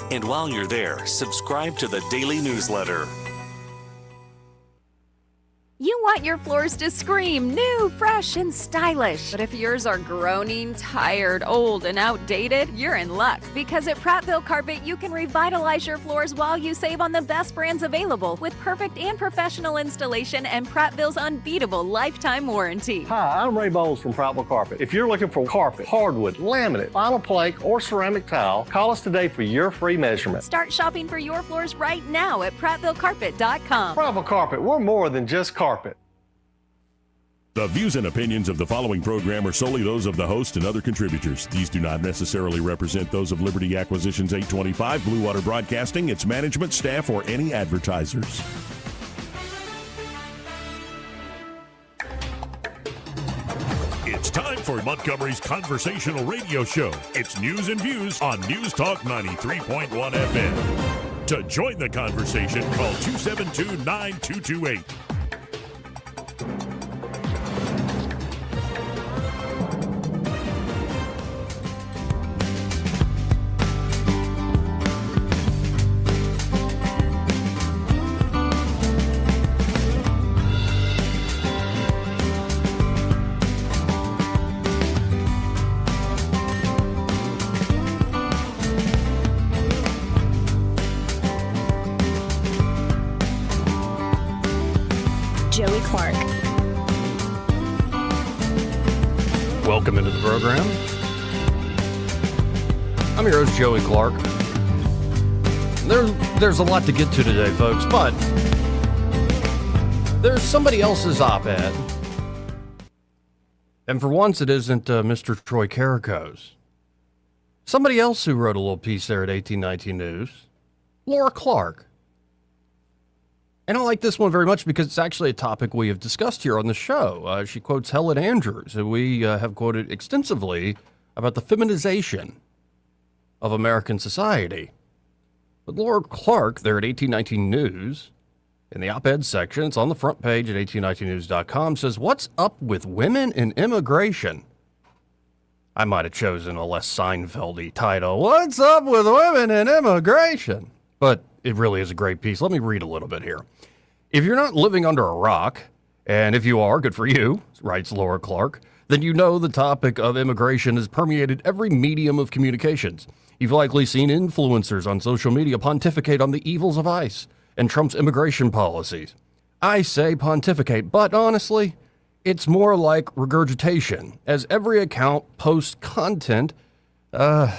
And while you're there, subscribe to the daily newsletter. You want your floors to scream new, fresh, and stylish. But if yours are groaning, tired, old, and outdated, you're in luck. Because at Prattville Carpet, you can revitalize your floors while you save on the best brands available with perfect and professional installation and Prattville's unbeatable lifetime warranty. Hi, I'm Ray Bowles from Prattville Carpet. If you're looking for carpet, hardwood, laminate, vinyl plank, or ceramic tile, call us today for your free measurement. Start shopping for your floors right now at PrattvilleCarpet.com. Prattville Carpet, we're more than just carpet. The views and opinions of the following program are solely those of the host and other contributors. These do not necessarily represent those of Liberty Acquisitions 825, Blue Water Broadcasting, its management, staff, or any advertisers. It's time for Montgomery's conversational radio show. It's News and Views on News Talk 93.1 FM. To join the conversation, call 272-9228. Welcome into the program. I'm your host, Joey Clark. There's a lot to get to today, folks, but there's somebody else's op-ed. And for once, it isn't Mr. Troy Carrico's. Somebody else who wrote a little piece there at 1819 News, Laura Clark. And I like this one very much because it's actually a topic we have discussed here on the show. She quotes Helen Andrews, who we have quoted extensively about the feminization of American society. But Laura Clark, there at 1819 News, in the op-ed section, it's on the front page at 1819news.com, says, "What's up with women in immigration?" I might have chosen a less Seinfeld-y title. What's up with women in immigration? But it really is a great piece. Let me read a little bit here. If you're not living under a rock, and if you are, good for you, writes Laura Clark, then you know the topic of immigration has permeated every medium of communications. You've likely seen influencers on social media pontificate on the evils of ICE and Trump's immigration policies. I say pontificate, but honestly, it's more like regurgitation, as every account posts content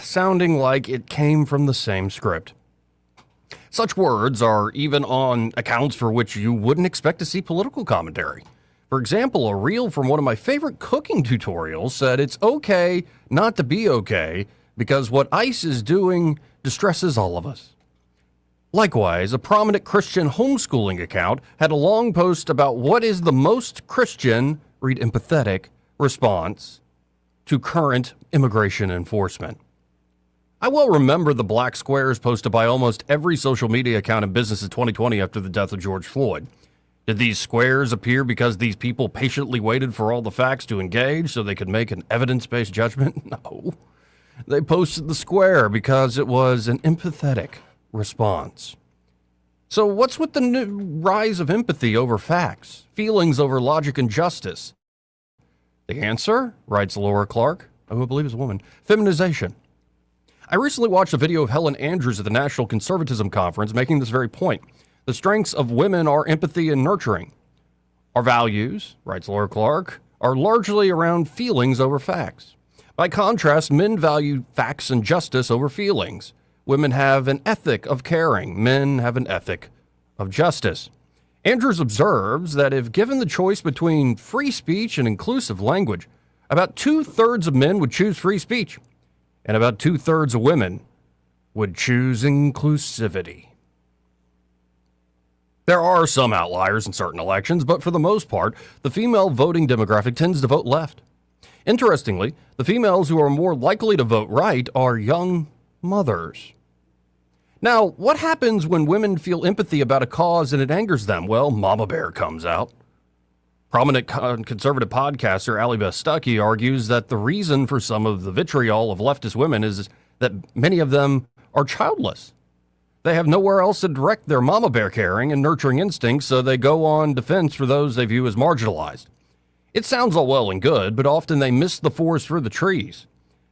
sounding like it came from the same script. Such words are even on accounts for which you wouldn't expect to see political commentary. For example, a reel from one of my favorite cooking tutorials said it's okay not to be okay because what ICE is doing distresses all of us. Likewise, a prominent Christian homeschooling account had a long post about what is the most Christian, read empathetic, response to current immigration enforcement. I well remember the black squares posted by almost every social media account in business in 2020 after the death of George Floyd. Did these squares appear because these people patiently waited for all the facts to engage so they could make an evidence-based judgment? No. They posted the square because it was an empathetic response. So what's with the new rise of empathy over facts, feelings over logic and justice? The answer, writes Laura Clark, who I believe is a woman, feminization. I recently watched a video of Helen Andrews at the National Conservatism Conference making this very point. The strengths of women are empathy and nurturing. Our values, writes Laura Clark, are largely around feelings over facts. By contrast, men value facts and justice over feelings. Women have an ethic of caring. Men have an ethic of justice. Andrews observes that if given the choice between free speech and inclusive language, about 2/3 of men would choose free speech. And about 2/3 of women would choose inclusivity. There are some outliers in certain elections, but for the most part, the female voting demographic tends to vote left. Interestingly, the females who are more likely to vote right are young mothers. Now, what happens when women feel empathy about a cause and it angers them? Well, Mama Bear comes out. Prominent conservative podcaster Allie Beth Stuckey argues that the reason for some of the vitriol of leftist women is that many of them are childless. They have nowhere else to direct their mama bear caring and nurturing instincts, so they go on defense for those they view as marginalized. It sounds all well and good, but often they miss the forest for the trees.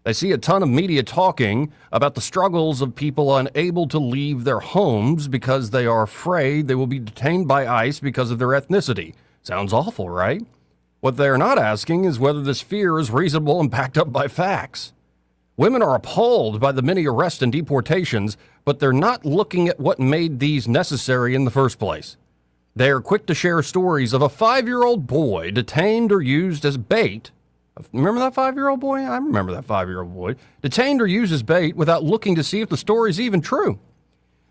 They see a ton of media talking about the struggles of people unable to leave their homes because they are afraid they will be detained by ICE because of their ethnicity. Sounds awful, right? What they're not asking is whether this fear is reasonable and backed up by facts. Women are appalled by the many arrests and deportations, but they're not looking at what made these necessary in the first place. They are quick to share stories of a 5-year-old boy detained or used as bait. Remember that 5-year-old boy? I remember that 5-year-old boy. Detained or used as bait without looking to see if the story is even true.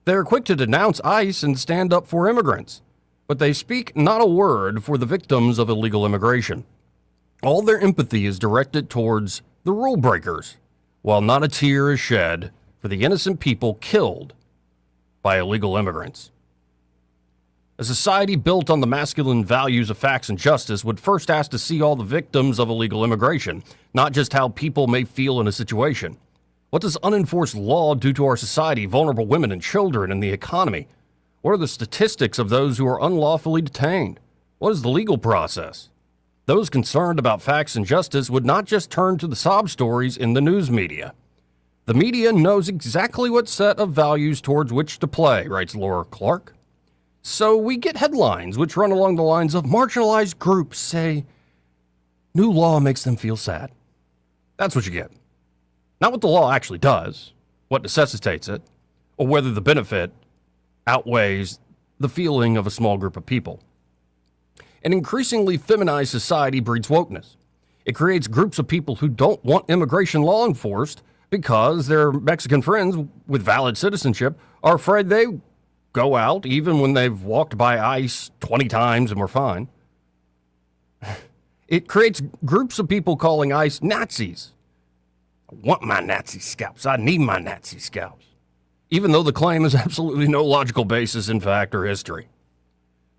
They are quick to denounce ICE and stand up for immigrants, but they speak not a word for the victims of illegal immigration. All their empathy is directed towards the rule breakers, while not a tear is shed for the innocent people killed by illegal immigrants. A society built on the masculine values of facts and justice would first ask to see all the victims of illegal immigration, not just how people may feel in a situation. What does unenforced law do to our society, vulnerable women and children, and the economy? What are the statistics of those who are unlawfully detained? What is the legal process? Those concerned about facts and justice would not just turn to the sob stories in the news media. The media knows exactly what set of values towards which to play, writes Laura Clark. So we get headlines which run along the lines of marginalized groups say new law makes them feel sad. That's what you get. Not what the law actually does, what necessitates it, or whether the benefit outweighs the feeling of a small group of people. An increasingly feminized society breeds wokeness. It creates groups of people who don't want immigration law enforced because their Mexican friends with valid citizenship are afraid they go out even when they've walked by ICE 20 times and were fine. It creates groups of people calling ICE Nazis. I want my Nazi scalps. I need my Nazi scalps. Even though the claim has absolutely no logical basis in fact or history.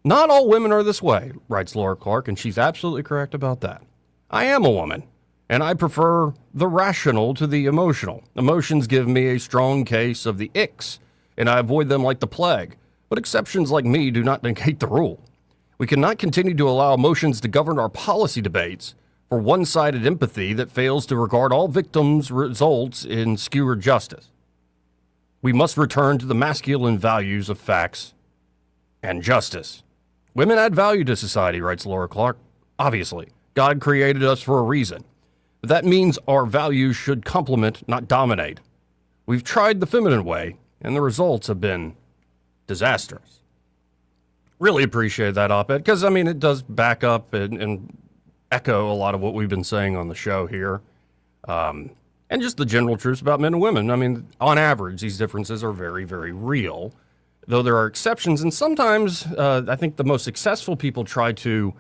Not all women are this way, writes Laura Clark, and she's absolutely correct about that. I am a woman, and I prefer the rational to the emotional. Emotions give me a strong case of the icks, and I avoid them like the plague. But exceptions like me do not negate the rule. We cannot continue to allow emotions to govern our policy debates for one-sided empathy that fails to regard all victims results in skewered justice. We must return to the masculine values of facts and justice. Women add value to society, writes Laura Clark. Obviously, God created us for a reason. But that means our values should complement, not dominate. We've tried the feminine way, and the results have been disastrous. Really appreciate that op-ed, because, I mean, it does back up and echo a lot of what we've been saying on the show here. And just the general truths about men and women. I mean, on average, these differences are very, very real, though there are exceptions. And sometimes I think the most successful people try to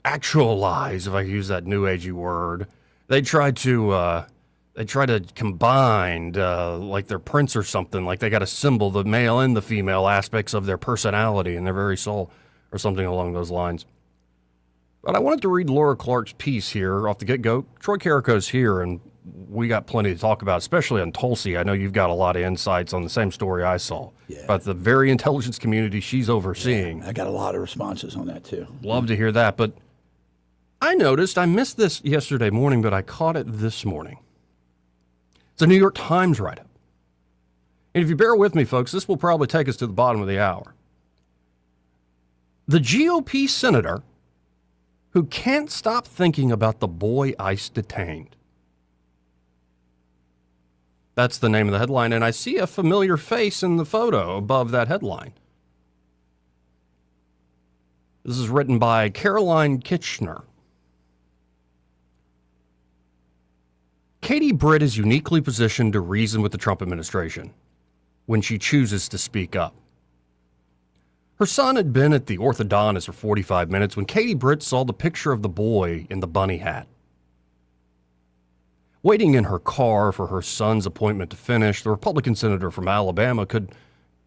actualize, if I use that new agey word. They try to combine, like their prince or something, like they got to symbol the male and the female aspects of their personality and their very soul, or something along those lines. But I wanted to read Laura Clark's piece here off the get-go. Troy Carrico's here, and we got plenty to talk about, especially on Tulsi. I know you've got a lot of insights on the same story I saw, about the very intelligence community she's overseeing. I got a lot of responses on that, too. Love to hear that, but I noticed, I missed this yesterday morning, but I caught it this morning. It's a New York Times write-up. And if you bear with me, folks, this will probably take us to the bottom of the hour. The GOP senator who can't stop thinking about the boy ICE detained. That's the name of the headline, and I see a familiar face in the photo above that headline. This is written by Caroline Kitchener. Katie Britt is uniquely positioned to reason with the Trump administration when she chooses to speak up. Her son had been at the orthodontist for 45 minutes when Katie Britt saw the picture of the boy in the bunny hat. Waiting in her car for her son's appointment to finish, the Republican senator from Alabama could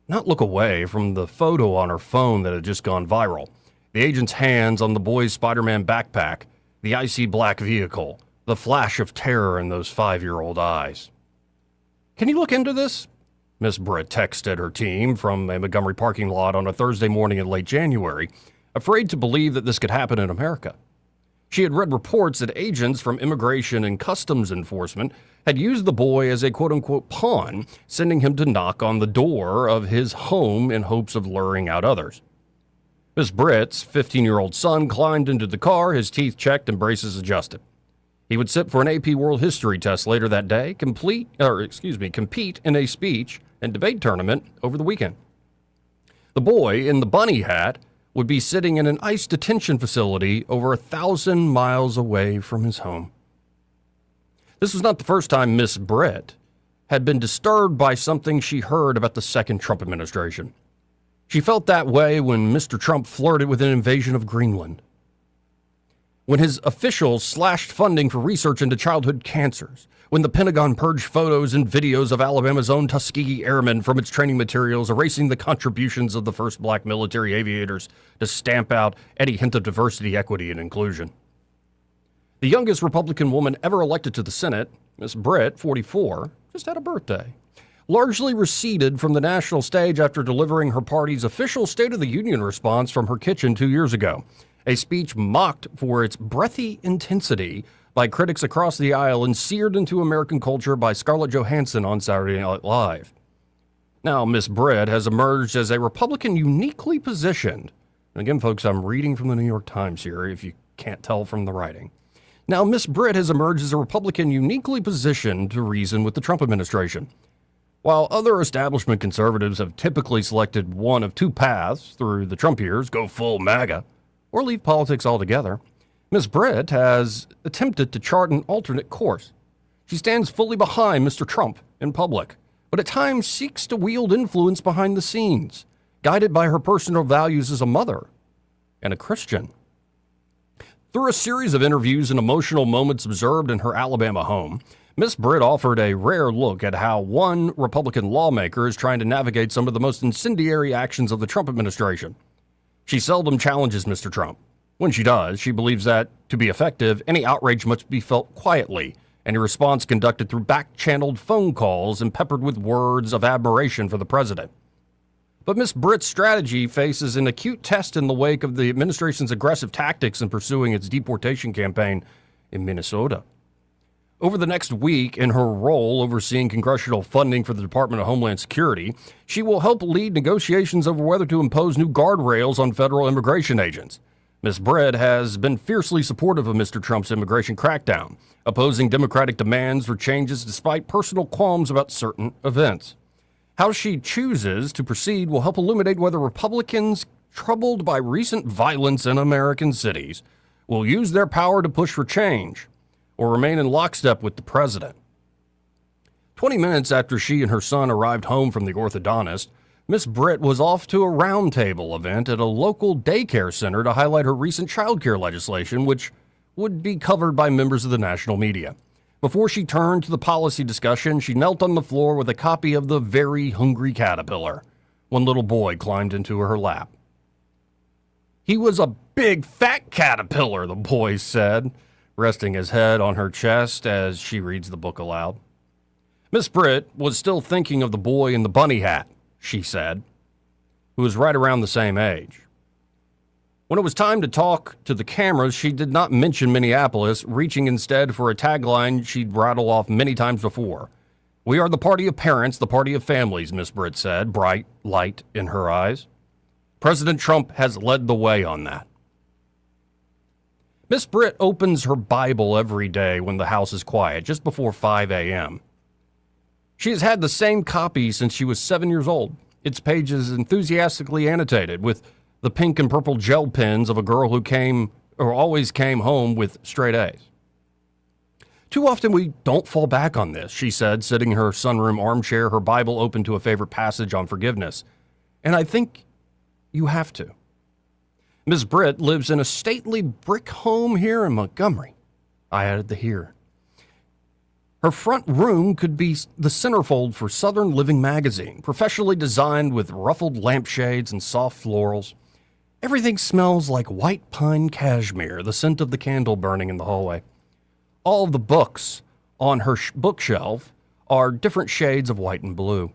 not look away from the photo on her phone that had just gone viral. The agent's hands on the boy's Spider-Man backpack, the icy black vehicle, the flash of terror in those 5-year-old eyes. Can you look into this? Miss Britt texted her team from a Montgomery parking lot on a Thursday morning in late January, afraid to believe that this could happen in America. She had read reports that agents from Immigration and Customs Enforcement had used the boy as a quote-unquote pawn, sending him to knock on the door of his home in hopes of luring out others. Miss Britt's 15-year-old son climbed into the car, his teeth checked and braces adjusted. He would sit for an AP World History test later that day, compete in a speech and debate tournament over the weekend. The boy in the bunny hat would be sitting in an ICE detention facility over 1,000 miles away from his home. This was not the first time Miss Britt had been disturbed by something she heard about the second Trump administration. She felt that way when Mr. Trump flirted with an invasion of Greenland, when his officials slashed funding for research into childhood cancers, when the Pentagon purged photos and videos of Alabama's own Tuskegee Airmen from its training materials, erasing the contributions of the first black military aviators to stamp out any hint of diversity, equity, and inclusion. The youngest Republican woman ever elected to the Senate, Miss Britt, 44, just had a birthday, largely receded from the national stage after delivering her party's official State of the Union response from her kitchen 2 years ago, a speech mocked for its breathy intensity by critics across the aisle and seared into American culture by Scarlett Johansson on Saturday Night Live. Now, Miss Britt has emerged as a Republican uniquely positioned. And again, folks, I'm reading from the New York Times here, if you can't tell from the writing. Now, Miss Britt has emerged as a Republican uniquely positioned to reason with the Trump administration. While other establishment conservatives have typically selected one of two paths through the Trump years, go full MAGA, or leave politics altogether, Ms. Britt has attempted to chart an alternate course. She stands fully behind Mr. Trump in public, but at times seeks to wield influence behind the scenes, guided by her personal values as a mother and a Christian. Through a series of interviews and emotional moments observed in her Alabama home, Ms. Britt offered a rare look at how one Republican lawmaker is trying to navigate some of the most incendiary actions of the Trump administration. She seldom challenges Mr. Trump. When she does, she believes that, to be effective, any outrage must be felt quietly, and a response conducted through back-channeled phone calls and peppered with words of admiration for the president. But Ms. Britt's strategy faces an acute test in the wake of the administration's aggressive tactics in pursuing its deportation campaign in Minnesota. Over the next week, in her role overseeing congressional funding for the Department of Homeland Security, she will help lead negotiations over whether to impose new guardrails on federal immigration agents. Ms. Britt has been fiercely supportive of Mr. Trump's immigration crackdown, opposing Democratic demands for changes despite personal qualms about certain events. How she chooses to proceed will help illuminate whether Republicans troubled by recent violence in American cities will use their power to push for change or remain in lockstep with the president. 20 minutes after she and her son arrived home from the orthodontist, Miss Britt was off to a roundtable event at a local daycare center to highlight her recent child care legislation, which would be covered by members of the national media. Before she turned to the policy discussion, she knelt on the floor with a copy of The Very Hungry Caterpillar. One little boy climbed into her lap. "He was a big, fat caterpillar," the boy said, resting his head on her chest as she reads the book aloud. Miss Britt was still thinking of the boy in the bunny hat, she said, who was right around the same age. When it was time to talk to the cameras, she did not mention Minneapolis, reaching instead for a tagline she'd rattled off many times before. "We are the party of parents, the party of families," Miss Britt said, bright light in her eyes. President Trump has led the way on that. Miss Britt opens her Bible every day when the house is quiet, just before 5 a.m. She has had the same copy since she was 7 years old. Its pages enthusiastically annotated with the pink and purple gel pens of a girl who always came home with straight A's. "Too often we don't fall back on this," she said, sitting in her sunroom armchair, her Bible open to a favorite passage on forgiveness. "And I think you have to." Ms. Britt lives in a stately brick home here in Montgomery. I added the here. Her front room could be the centerfold for Southern Living magazine, professionally designed with ruffled lampshades and soft florals. Everything smells like white pine cashmere, the scent of the candle burning in the hallway. All of the books on her bookshelf are different shades of white and blue.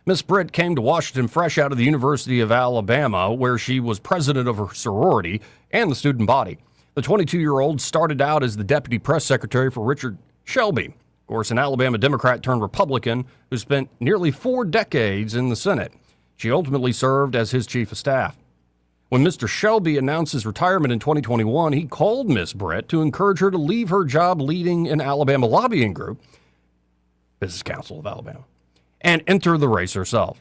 Miss Britt came to Washington fresh out of the University of Alabama, where she was president of her sorority and the student body. The 22-year-old started out as the deputy press secretary for Richard Shelby, of course, an Alabama Democrat turned Republican who spent nearly 4 decades in the Senate. She ultimately served as his chief of staff. When Mr. Shelby announced his retirement in 2021, he called Miss Britt to encourage her to leave her job leading an Alabama lobbying group, Business Council of Alabama, and enter the race herself.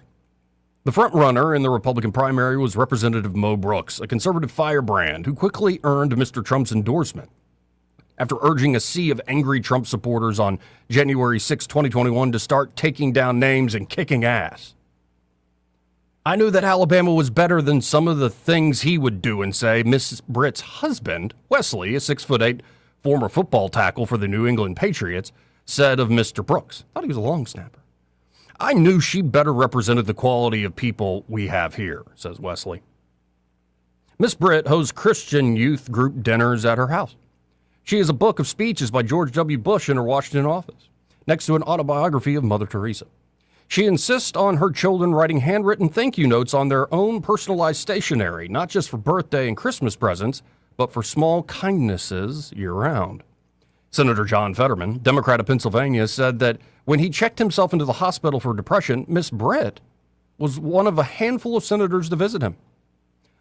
The front runner in the Republican primary was Representative Mo Brooks, a conservative firebrand who quickly earned Mr. Trump's endorsement. After urging a sea of angry Trump supporters on January 6, 2021 to start taking down names and kicking ass. I knew that Alabama was better than some of the things he would do and say. Miss Britt's husband, Wesley, a 6'8" former football tackle for the New England Patriots, said of Mr. Brooks. Thought he was a long snapper. I knew she better represented the quality of people we have here, says Wesley. Miss Britt hosts Christian youth group dinners at her house. She has a book of speeches by George W. Bush in her Washington office, next to an autobiography of Mother Teresa. She insists on her children writing handwritten thank you notes on their own personalized stationery, not just for birthday and Christmas presents, but for small kindnesses year-round. Senator John Fetterman, Democrat of Pennsylvania, said that when he checked himself into the hospital for depression, Miss Britt was one of a handful of senators to visit him.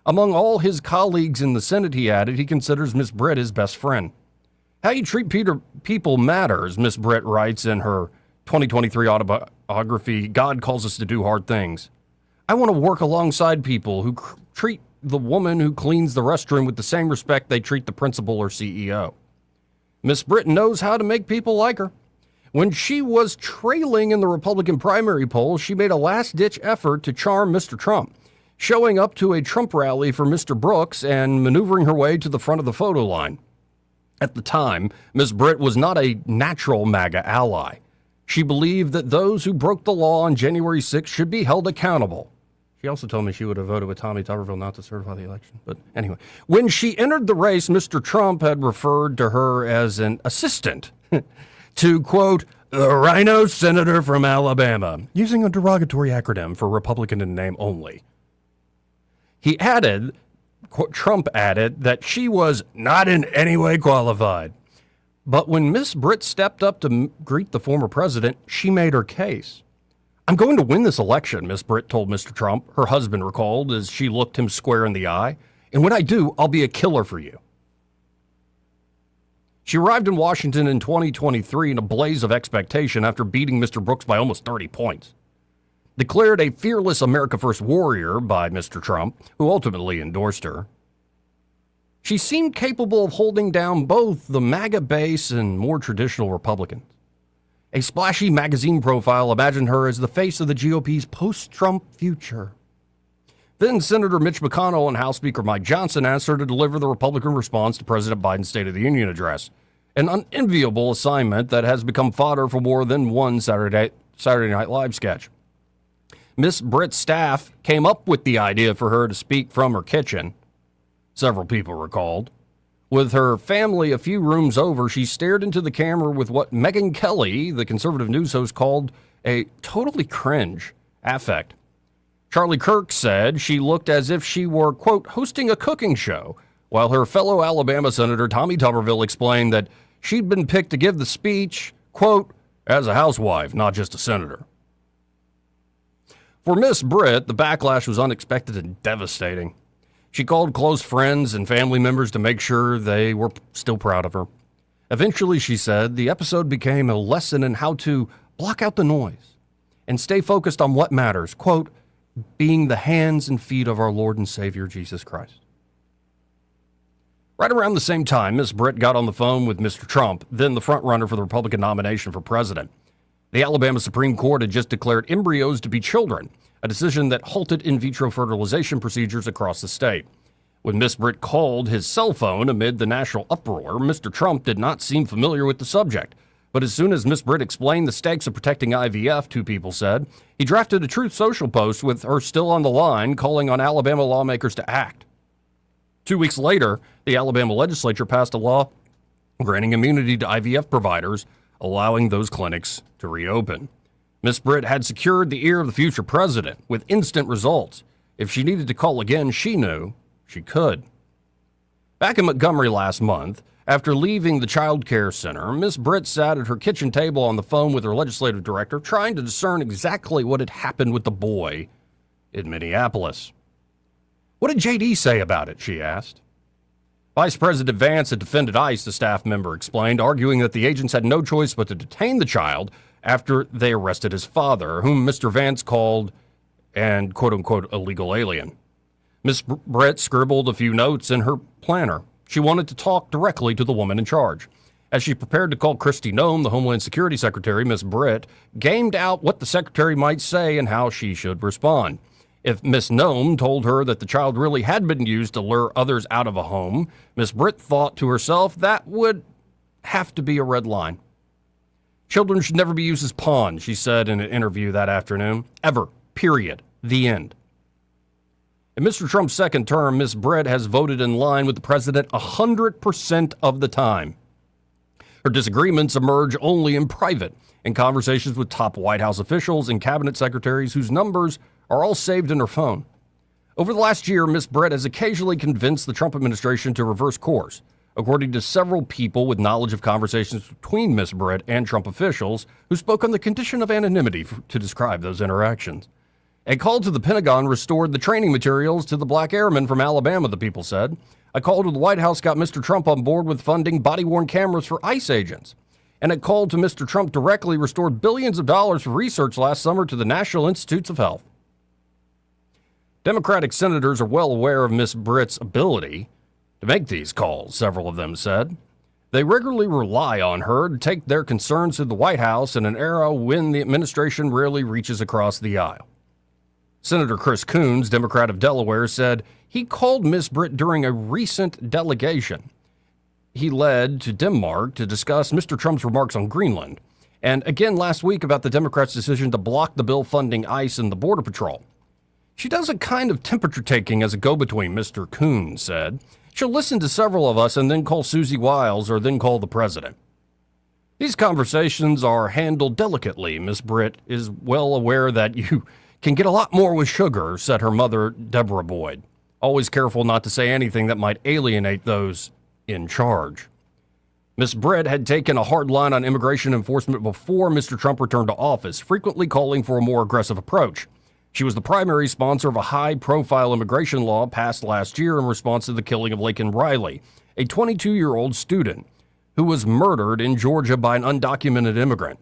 Among all his colleagues in the Senate, he added, he considers Miss Britt his best friend. How you treat people matters, Miss Britt writes in her 2023 autobiography, God Calls Us to Do Hard Things. I want to work alongside people who treat the woman who cleans the restroom with the same respect they treat the principal or CEO. Miss Britt knows how to make people like her. When she was trailing in the Republican primary polls, she made a last-ditch effort to charm Mr. Trump, showing up to a Trump rally for Mr. Brooks and maneuvering her way to the front of the photo line. At the time, Ms. Britt was not a natural MAGA ally. She believed that those who broke the law on January 6th should be held accountable. She also told me she would have voted with Tommy Tuberville not to certify the election. But anyway, when she entered the race, Mr. Trump had referred to her as an assistant to, quote, the rhino senator from Alabama, using a derogatory acronym for Republican in name only. He added, Trump added, that she was not in any way qualified. But when Miss Britt stepped up to greet the former president, she made her case. I'm going to win this election, Miss Britt told Mr. Trump, her husband recalled as she looked him square in the eye. And when I do, I'll be a killer for you. She arrived in Washington in 2023 in a blaze of expectation after beating Mr. Brooks by almost 30 points. Declared a fearless America First warrior by Mr. Trump, who ultimately endorsed her. She seemed capable of holding down both the MAGA base and more traditional Republicans. A splashy magazine profile imagined her as the face of the GOP's post-Trump future. Then Senator Mitch McConnell and House Speaker Mike Johnson asked her to deliver the Republican response to President Biden's State of the Union address, an unenviable assignment that has become fodder for more than one Saturday Night Live sketch. Miss Britt's staff came up with the idea for her to speak from her kitchen, several people recalled. With her family a few rooms over, she stared into the camera with what Megyn Kelly, the conservative news host, called a totally cringe affect. Charlie Kirk said she looked as if she were, quote, hosting a cooking show, while her fellow Alabama Senator Tommy Tuberville explained that she'd been picked to give the speech, quote, as a housewife, not just a senator. For Miss Britt, the backlash was unexpected and devastating. She called close friends and family members to make sure they were still proud of her. Eventually, she said, the episode became a lesson in how to block out the noise and stay focused on what matters, quote, being the hands and feet of our Lord and Savior, Jesus Christ. Right around the same time, Ms. Britt got on the phone with Mr. Trump, then the frontrunner for the Republican nomination for president. The Alabama Supreme Court had just declared embryos to be children, a decision that halted in vitro fertilization procedures across the state. When Miss Britt called his cell phone amid the national uproar, Mr. Trump did not seem familiar with the subject. But as soon as Miss Britt explained the stakes of protecting IVF, two people said, he drafted a Truth Social post with her still on the line, calling on Alabama lawmakers to act. 2 weeks later, the Alabama legislature passed a law granting immunity to IVF providers, allowing those clinics to reopen. Miss Britt had secured the ear of the future president with instant results. If she needed to call again, she knew she could. Back in Montgomery last month, after leaving the child care center, Miss Britt sat at her kitchen table on the phone with her legislative director, trying to discern exactly what had happened with the boy in Minneapolis. What did JD say about it, she asked. Vice President Vance had defended ICE, the staff member explained, arguing that the agents had no choice but to detain the child after they arrested his father, whom Mr. Vance called an quote-unquote illegal alien. Miss Britt scribbled a few notes in her planner. She wanted to talk directly to the woman in charge. As she prepared to call Kristi Noem, the Homeland Security Secretary, Miss Britt gamed out what the secretary might say and how she should respond. If Miss Noem told her that the child really had been used to lure others out of a home, Miss Britt thought to herself that would have to be a red line. Children should never be used as pawns, she said in an interview that afternoon. Ever. Period. The end. In Mr. Trump's second term, Miss Britt has voted in line with the president 100% of the time. Her disagreements emerge only in private, in conversations with top White House officials and cabinet secretaries whose numbers are all saved in her phone. Over the last year, Miss Britt has occasionally convinced the Trump administration to reverse course, according to several people with knowledge of conversations between Miss Britt and Trump officials who spoke on the condition of anonymity to describe those interactions. A call to the Pentagon restored the training materials to the black airmen from Alabama, the people said. A call to the White House got Mr. Trump on board with funding body-worn cameras for ICE agents. And a call to Mr. Trump directly restored billions of dollars for research last summer to the National Institutes of Health. Democratic senators are well aware of Miss Britt's ability to make these calls, several of them said. They regularly rely on her to take their concerns to the White House in an era when the administration rarely reaches across the aisle. Senator Chris Coons, Democrat of Delaware, said he called Miss Britt during a recent delegation he led to Denmark to discuss Mr. Trump's remarks on Greenland, and again last week about the Democrats' decision to block the bill funding ICE and the Border Patrol. She does a kind of temperature-taking as a go-between, Mr. Coons said. She'll listen to several of us and then call Susie Wiles or then call the president. These conversations are handled delicately. Miss Britt is well aware that you can get a lot more with sugar, said her mother, Deborah Boyd. Always careful not to say anything that might alienate those in charge. Miss Britt had taken a hard line on immigration enforcement before Mr. Trump returned to office, frequently calling for a more aggressive approach. She was the primary sponsor of a high-profile immigration law passed last year in response to the killing of Laken Riley, a 22-year-old student who was murdered in Georgia by an undocumented immigrant.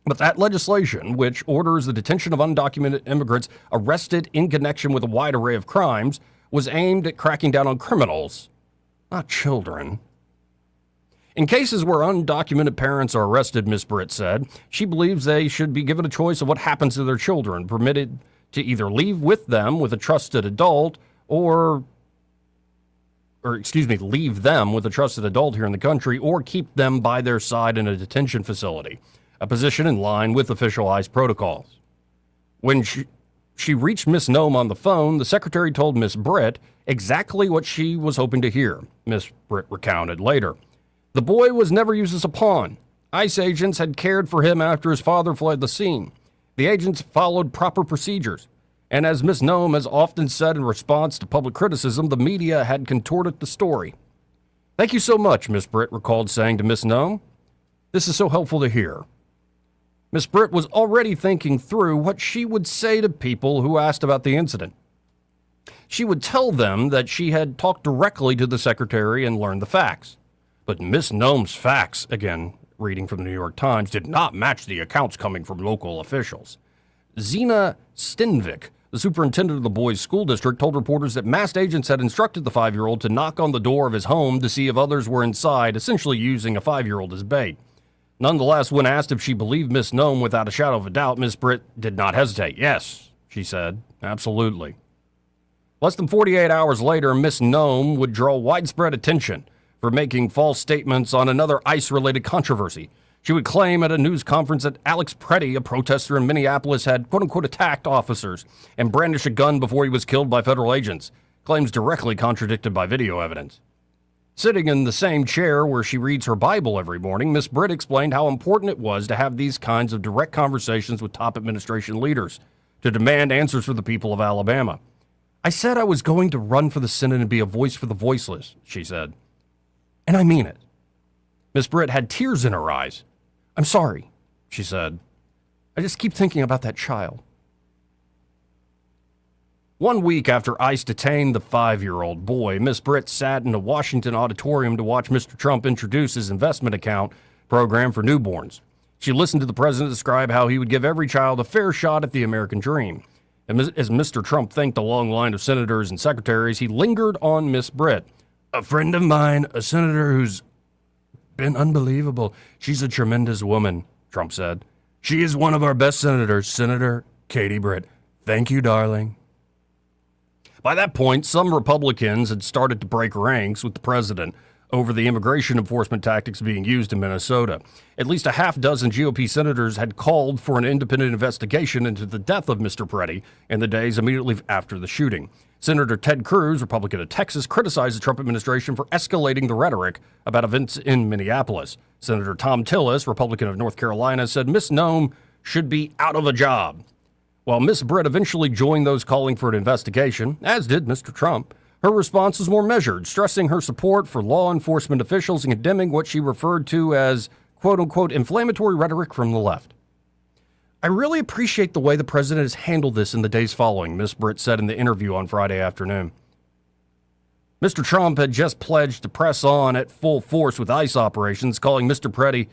But that legislation, which orders the detention of undocumented immigrants arrested in connection with a wide array of crimes, was aimed at cracking down on criminals, not children. In cases where undocumented parents are arrested, Ms. Britt said, she believes they should be given a choice of what happens to their children, permitted to either leave with them with a trusted adult leave them with a trusted adult here in the country or keep them by their side in a detention facility. A position in line with official ICE protocols. When she reached Miss Noem on the phone, the secretary told Miss Britt exactly what she was hoping to hear, Miss Britt recounted later. The boy was never used as a pawn. ICE agents had cared for him after his father fled the scene. The agents followed proper procedures. And as Miss Noem has often said in response to public criticism, the media had contorted the story. Thank you so much, Miss Britt recalled saying to Miss Noem. This is so helpful to hear. Miss Britt was already thinking through what she would say to people who asked about the incident. She would tell them that she had talked directly to the secretary and learned the facts. But Miss Noem's facts, again, reading from the New York Times, did not match the accounts coming from local officials. Zena Stenvik, the superintendent of the boys' school district, told reporters that masked agents had instructed the 5-year-old to knock on the door of his home to see if others were inside, essentially using a 5-year-old as bait. Nonetheless, when asked if she believed Miss Noem without a shadow of a doubt, Miss Britt did not hesitate. Yes, she said, absolutely. Less than 48 hours later, Miss Noem would draw widespread attention for making false statements on another ICE-related controversy. She would claim at a news conference that Alex Preddy, a protester in Minneapolis, had quote-unquote attacked officers and brandished a gun before he was killed by federal agents, claims directly contradicted by video evidence. Sitting in the same chair where she reads her Bible every morning, Miss Britt explained how important it was to have these kinds of direct conversations with top administration leaders to demand answers for the people of Alabama. I said I was going to run for the Senate and be a voice for the voiceless, she said. And I mean it. Miss Britt had tears in her eyes. I'm sorry, she said. I just keep thinking about that child. 1 week after ICE detained the 5-year-old boy, Miss Britt sat in a Washington auditorium to watch Mr. Trump introduce his investment account program for newborns. She listened to the president describe how he would give every child a fair shot at the American dream. And as Mr. Trump thanked the long line of senators and secretaries, he lingered on Miss Britt. A friend of mine, a senator who's been unbelievable. She's a tremendous woman, Trump said. She is one of our best senators, Senator Katie Britt. Thank you, darling. By that point, some Republicans had started to break ranks with the president over the immigration enforcement tactics being used in Minnesota. At least a half dozen GOP senators had called for an independent investigation into the death of Mr. Peretti in the days immediately after the shooting. Senator Ted Cruz, Republican of Texas, criticized the Trump administration for escalating the rhetoric about events in Minneapolis. Senator Tom Tillis, Republican of North Carolina, said Miss Noem should be out of a job. While Miss Britt eventually joined those calling for an investigation, as did Mr. Trump, her response was more measured, stressing her support for law enforcement officials and condemning what she referred to as, quote-unquote, inflammatory rhetoric from the left. I really appreciate the way the president has handled this in the days following, Miss Britt said in the interview on Friday afternoon. Mr. Trump had just pledged to press on at full force with ICE operations, calling Mr. Peretti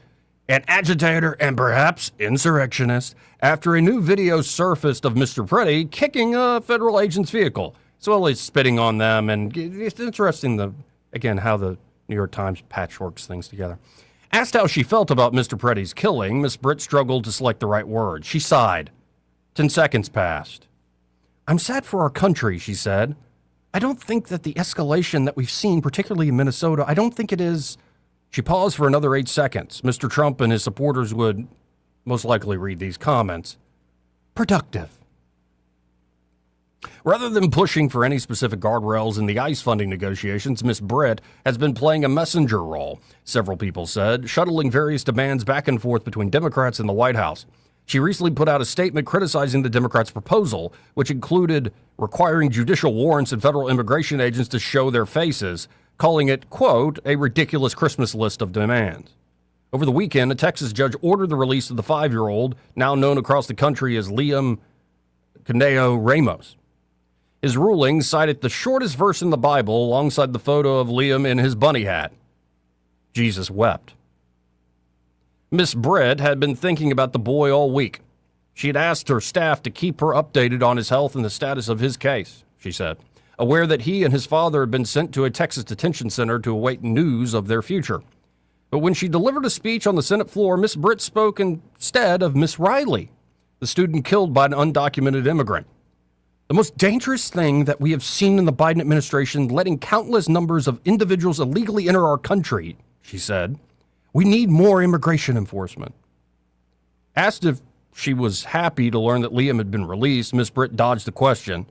an agitator and perhaps insurrectionist after a new video surfaced of Mr. Peretti kicking a federal agent's vehicle, as well as spitting on them. And it's interesting, how the New York Times patchworks things together. Asked how she felt about Mr. Peretti's killing, Miss Britt struggled to select the right words. She sighed. 10 seconds passed. I'm sad for our country, she said. I don't think that the escalation that we've seen, particularly in Minnesota, I don't think it is... She paused for another 8 seconds. Mr. Trump and his supporters would most likely read these comments. Productive. Rather than pushing for any specific guardrails in the ICE funding negotiations, Ms. Britt has been playing a messenger role, several people said, shuttling various demands back and forth between Democrats and the White House. She recently put out a statement criticizing the Democrats' proposal, which included requiring judicial warrants and federal immigration agents to show their faces, calling it, quote, a ridiculous Christmas list of demands. Over the weekend, a Texas judge ordered the release of the 5-year-old, now known across the country as Liam Caneo Ramos. His ruling cited the shortest verse in the Bible alongside the photo of Liam in his bunny hat. Jesus wept. Miss Britt had been thinking about the boy all week. She had asked her staff to keep her updated on his health and the status of his case, she said, aware that he and his father had been sent to a Texas detention center to await news of their future. But when she delivered a speech on the Senate floor, Miss Britt spoke instead of Miss Riley, the student killed by an undocumented immigrant. The most dangerous thing that we have seen in the Biden administration, letting countless numbers of individuals illegally enter our country, she said. We need more immigration enforcement. Asked if she was happy to learn that Liam had been released, Miss Britt dodged the question,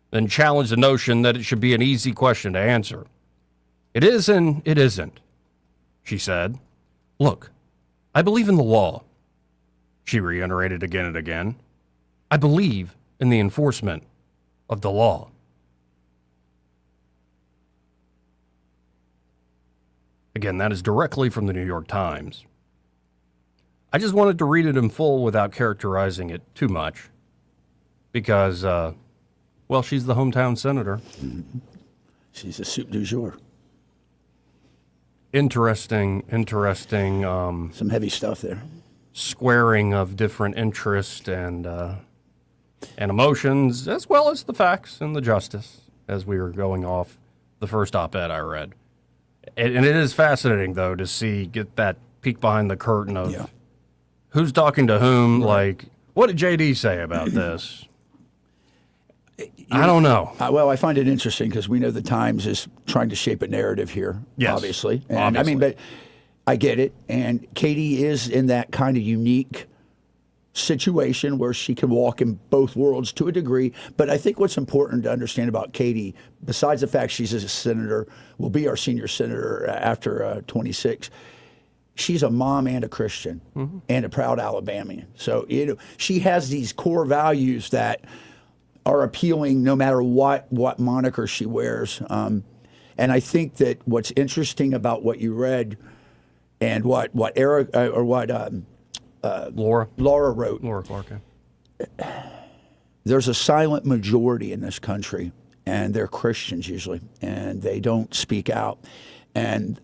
then challenged the notion that it should be an easy question to answer. It is and it isn't, she said. Look, I believe in the law, she reiterated again and again. I believe in the enforcement of the law. Again, that is directly from the New York Times. I just wanted to read it in full without characterizing it too much because, well, she's the hometown senator. Mm-hmm. She's a soup du jour. Interesting. Some heavy stuff there. Squaring of different interest and emotions, as well as the facts and the justice, as we were going off the first op-ed I read. And it is fascinating, though, to get that peek behind the curtain of who's talking to whom. Right. Like, what did JD say about this? I don't know. Well, I find it interesting because we know the Times is trying to shape a narrative here, obviously. And I mean, but I get it. And Katie is in that kind of unique situation where she can walk in both worlds to a degree. But I think what's important to understand about Katie, besides the fact she's a senator, will be our senior senator after 26, she's a mom and a Christian and a proud Alabamian. So, she has these core values that are appealing no matter what moniker she wears. And I think that what's interesting about what you read and what Eric or what Laura wrote. Laura Clark. There's a silent majority in this country, and they're Christians usually, and they don't speak out. And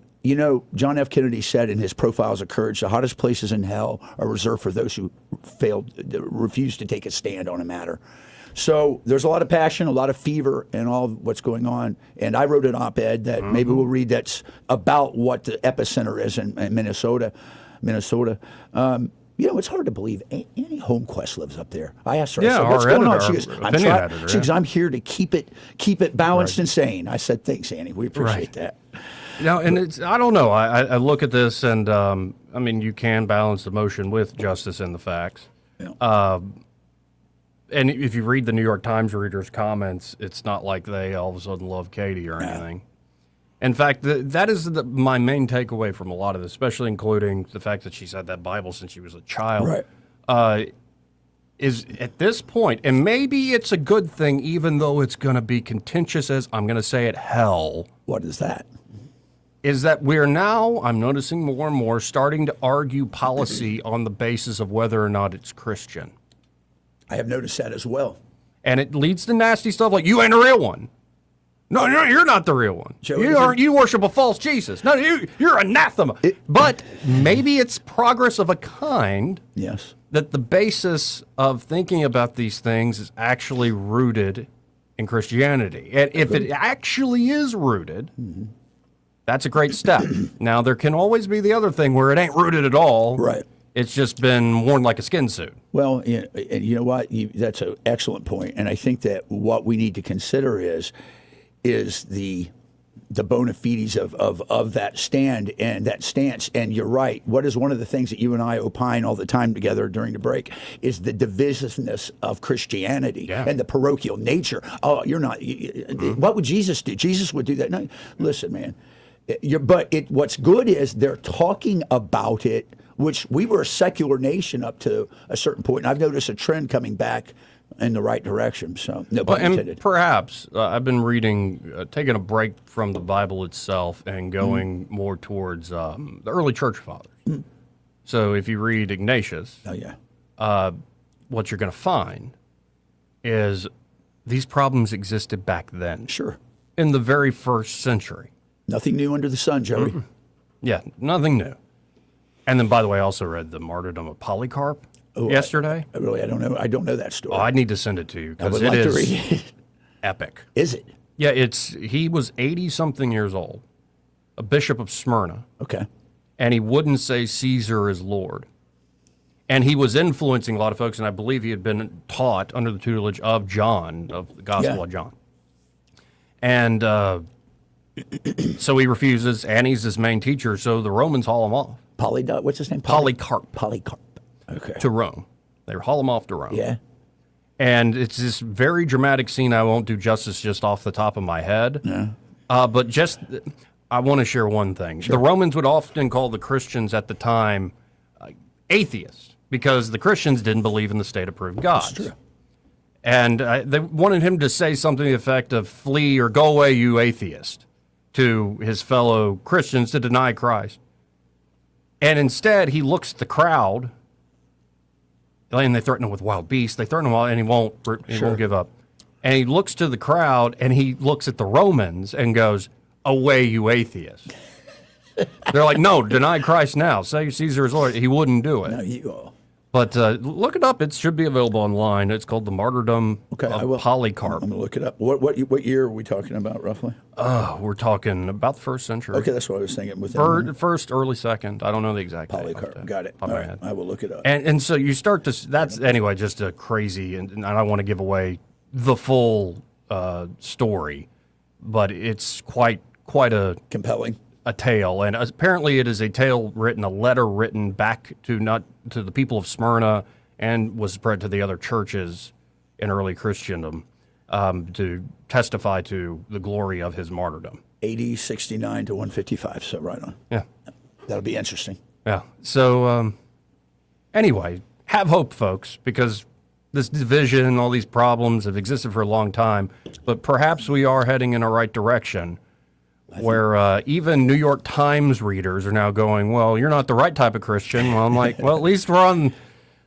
John F. Kennedy said in his Profiles of Courage, the hottest places in hell are reserved for those who refuse to take a stand on a matter. So there's a lot of passion, a lot of fever, and all of what's going on. And I wrote an op-ed that maybe we'll read that's about what the epicenter is in Minnesota. It's hard to believe Annie Holmquist lives up there. I asked her, I said, what's going on? She goes, I'm here to keep it balanced and sane. I said, thanks, Annie. We appreciate that. And I don't know. I look at this and, you can balance emotion with justice and the facts. Yeah. And if you read the New York Times readers' comments, it's not like they all of a sudden love Katie or anything. In fact, that is my main takeaway from a lot of this, especially including the fact that she's had that Bible since she was a child. Right. Is at this point, and maybe it's a good thing, even though it's going to be contentious as, I'm going to say it, hell. What is that? Is that we're now, I'm noticing more and more, starting to argue policy on the basis of whether or not it's Christian. I have noticed that as well. And it leads to nasty stuff like, you ain't a real one. No, you're not the real one. You worship a false Jesus. No, you're anathema. But maybe it's progress of a kind. Yes. That the basis of thinking about these things is actually rooted in Christianity. And if it actually is rooted, that's a great step. Now, there can always be the other thing where it ain't rooted at all. Right. It's just been worn like a skin suit. Well, and you know what? That's an excellent point. And I think that what we need to consider is the bona fides of that stand and that stance. And you're right. What is one of the things that you and I opine all the time together during the break is the divisiveness of Christianity and the parochial nature. Oh, you're not. What would Jesus do? Jesus would do that. No, listen, man. What's good is they're talking about it, which we were a secular nation up to a certain point. And I've noticed a trend coming back in the right direction. So, no pun intended. And perhaps I've been reading, taking a break from the Bible itself and going more towards the early church fathers. So if you read Ignatius, what you're going to find is these problems existed back then. Sure. In the very first century. Nothing new under the sun, Joey. Yeah, nothing new. And then, by the way, I also read the martyrdom of Polycarp yesterday. I don't know. I don't know that story. Oh, I need to send it to you because it is epic. Is it? Yeah, he was 80-something years old, a bishop of Smyrna. Okay. And he wouldn't say Caesar is Lord. And he was influencing a lot of folks, and I believe he had been taught under the tutelage of John, of the Gospel of John. And so he refuses, and he's his main teacher, so the Romans haul him off. What's his name? Polycarp. Okay. To Rome. They haul him off to Rome. Yeah. And it's this very dramatic scene I won't do justice just off the top of my head. Yeah. But just, I want to share one thing. Sure. The Romans would often call the Christians at the time atheists because the Christians didn't believe in the state-approved gods. That's true. And they wanted him to say something to the effect of, flee or go away, you atheist, to his fellow Christians to deny Christ. And instead, he looks at the crowd, and they threaten him with wild beasts. They threaten him, and he won't give up. And he looks to the crowd, and he looks at the Romans and goes, away, you atheist. They're like, no, deny Christ now. Say Caesar is Lord. He wouldn't do it. No, But look it up. It should be available online. It's called The Martyrdom of Polycarp. I'm going to look it up. What year are we talking about, roughly? We're talking about the first century. Okay, that's what I was thinking. First, early second. I don't know the exact date. Polycarp. Got it. All right. I will look it up. And so you start to, that's anyway, just a crazy, and I don't want to give away the full story, but it's quite a compelling a tale. And apparently it is a letter written back to the people of Smyrna and was spread to the other churches in early Christendom to testify to the glory of his martyrdom. AD 69 to 155, so right on. Yeah. That'll be interesting. Yeah. So, anyway, have hope, folks, because this division and all these problems have existed for a long time, but perhaps we are heading in a right direction where even New York Times readers are now going, well, you're not the right type of Christian. Well, I'm like, well, at least we're on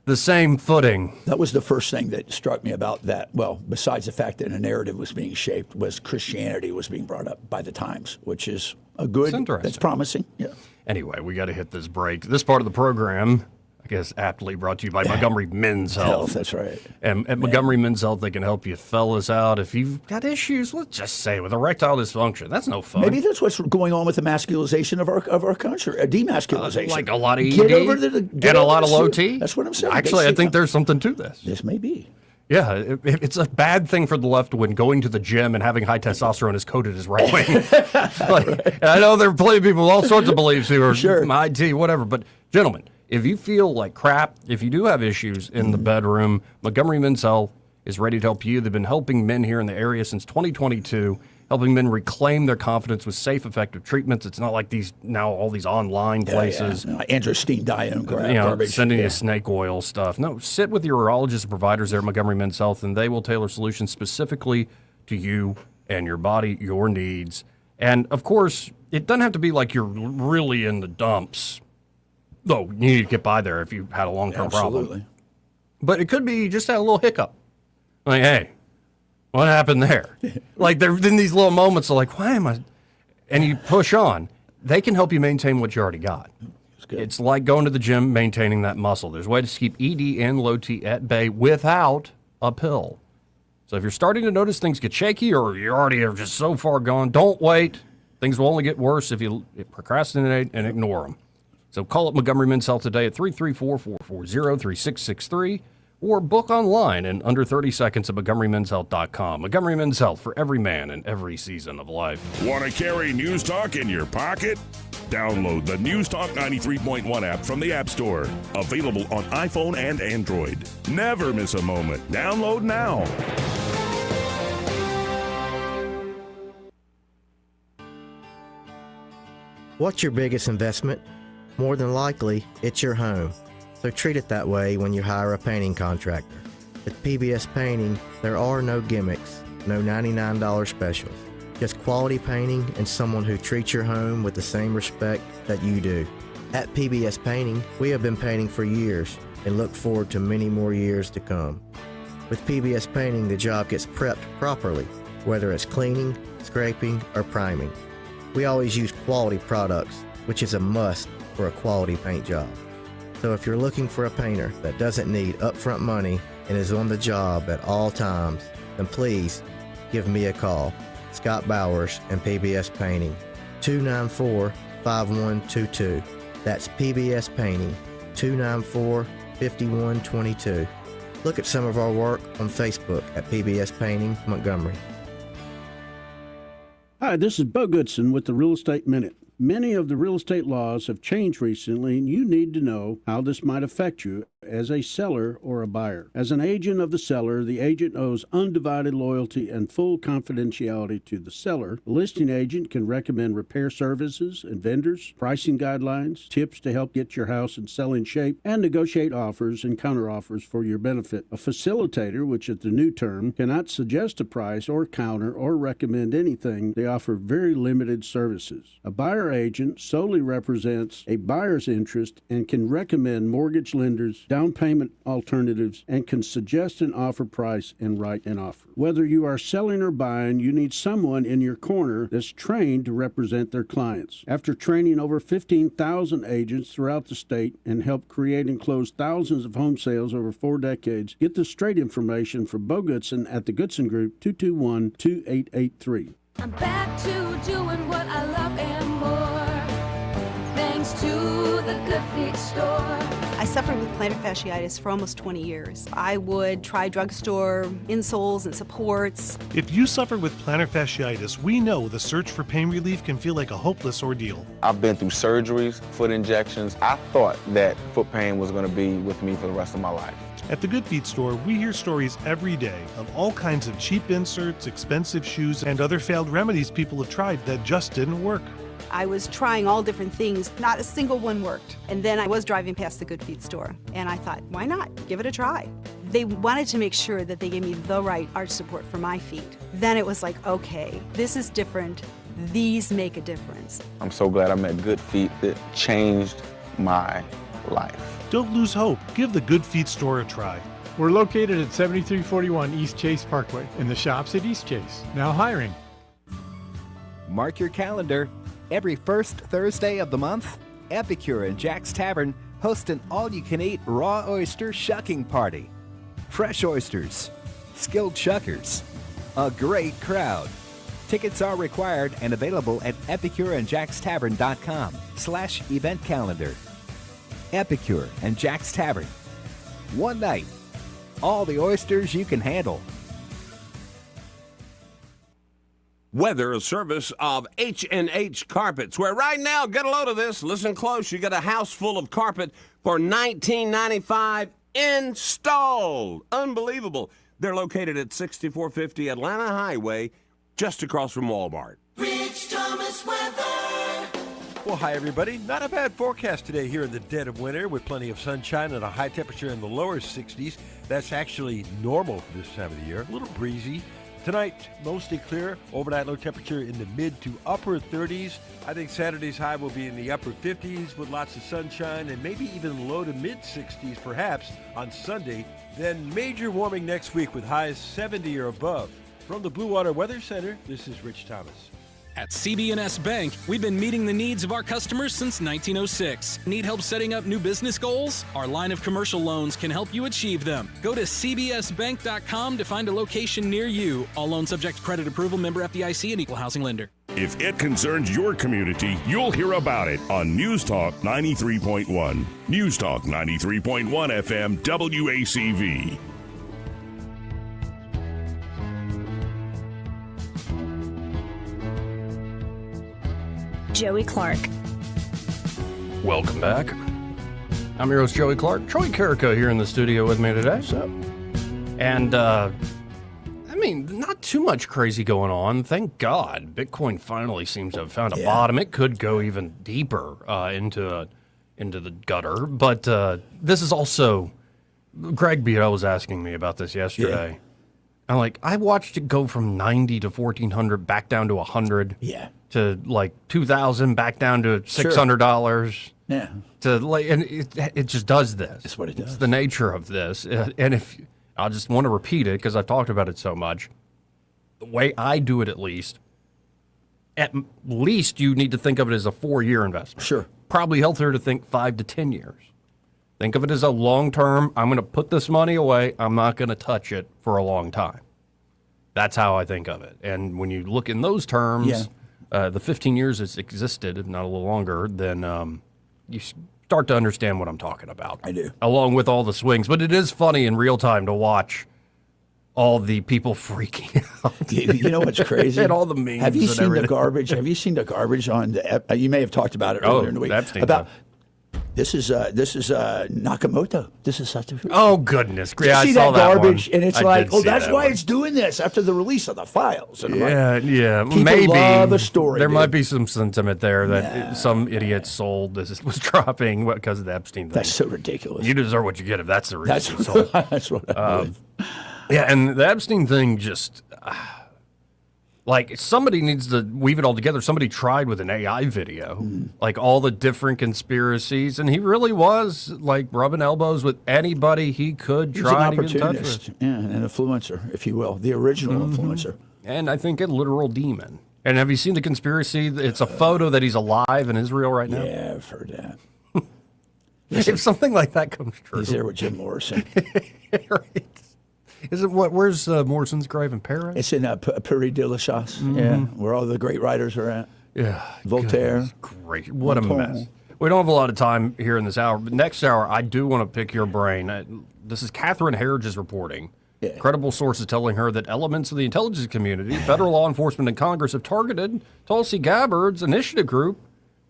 the same footing. That was the first thing that struck me about that. Well, besides the fact that a narrative was being shaped, was Christianity was being brought up by the Times, which is a good, that's promising. Yeah. Anyway, we got to hit this break. This part of the program, I guess, aptly brought to you by Montgomery Men's Health. That's right. And at Montgomery Men's Health, they can help you fellas out if you've got issues, let's just say, with erectile dysfunction. That's no fun. Maybe that's what's going on with the masculization of our country, demasculization. Like a lot of ED get over and a lot of low T. That's what I'm saying. Actually, I think there's something to this. This may be. Yeah, it's a bad thing for the left when going to the gym and having high testosterone is coded as right wing. And I know there are plenty of people with all sorts of beliefs who are IT, whatever. But gentlemen, if you feel like crap, if you do have issues in the bedroom, Montgomery Men's Health is ready to help you. They've been helping men here in the area since 2022, helping men reclaim their confidence with safe, effective treatments. It's not like all these online places. Yeah. Androstenedione garbage. Sending you snake oil stuff. No, sit with your urologists and providers there at Montgomery Men's Health, and they will tailor solutions specifically to you and your body, your needs. And, of course, it doesn't have to be like you're really in the dumps. Though you need to get by there if you had a long-term problem. But it could be you just had a little hiccup. Like, hey, what happened there? Like, there in these little moments of like, why am I? And you push on. They can help you maintain what you already got. It's like going to the gym, maintaining that muscle. There's ways to keep ED and low T at bay without a pill. So if you're starting to notice things get shaky or you already are just so far gone, don't wait. Things will only get worse if you procrastinate and ignore them. So call up Montgomery Men's Health today at 334-440-3663 or book online in under 30 seconds at MontgomeryMen'sHealth.com. Montgomery Men's Health for every man in every season of life. Want to carry News Talk in your pocket? Download the News Talk 93.1 app from the App Store. Available on iPhone and Android. Never miss a moment. Download now. What's your biggest investment? More than likely, it's your home. So treat it that way when you hire a painting contractor. With PBS Painting, there are no gimmicks, no $99 specials. Just quality painting and someone who treats your home with the same respect that you do. At PBS Painting, we have been painting for years and look forward to many more years to come. With PBS Painting, the job gets prepped properly, whether it's cleaning, scraping, or priming. We always use quality products, which is a must for a quality paint job. So if you're looking for a painter that doesn't need upfront money and is on the job at all times, then please give me a call. Scott Bowers and PBS Painting, 294-5122. That's PBS Painting, 294-5122. Look at some of our work on Facebook at PBS Painting Montgomery. Hi, this is Bo Goodson with the Real Estate Minute. Many of the real estate laws have changed recently, and you need to know how this might affect you as a seller or a buyer. As an agent of the seller, the agent owes undivided loyalty and full confidentiality to the seller. The listing agent can recommend repair services and vendors, pricing guidelines, tips to help get your house in selling shape, and negotiate offers and counteroffers for your benefit. A facilitator, which is the new term, cannot suggest a price or counter or recommend anything. They offer very limited services. A buyer agent solely represents a buyer's interest and can recommend mortgage lenders, down payment alternatives, and can suggest an offer price and write an offer. Whether you are selling or buying, you need someone in your corner that's trained to represent their clients. After training over 15,000 agents throughout the state and help create and close thousands of home sales over 4 decades, get the straight information from Bo Goodson at the Goodson Group, 221-2883. I'm back to doing what I love and more. Thanks to the Good Feet store. I suffered with plantar fasciitis for almost 20 years. I would try drugstore insoles and supports. If you suffered with plantar fasciitis, we know the search for pain relief can feel like a hopeless ordeal. I've been through surgeries, foot injections. I thought that foot pain was going to be with me for the rest of my life. At the Good Feet store, we hear stories every day of all kinds of cheap inserts, expensive shoes, and other failed remedies people have tried that just didn't work. I was trying all different things. Not a single one worked. And then I was driving past the Good Feet store, and I thought, why not? Give it a try. They wanted to make sure that they gave me the right arch support for my feet. Then it was like, okay, this is different. These make a difference. I'm so glad I met Good Feet. It changed my life. Don't lose hope. Give the Good Feet store a try. We're located at 7341 East Chase Parkway in the shops at East Chase. Now hiring. Mark your calendar. Every first Thursday of the month, Epicure and Jack's Tavern host an all-you-can-eat raw oyster shucking party. Fresh oysters, skilled shuckers, a great crowd. Tickets are required and available at epicureandjackstavern.com/event calendar. Epicure and Jack's Tavern. One night, all the oysters you can handle. Weather, a service of H&H Carpets, where right now, get a load of this, listen close, you get a house full of carpet for $19.95 installed. Unbelievable. They're located at 6450 Atlanta Highway, just across from Walmart. Rich Thomas weather. Well, hi, everybody. Not a bad forecast today here in the dead of winter with plenty of sunshine and a high temperature in the lower 60s. That's actually normal for this time of the year. A little breezy. Tonight, mostly clear. Overnight low temperature in the mid to upper 30s. I think Saturday's high will be in the upper 50s with lots of sunshine and maybe even low to mid 60s perhaps on Sunday. Then major warming next week with highs 70 or above. From the Blue Water Weather Center, this is Rich Thomas. At CB&S Bank, we've been meeting the needs of our customers since 1906. Need help setting up new business goals? Our line of commercial loans can help you achieve them. Go to cbsbank.com to find a location near you. All loans subject to credit approval, member FDIC, and equal housing lender. If it concerns your community, you'll hear about it on News Talk 93.1. News Talk 93.1 FM WACV. Joey Clark. Welcome back. I'm your host, Joey Clark. Troy Carrico here in the studio with me today. What's up? And, I mean, not too much crazy going on. Thank God. Bitcoin finally seems to have found a bottom. It could go even deeper into the gutter. But this is also... Greg Beto was asking me about this yesterday. Yeah. I watched it go from 90 to 1,400 back down to 100. Yeah. To like 2,000 back down to $600. Sure. Yeah. And it just does this. That's what it does. It's the nature of this. And if I just want to repeat it because I've talked about it so much, the way I do it at least you need to think of it as a 4-year investment. Sure. Probably healthier to think 5 to 10 years. Think of it as a long term. I'm going to put this money away. I'm not going to touch it for a long time. That's how I think of it. And when you look in those terms, the 15 years it's existed, if not a little longer, then you start to understand what I'm talking about. I do. Along with all the swings. But it is funny in real time to watch all the people freaking out. You know what's crazy? And all the memes. Have you and seen everything. the garbage? Have you seen the garbage on the? You may have talked about it earlier in the week. Epstein about this is Nakamoto. This is Satoshi. Oh goodness! Did you see I saw that garbage? That and it's I like, oh, that's that why one. it's doing this after the release of the files. And Yeah. People Maybe love a story. there dude. might be some sentiment there that some idiot sold this was dropping because of the Epstein thing. That's so ridiculous. You deserve what you get if that's the reason. That's you sold. that's what I believe. Yeah, and the Epstein thing just like somebody needs to weave it all together. Somebody tried with an AI video, like all the different conspiracies, and he really was like rubbing elbows with anybody he could He's an try to get in touch opportunist, with. an influencer, if you will, the original influencer. And I think a literal demon. And have you seen the conspiracy? It's a photo that he's alive in Israel right now. Yeah, I've heard that. If something like that comes true, He's there with Jim Morrison. right. Is it what? Where's Morrison's grave in Paris? It's in Paris de la Chasse, where all the great writers are at. Yeah, Voltaire. Great. What a Montaigne. mess. We don't have a lot of time here in this hour, but next hour, I do want to pick your brain. This is Catherine Herridge's reporting. Yeah. Credible sources telling her that elements of the intelligence community, federal law enforcement, and Congress have targeted Tulsi Gabbard's initiative group,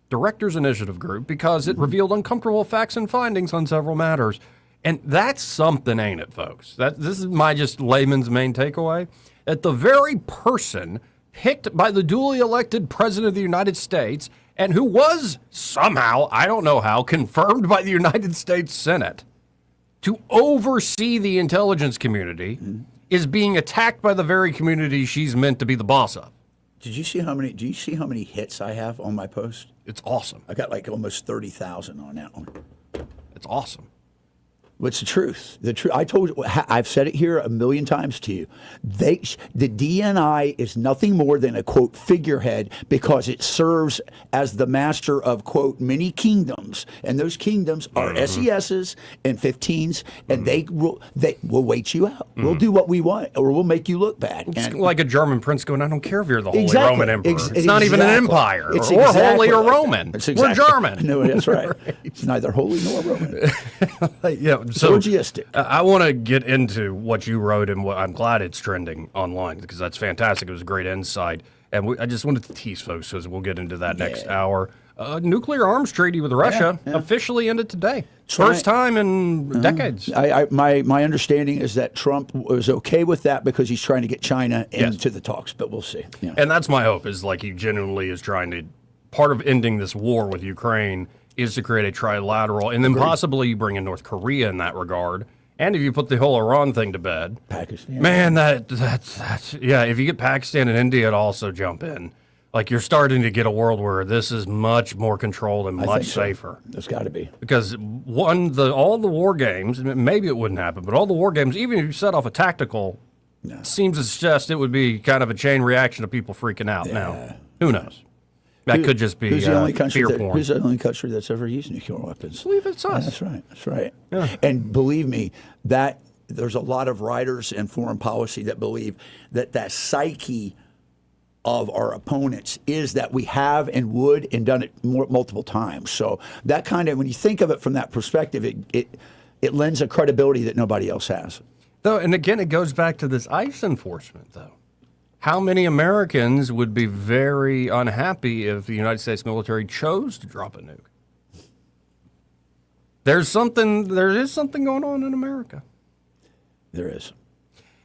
Director's Initiative Group, because it revealed uncomfortable facts and findings on several matters. And that's something, ain't it, folks? This is my just layman's main takeaway. That the very person picked by the duly elected President of the United States and who was somehow, I don't know how, confirmed by the United States Senate to oversee the intelligence community is being attacked by the very community she's meant to be the boss of. Do you see how many hits I have on my post? It's awesome. I got like almost 30,000 on that one. It's awesome. What's the truth? The truth. I told you. I've said it here a million times to you. The DNI is nothing more than a quote figurehead because it serves as the master of quote many kingdoms, and those kingdoms are SESs and 15s, and they will wait you out. We'll do what we want, or we'll make you look bad. It's like a German prince going, "I don't care if you're the Holy Roman Emperor. It's not even an empire, It's or holy or like Roman. We're German." No, that's right. It's neither holy nor Roman. Yeah. So logistic. I want to get into what you wrote, and what I'm glad it's trending online because that's fantastic. It was a great insight, and I just wanted to tease folks because we'll get into that next hour. Nuclear arms treaty with Russia officially ended today. First time in decades. My understanding is that Trump was okay with that because he's trying to get China into the talks, but we'll see. Yeah. And that's my hope, is like he genuinely is trying to, part of ending this war with Ukraine is to create a trilateral, and then possibly bring in North Korea in that regard. And if you put the whole Iran thing to bed, Pakistan. Man, that's yeah. If you get Pakistan and India to also jump in, like you're starting to get a world where this is much more controlled and much safer. It's got to be, because all the war games, maybe it wouldn't happen, but all the war games, even if you set off a tactical, seems to suggest it would be kind of a chain reaction of people freaking out. Now, who knows? That could just be who's the only country fear porn. Who's the only country that's ever used nuclear weapons? I believe it's us. That's right. That's right. Yeah. And believe me, that there's a lot of writers in foreign policy that believe that psyche of our opponents is that we have and would and done it multiple times. So that kind of, when you think of it from that perspective, it lends a credibility that nobody else has. Though, and again, it goes back to this ICE enforcement, though. How many Americans would be very unhappy if the United States military chose to drop a nuke? There is something going on in America. There is.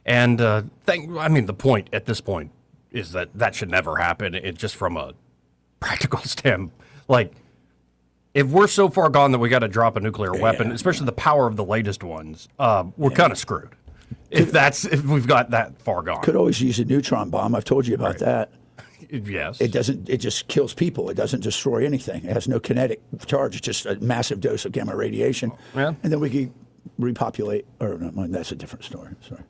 And the point at this point is that should never happen. It just from a practical standpoint, like if we're so far gone that we got to drop a nuclear weapon, especially the power of the latest ones, we're kind of screwed. If we've got that far gone. Could always use a neutron bomb. I've told you about that. Yes. It doesn't. It just kills people. It doesn't destroy anything. It has no kinetic charge. It's just a massive dose of gamma radiation. Yeah. And then we can repopulate. Or no, that's a different story. Sorry.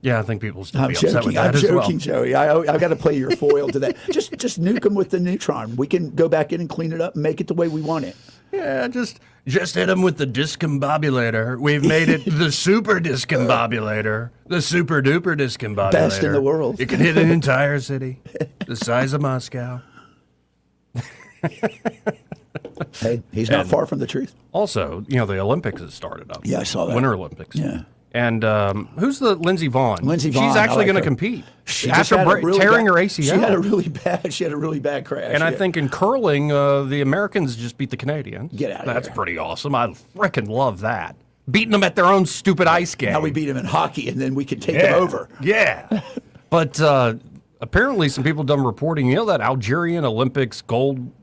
Yeah, I think people still I'm be upset joking. with that I'm as joking, well. Joey. I got to play your foil to that. Just nuke them with the neutron. We can go back in and clean it up and make it the way we want it. Yeah, just hit them with the discombobulator. We've made it the super discombobulator, the super duper discombobulator. Best in the world. It can hit an entire city, the size of Moscow. Hey, he's not far from the truth. Also, the Olympics has started up. Yeah, I saw that. Winter Olympics. Yeah. And who's the Lindsey Vonn? Lindsey Vonn. She's actually going to her. compete. She after tearing her ACL. She had a really bad crash. And I think in curling, the Americans just beat the Canadians. Get out of That's here. pretty awesome. I frickin' love that. Beating them at their own stupid ice game. Now we beat them in hockey, and then we can take them over. Yeah. But apparently some people done reporting, that Algerian Olympics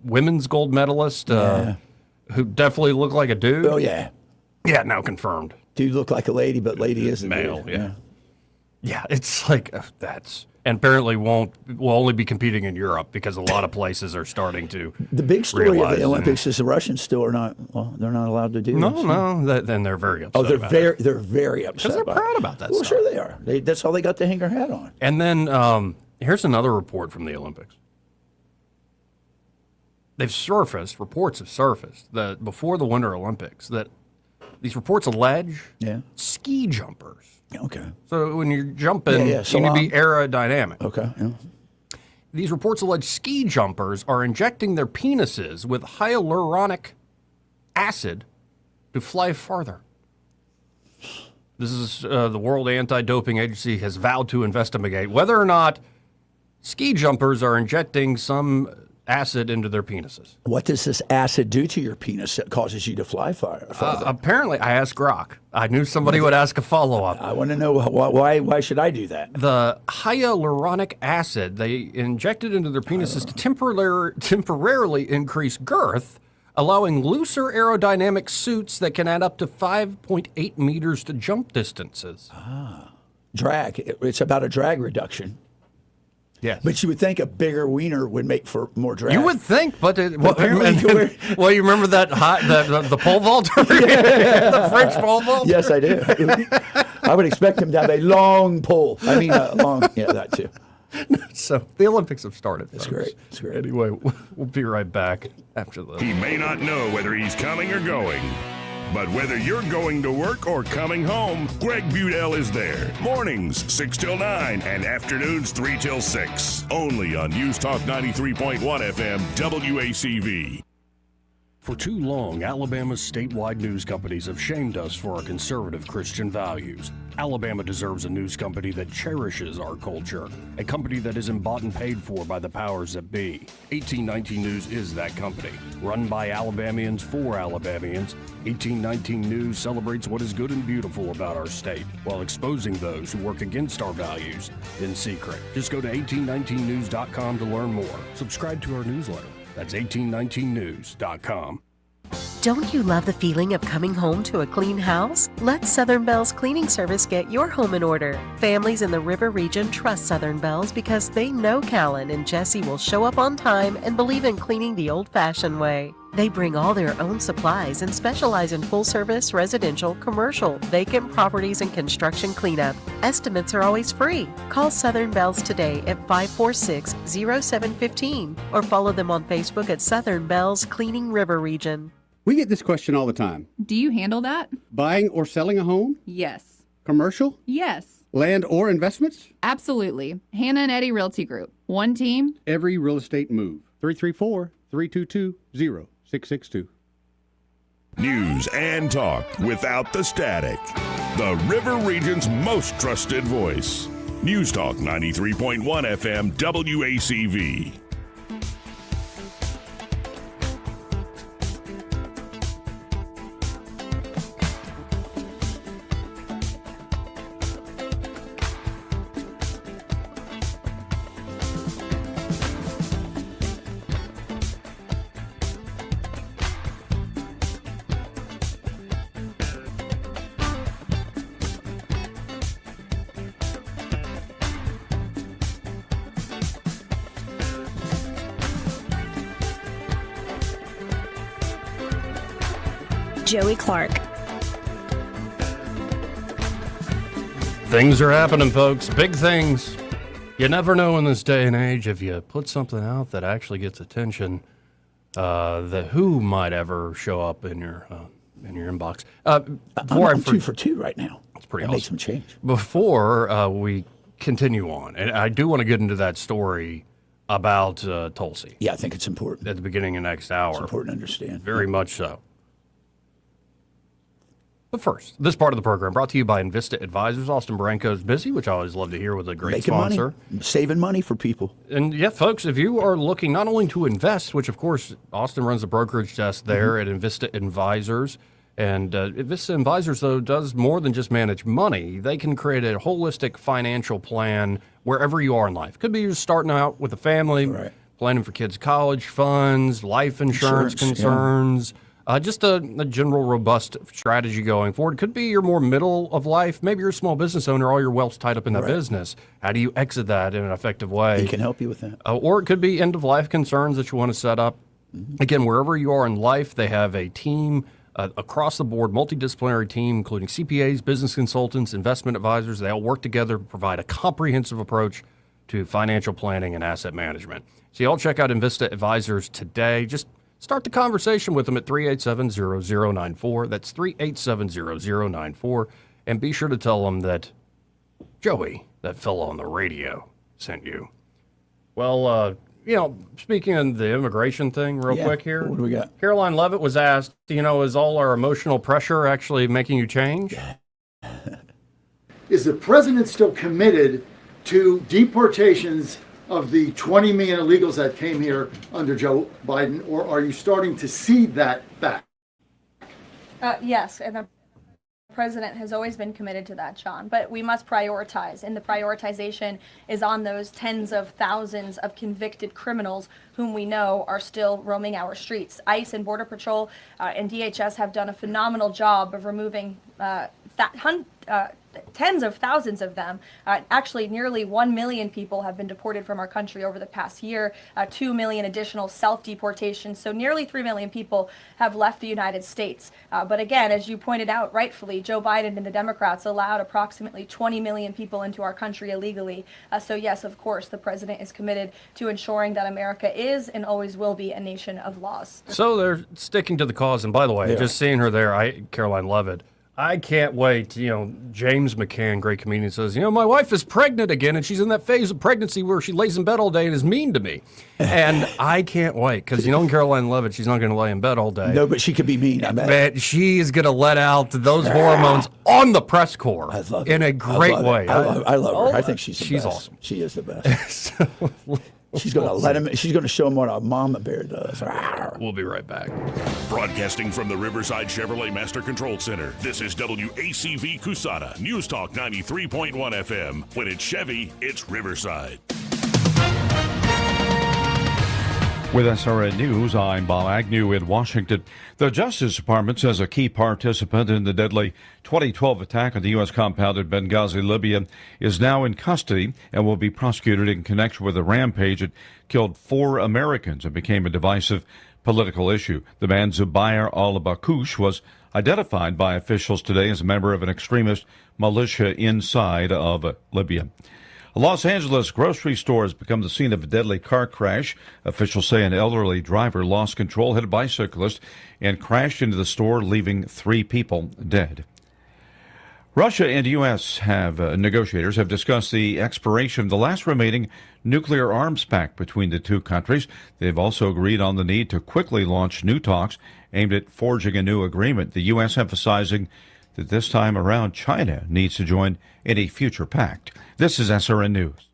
women's gold medalist who definitely looked like a dude. Oh, yeah. Yeah, now confirmed. Dude looked like a lady, but lady isn't. Male, yeah, it's like and apparently will only be competing in Europe because a lot of places are starting to. The big story of the Olympics is the Russians still are not. Well, they're not allowed to do. Then they're very upset. Oh, they're very upset. Because they're proud about that. Well, stuff. sure they are. That's all they got to hang their hat on. And then here's another report from the Olympics. Reports have surfaced that before the Winter Olympics that these reports allege ski jumpers. Okay. So when you're jumping, you need to be aerodynamic. Okay. Yeah. These reports allege ski jumpers are injecting their penises with hyaluronic acid to fly farther. This is the World Anti-Doping Agency has vowed to investigate whether or not ski jumpers are injecting some acid into their penises. What does this acid do to your penis that causes you to fly farther? Apparently, I asked Grok. I knew somebody would ask a follow-up. I want to know why should I do that? The hyaluronic acid they injected into their penises to temporarily increase girth, allowing looser aerodynamic suits that can add up to 5.8 meters to jump distances. Drag. It's about a drag reduction. Yes. But you would think a bigger wiener would make for more drag. You would think, but you remember that the pole vaulter? The French pole vaulter? Yes, I do. I would expect him to have a long pole. I mean, that too. So the Olympics have started. That's great. That's great. Anyway, we'll be right back after this. He may not know whether he's coming or going, but whether you're going to work or coming home, Greg Budell is there. Mornings 6 till 9 and afternoons 3 till 6. Only on News Talk 93.1 FM WACV. For too long, Alabama's statewide news companies have shamed us for our conservative Christian values. Alabama deserves a news company that cherishes our culture, a company that isn't bought and paid for by the powers that be. 1819 News is that company. Run by Alabamians for Alabamians, 1819 News celebrates what is good and beautiful about our state, while exposing those who work against our values in secret. Just go to 1819news.com to learn more. Subscribe to our newsletter. That's 1819news.com. Don't you love the feeling of coming home to a clean house? Let Southern Bell's cleaning service get your home in order. Families in the River region trust Southern Bell's because they know Callan and Jesse will show up on time and believe in cleaning the old-fashioned way. They bring all their own supplies and specialize in full-service, residential, commercial, vacant properties, and construction cleanup. Estimates are always free. Call Southern Bells today at 546-0715 or follow them on Facebook at Southern Bells Cleaning River Region. We get this question all the time. Do you handle that? Buying or selling a home? Yes. Commercial? Yes. Land or investments? Absolutely. Hannah and Eddie Realty Group. One team. Every real estate move. 334-322-0662. News and talk without the static. The River Region's most trusted voice. News Talk 93.1 FM WACV. Joey Clark. Things are happening, folks. Big things. You never know in this day and age if you put something out that actually gets attention, that who might ever show up in your inbox. I'm 2 for 2 right now. It's pretty awesome. awesome. Make some change. Before we continue on, and I do want to get into that story about Tulsi. Yeah, I think it's important. At the beginning of next hour. It's important to understand. Very much so. But first, this part of the program brought to you by Invista Advisors. Austin Branco's busy, which I always love to hear with a great Making sponsor. Money. Saving money for people. And yeah, folks, if you are looking not only to invest, which of course Austin runs the brokerage desk there at Invista Advisors, and Invista Advisors, though, does more than just manage money. They can create a holistic financial plan wherever you are in life. Could be you're starting out with a family, planning for kids' college funds, life insurance concerns. Just a general robust strategy going forward. Could be you're more middle of life. Maybe you're a small business owner. All your wealth's tied up in that business. How do you exit that in an effective way? He can help you with that. Or it could be end-of-life concerns that you want to set up. Again, wherever you are in life, they have a team across the board, multidisciplinary team, including CPAs, business consultants, investment advisors. They all work together to provide a comprehensive approach to financial planning and asset management. So y'all check out Invista Advisors today. Just start the conversation with them at 387-0094. That's 387-0094. And be sure to tell them that Joey, that fellow on the radio, sent you. Well, speaking of the immigration thing real quick here. What do we got? Caroline Leavitt was asked, is all our emotional pressure actually making you change? Is the president still committed to deportations of the 20 million illegals that came here under Joe Biden, or are you starting to see that back? Yes, and the president has always been committed to that, John, but we must prioritize, and the prioritization is on those tens of thousands of convicted criminals whom we know are still roaming our streets. ICE and Border Patrol and DHS have done a phenomenal job of removing tens of thousands of them. Actually, nearly 1 million people have been deported from our country over the past year, 2 million additional self-deportations. So nearly 3 million people have left the United States. But again, as you pointed out rightfully, Joe Biden and the Democrats allowed approximately 20 million people into our country illegally. So yes, of course, the president is committed to ensuring that America is and always will be a nation of laws. So they're sticking to the cause. And by the way, just seeing her there, Caroline Leavitt, I can't wait. James McCann, great comedian, says, my wife is pregnant again, and she's in that phase of pregnancy where she lays in bed all day and is mean to me. And I can't wait, because Caroline Leavitt, she's not going to lay in bed all day. No, but she could be mean, I bet. But she is going to let out those hormones on the press corps in a great way. I love her. I think she's the best. Awesome. She is the best. She's going to let him. She's going to show him what a mama bear does. We'll be right back. Broadcasting from the Riverside Chevrolet Master Control Center, this is WACV Cusada, News Talk 93.1 FM. When it's Chevy, it's Riverside. With SRN News, I'm Bob Agnew in Washington. The Justice Department says a key participant in the deadly 2012 attack on the U.S. compound in Benghazi, Libya, is now in custody and will be prosecuted in connection with a rampage that killed 4 Americans and became a divisive political issue. The man, Zubair al-Bakush, was identified by officials today as a member of an extremist militia inside of Libya. A Los Angeles grocery store has become the scene of a deadly car crash. Officials say an elderly driver lost control, hit a bicyclist, and crashed into the store, leaving 3 people dead. Russia and U.S. negotiators have discussed the expiration of the last remaining nuclear arms pact between the two countries. They've also agreed on the need to quickly launch new talks aimed at forging a new agreement, the U.S. emphasizing that this time around China needs to join any future pact. This is SRN News.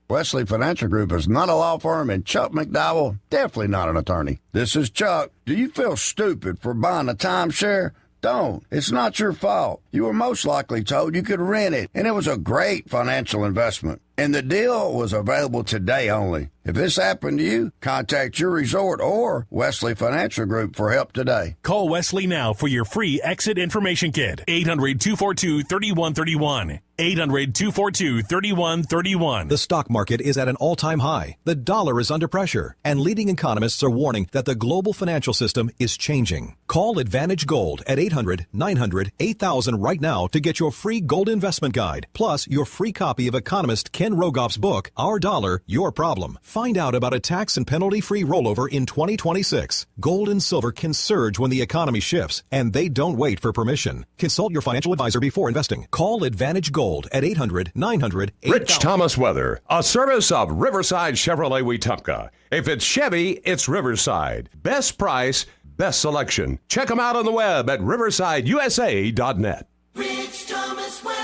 Wesley Financial Group is not a law firm, and Chuck McDowell, definitely not an attorney. This is Chuck. Do you feel stupid for buying a timeshare? Don't. It's not your fault. You were most likely told you could rent it, and it was a great financial investment. And the deal was available today only. If this happened to you, contact your resort or Wesley Financial Group for help today. Call Wesley now for your free exit information kit. 800-242-3131. 800-242-3131. The stock market is at an all-time high. The dollar is under pressure, and leading economists are warning that the global financial system is changing. Call Advantage Gold at 800-900-8000 right now to get your free gold investment guide, plus your free copy of economist Ken Rogoff's book, Our Dollar, Your Problem. Find out about a tax and penalty-free rollover in 2026. Gold and silver can surge when the economy shifts, and they don't wait for permission. Consult your financial advisor before investing. Call Advantage Gold at 800-900-8000. Rich Thomas Weather, a service of Riverside Chevrolet Wetumpka. If it's Chevy, it's Riverside. Best price, best selection. Check them out on the web at riversideusa.net. Rich Thomas Weather.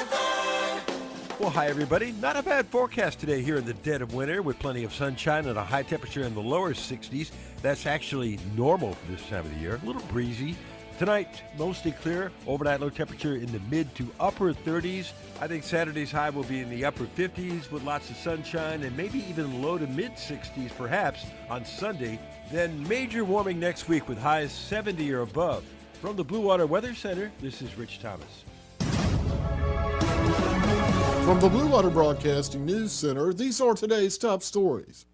Well, hi, everybody. Not a bad forecast today here in the dead of winter with plenty of sunshine and a high temperature in the lower 60s. That's actually normal for this time of the year. A little breezy. Tonight, mostly clear. Overnight low temperature in the mid to upper 30s. I think Saturday's high will be in the upper 50s with lots of sunshine and maybe even low to mid 60s perhaps on Sunday. Then major warming next week with highs 70 or above. From the Blue Water Weather Center, this is Rich Thomas. From the Blue Water Broadcasting News Center, these are today's top stories.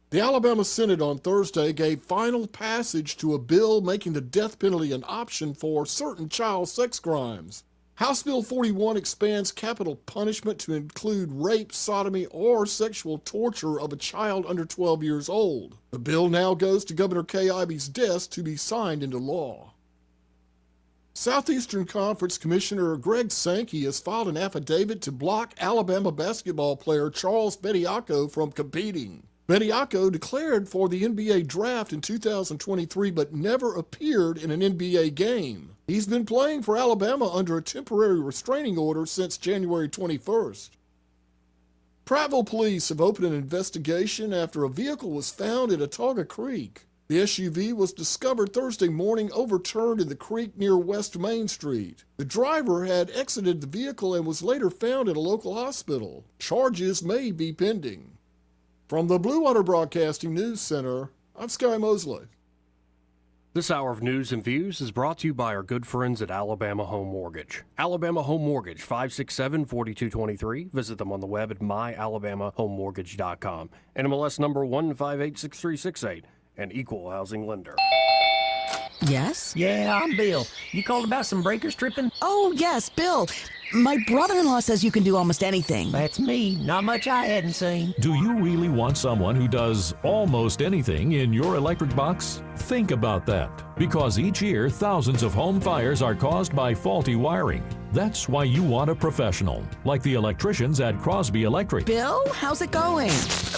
The Alabama Senate on Thursday gave final passage to a bill making the death penalty an option for certain child sex crimes. House Bill 41 expands capital punishment to include rape, sodomy, or sexual torture of a child under 12 years old. The bill now goes to Governor Kay Ivey's desk to be signed into law. Southeastern Conference Commissioner Greg Sankey has filed an affidavit to block Alabama basketball player Charles Bediako from competing. Bediako declared for the NBA draft in 2023 but never appeared in an NBA game. He's been playing for Alabama under a temporary restraining order since January 21st. Prattville police have opened an investigation after a vehicle was found at Autauga Creek. The SUV was discovered Thursday morning overturned in the creek near West Main Street. The driver had exited the vehicle and was later found at a local hospital. Charges may be pending. From the Blue Water Broadcasting News Center, I'm Sky Mosley. This hour of news and views is brought to you by our good friends at Alabama Home Mortgage. Alabama Home Mortgage, 567-4223. Visit them on the web at myalabamahomemortgage.com. NMLS number 1586368. An equal housing lender. Yes? Yeah, I'm Bill. You called about some breakers tripping? Oh, yes, Bill. My brother-in-law says you can do almost anything. That's me. Not much I hadn't seen. Do you really want someone who does almost anything in your electric box? Think about that, because each year thousands of home fires are caused by faulty wiring. That's why you want a professional, like the electricians at Crosby Electric. Bill, how's it going?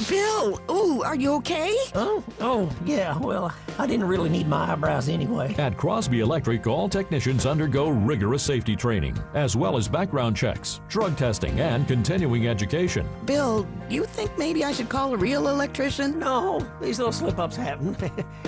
Bill, ooh, are you okay? Oh, yeah, well, I didn't really need my eyebrows anyway. At Crosby Electric, all technicians undergo rigorous safety training, as well as background checks, drug testing, and continuing education. Bill, you think maybe I should call a real electrician? No, these little slip-ups happen.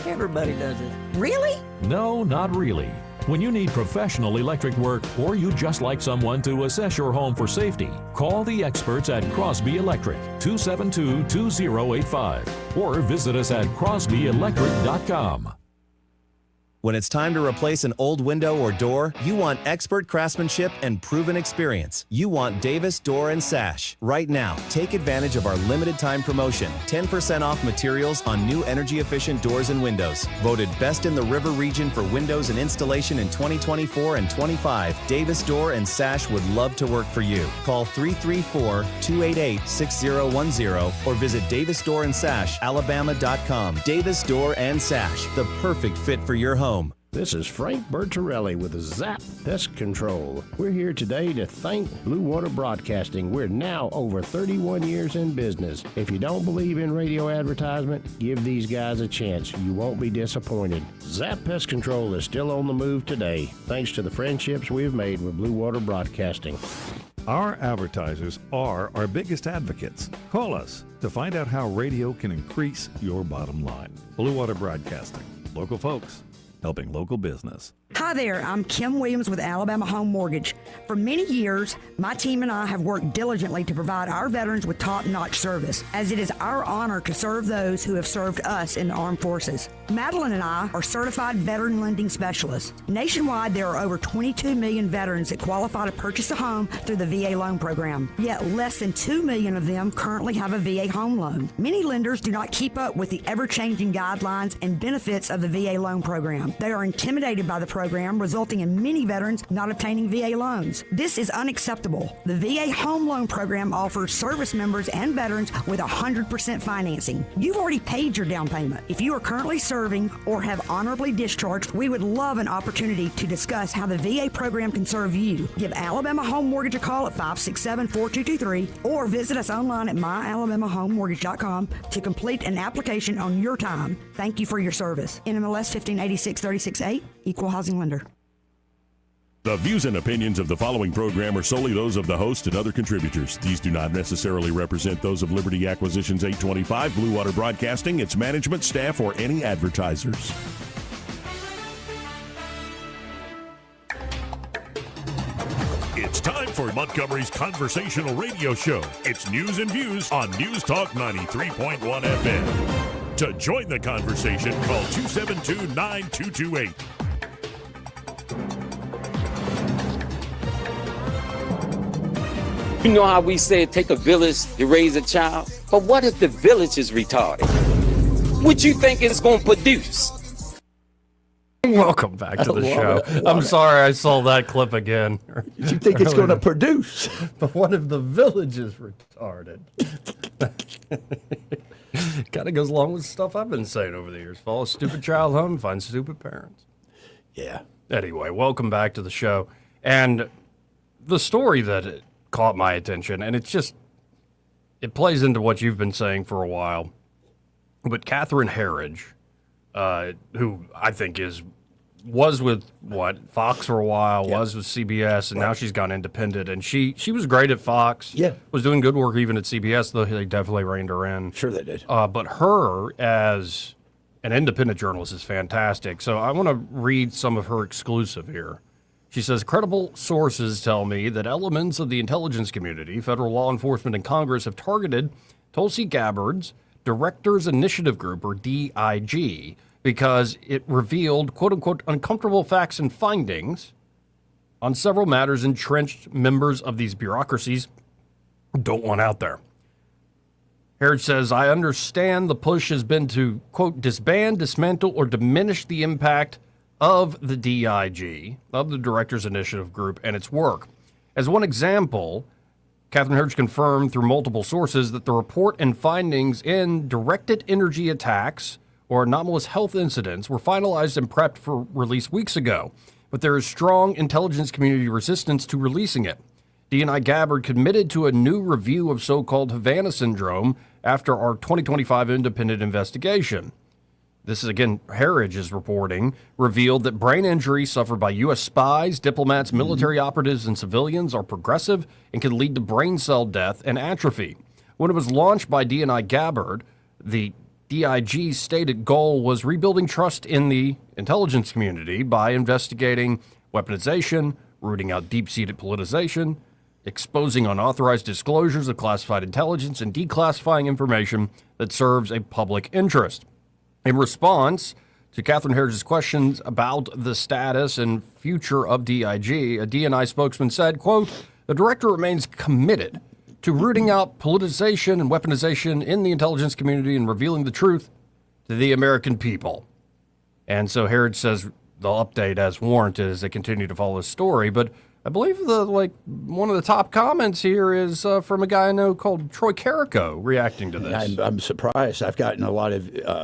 Everybody does it. Really? No, not really. When you need professional electric work, or you just like someone to assess your home for safety, call the experts at Crosby Electric, 272-2085, or visit us at crosbyelectric.com. When it's time to replace an old window or door, you want expert craftsmanship and proven experience. You want Davis Door & Sash. Right now, take advantage of our limited time promotion. 10% off materials on new energy-efficient doors and windows. Voted best in the River region for windows and installation in 2024 and 25, Davis Door & Sash would love to work for you. Call 334-288-6010 or visit davisdoorandsashalabama.com. Davis Door & Sash, the perfect fit for your home. This is Frank Bertorelli with Zap Pest Control. We're here today to thank Blue Water Broadcasting. We're now over 31 years in business. If you don't believe in radio advertisement, give these guys a chance. You won't be disappointed. Zap Pest Control is still on the move today, thanks to the friendships we've made with Blue Water Broadcasting. Our advertisers are our biggest advocates. Call us to find out how radio can increase your bottom line. Blue Water Broadcasting. Local folks, helping local business. Hi there, I'm Kim Williams with Alabama Home Mortgage. For many years, my team and I have worked diligently to provide our veterans with top-notch service, as it is our honor to serve those who have served us in the armed forces. Madeline and I are certified veteran lending specialists. Nationwide, there are over 22 million veterans that qualify to purchase a home through the VA loan program, yet less than 2 million of them currently have a VA home loan. Many lenders do not keep up with the ever-changing guidelines and benefits of the VA loan program. They are intimidated by the program, resulting in many veterans not obtaining VA loans. This is unacceptable. The VA Home Loan Program offers service members and veterans with 100% financing. You've already paid your down payment. If you are currently serving or have honorably discharged, we would love an opportunity to discuss how the VA program can serve you. Give Alabama Home Mortgage a call at 567-4223 or visit us online at myalabamahomemortgage.com to complete an application on your time. Thank you for your service. NMLS 1586368, Equal Housing Lender. The views and opinions of the following program are solely those of the host and other contributors. These do not necessarily represent those of Liberty Acquisitions 825, Blue Water Broadcasting, its management, staff, or any advertisers. It's time for Montgomery's conversational radio show. It's News and Views on News Talk 93.1 FM. To join the conversation, call 272-9228. You know how we say it take a village to raise a child? But what if the village is retarded? What you think it's going to produce? Welcome back to the show. I'm sorry I saw that clip again. You think it's going to produce? But what if the village is retarded? Kind of goes along with stuff I've been saying over the years. Follow a stupid child home, find stupid parents. Yeah. Anyway, welcome back to the show. And the story that caught my attention, and it plays into what you've been saying for a while, but Catherine Herridge, who I think was with Fox for a while, was with CBS, and now she's gone independent. And she was great at Fox. Yeah, was doing good work even at CBS, though they definitely reined her in. Sure they did. But her as an independent journalist is fantastic. So I want to read some of her exclusive here. She says, credible sources tell me that elements of the intelligence community, federal law enforcement, and Congress have targeted Tulsi Gabbard's Directors Initiative Group, or DIG, because it revealed, quote-unquote, uncomfortable facts and findings on several matters entrenched members of these bureaucracies don't want out there. Herridge says, I understand the push has been to, quote, disband, dismantle, or diminish the impact of the DIG, of the Directors Initiative Group, and its work. As one example, Catherine Herridge confirmed through multiple sources that the report and findings in directed energy attacks or anomalous health incidents were finalized and prepped for release weeks ago, but there is strong intelligence community resistance to releasing it. D&I Gabbard committed to a new review of so-called Havana syndrome after our 2025 independent investigation. This is, again, Herridge is reporting, revealed that brain injuries suffered by U.S. spies, diplomats, military operatives, and civilians are progressive and can lead to brain cell death and atrophy. When it was launched by D&I Gabbard, the DIG's stated goal was rebuilding trust in the intelligence community by investigating weaponization, rooting out deep-seated politicization, exposing unauthorized disclosures of classified intelligence, and declassifying information that serves a public interest. In response to Catherine Herridge's questions about the status and future of DIG, a DNI spokesman said, quote, the director remains committed to rooting out politicization and weaponization in the intelligence community and revealing the truth to the American people. And so Herridge says they'll update as warranted as they continue to follow the story. But I believe one of the top comments here is from a guy I know called Troy Carrico reacting to this. I'm surprised. I've gotten a lot of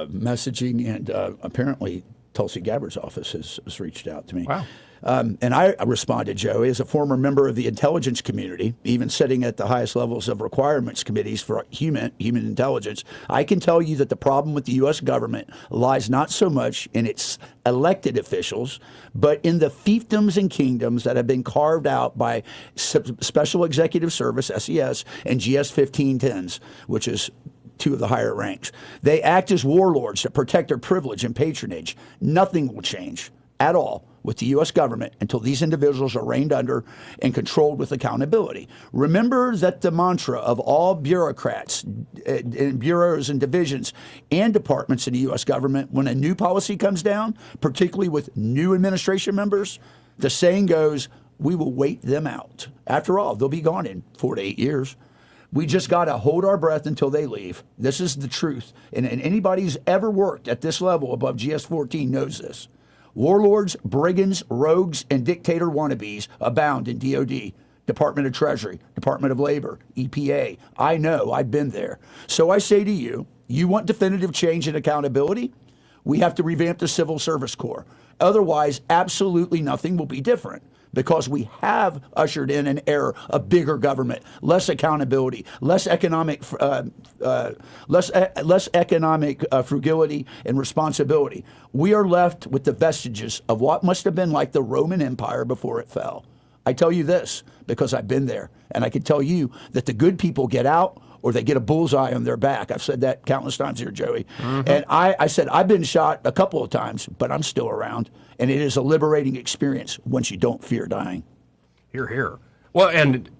messaging, and apparently Tulsi Gabbard's office has reached out to me. Wow. And I responded, Joey, as a former member of the intelligence community, even sitting at the highest levels of requirements committees for human intelligence, I can tell you that the problem with the U.S. government lies not so much in its elected officials, but in the fiefdoms and kingdoms that have been carved out by Special Executive Service, SES, and GS 1510s, which is two of the higher ranks. They act as warlords to protect their privilege and patronage. Nothing will change at all with the U.S. government until these individuals are reined under and controlled with accountability. Remember that the mantra of all bureaucrats and bureaus and divisions and departments in the U.S. government, when a new policy comes down, particularly with new administration members, the saying goes, we will wait them out. After all, they'll be gone in 4 to 8 years. We just got to hold our breath until they leave. This is the truth. And anybody who's ever worked at this level above GS-14 knows this. Warlords, brigands, rogues, and dictator wannabes abound in DOD, Department of Treasury, Department of Labor, EPA. I know, I've been there. So I say to you, you want definitive change and accountability? We have to revamp the Civil Service Corps. Otherwise, absolutely nothing will be different, because we have ushered in an era of bigger government, less accountability, less economic frugality and responsibility. We are left with the vestiges of what must have been like the Roman Empire before it fell. I tell you this because I've been there, and I can tell you that the good people get out or they get a bullseye on their back. I've said that countless times here, Joey. Mm-hmm. And I said, I've been shot a couple of times, but I'm still around. And it is a liberating experience once you don't fear dying. Hear, hear. Well, and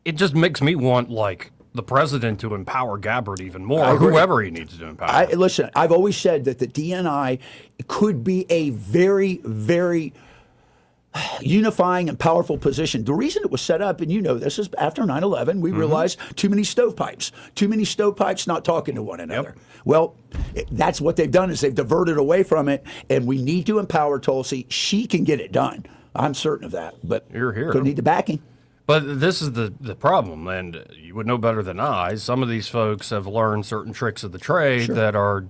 it just makes me want, like, the president to empower Gabbard even more, or whoever he needs to empower. Listen, I've always said that the DNI could be a very, very unifying and powerful position. The reason it was set up, and you know this, is after 9/11, we realized too many stovepipes not talking to one another. Yep. Well, that's what they've done, is they've diverted away from it, and we need to empower Tulsi. She can get it done. I'm certain of that, but gonna need the backing. But this is the problem, and you would know better than I. Some of these folks have learned certain tricks of the trade that are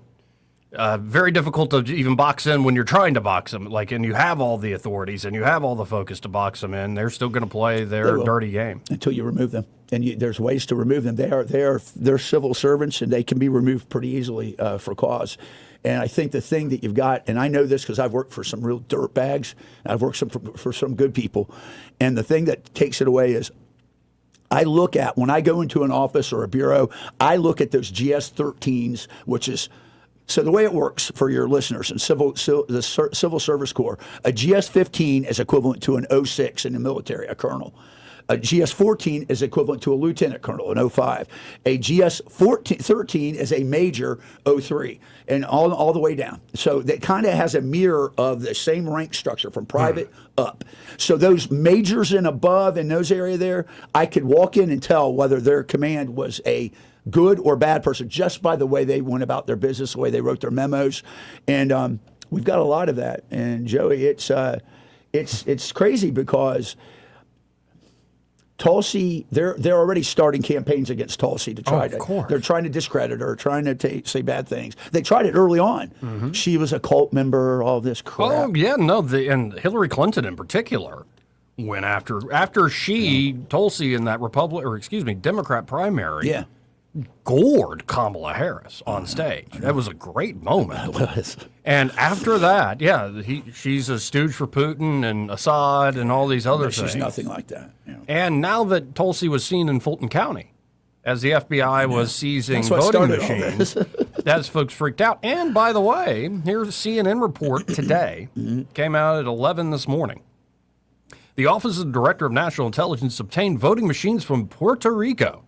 Very difficult to even box in when you're trying to box them. And you have all the authorities and you have all the focus to box them in. They're still going to play their dirty game until you remove them. And there's ways to remove them. They're civil servants, and they can be removed pretty easily for cause. And I think the thing that you've got, and I know this because I've worked for some real dirt bags, I've worked for some good people, and the thing that takes it away is I look at, when I go into an office or a bureau, I look at those GS-13s, which is, so the way it works for your listeners in the Civil Service Corps, a GS-15 is equivalent to an 06 in the military, a colonel. A GS-14 is equivalent to a lieutenant colonel, an 05. A GS-13 is a major, 03, and all the way down. So that kind of has a mirror of the same rank structure from private up. So those majors and above in those area there, I could walk in and tell whether their command was a good or bad person just by the way they went about their business, the way they wrote their memos. And we've got a lot of that. And Joey, it's crazy because Tulsi, they're already starting campaigns against Tulsi to try they're trying to discredit her, trying to say bad things. They tried it early on. Mm-hmm. She was a cult member, all this crap. Oh, yeah, no, and Hillary Clinton in particular went after Tulsi in that Democrat primary, gored Kamala Harris on stage. That was a great moment. It was. And after that, she's a stooge for Putin and Assad and all these other things. She's nothing like that. Yeah. And now that Tulsi was seen in Fulton County as the FBI was seizing voting machines, that's folks freaked out. And by the way, here's a CNN report today, came out at 11 this morning. The Office of the Director of National Intelligence obtained voting machines from Puerto Rico.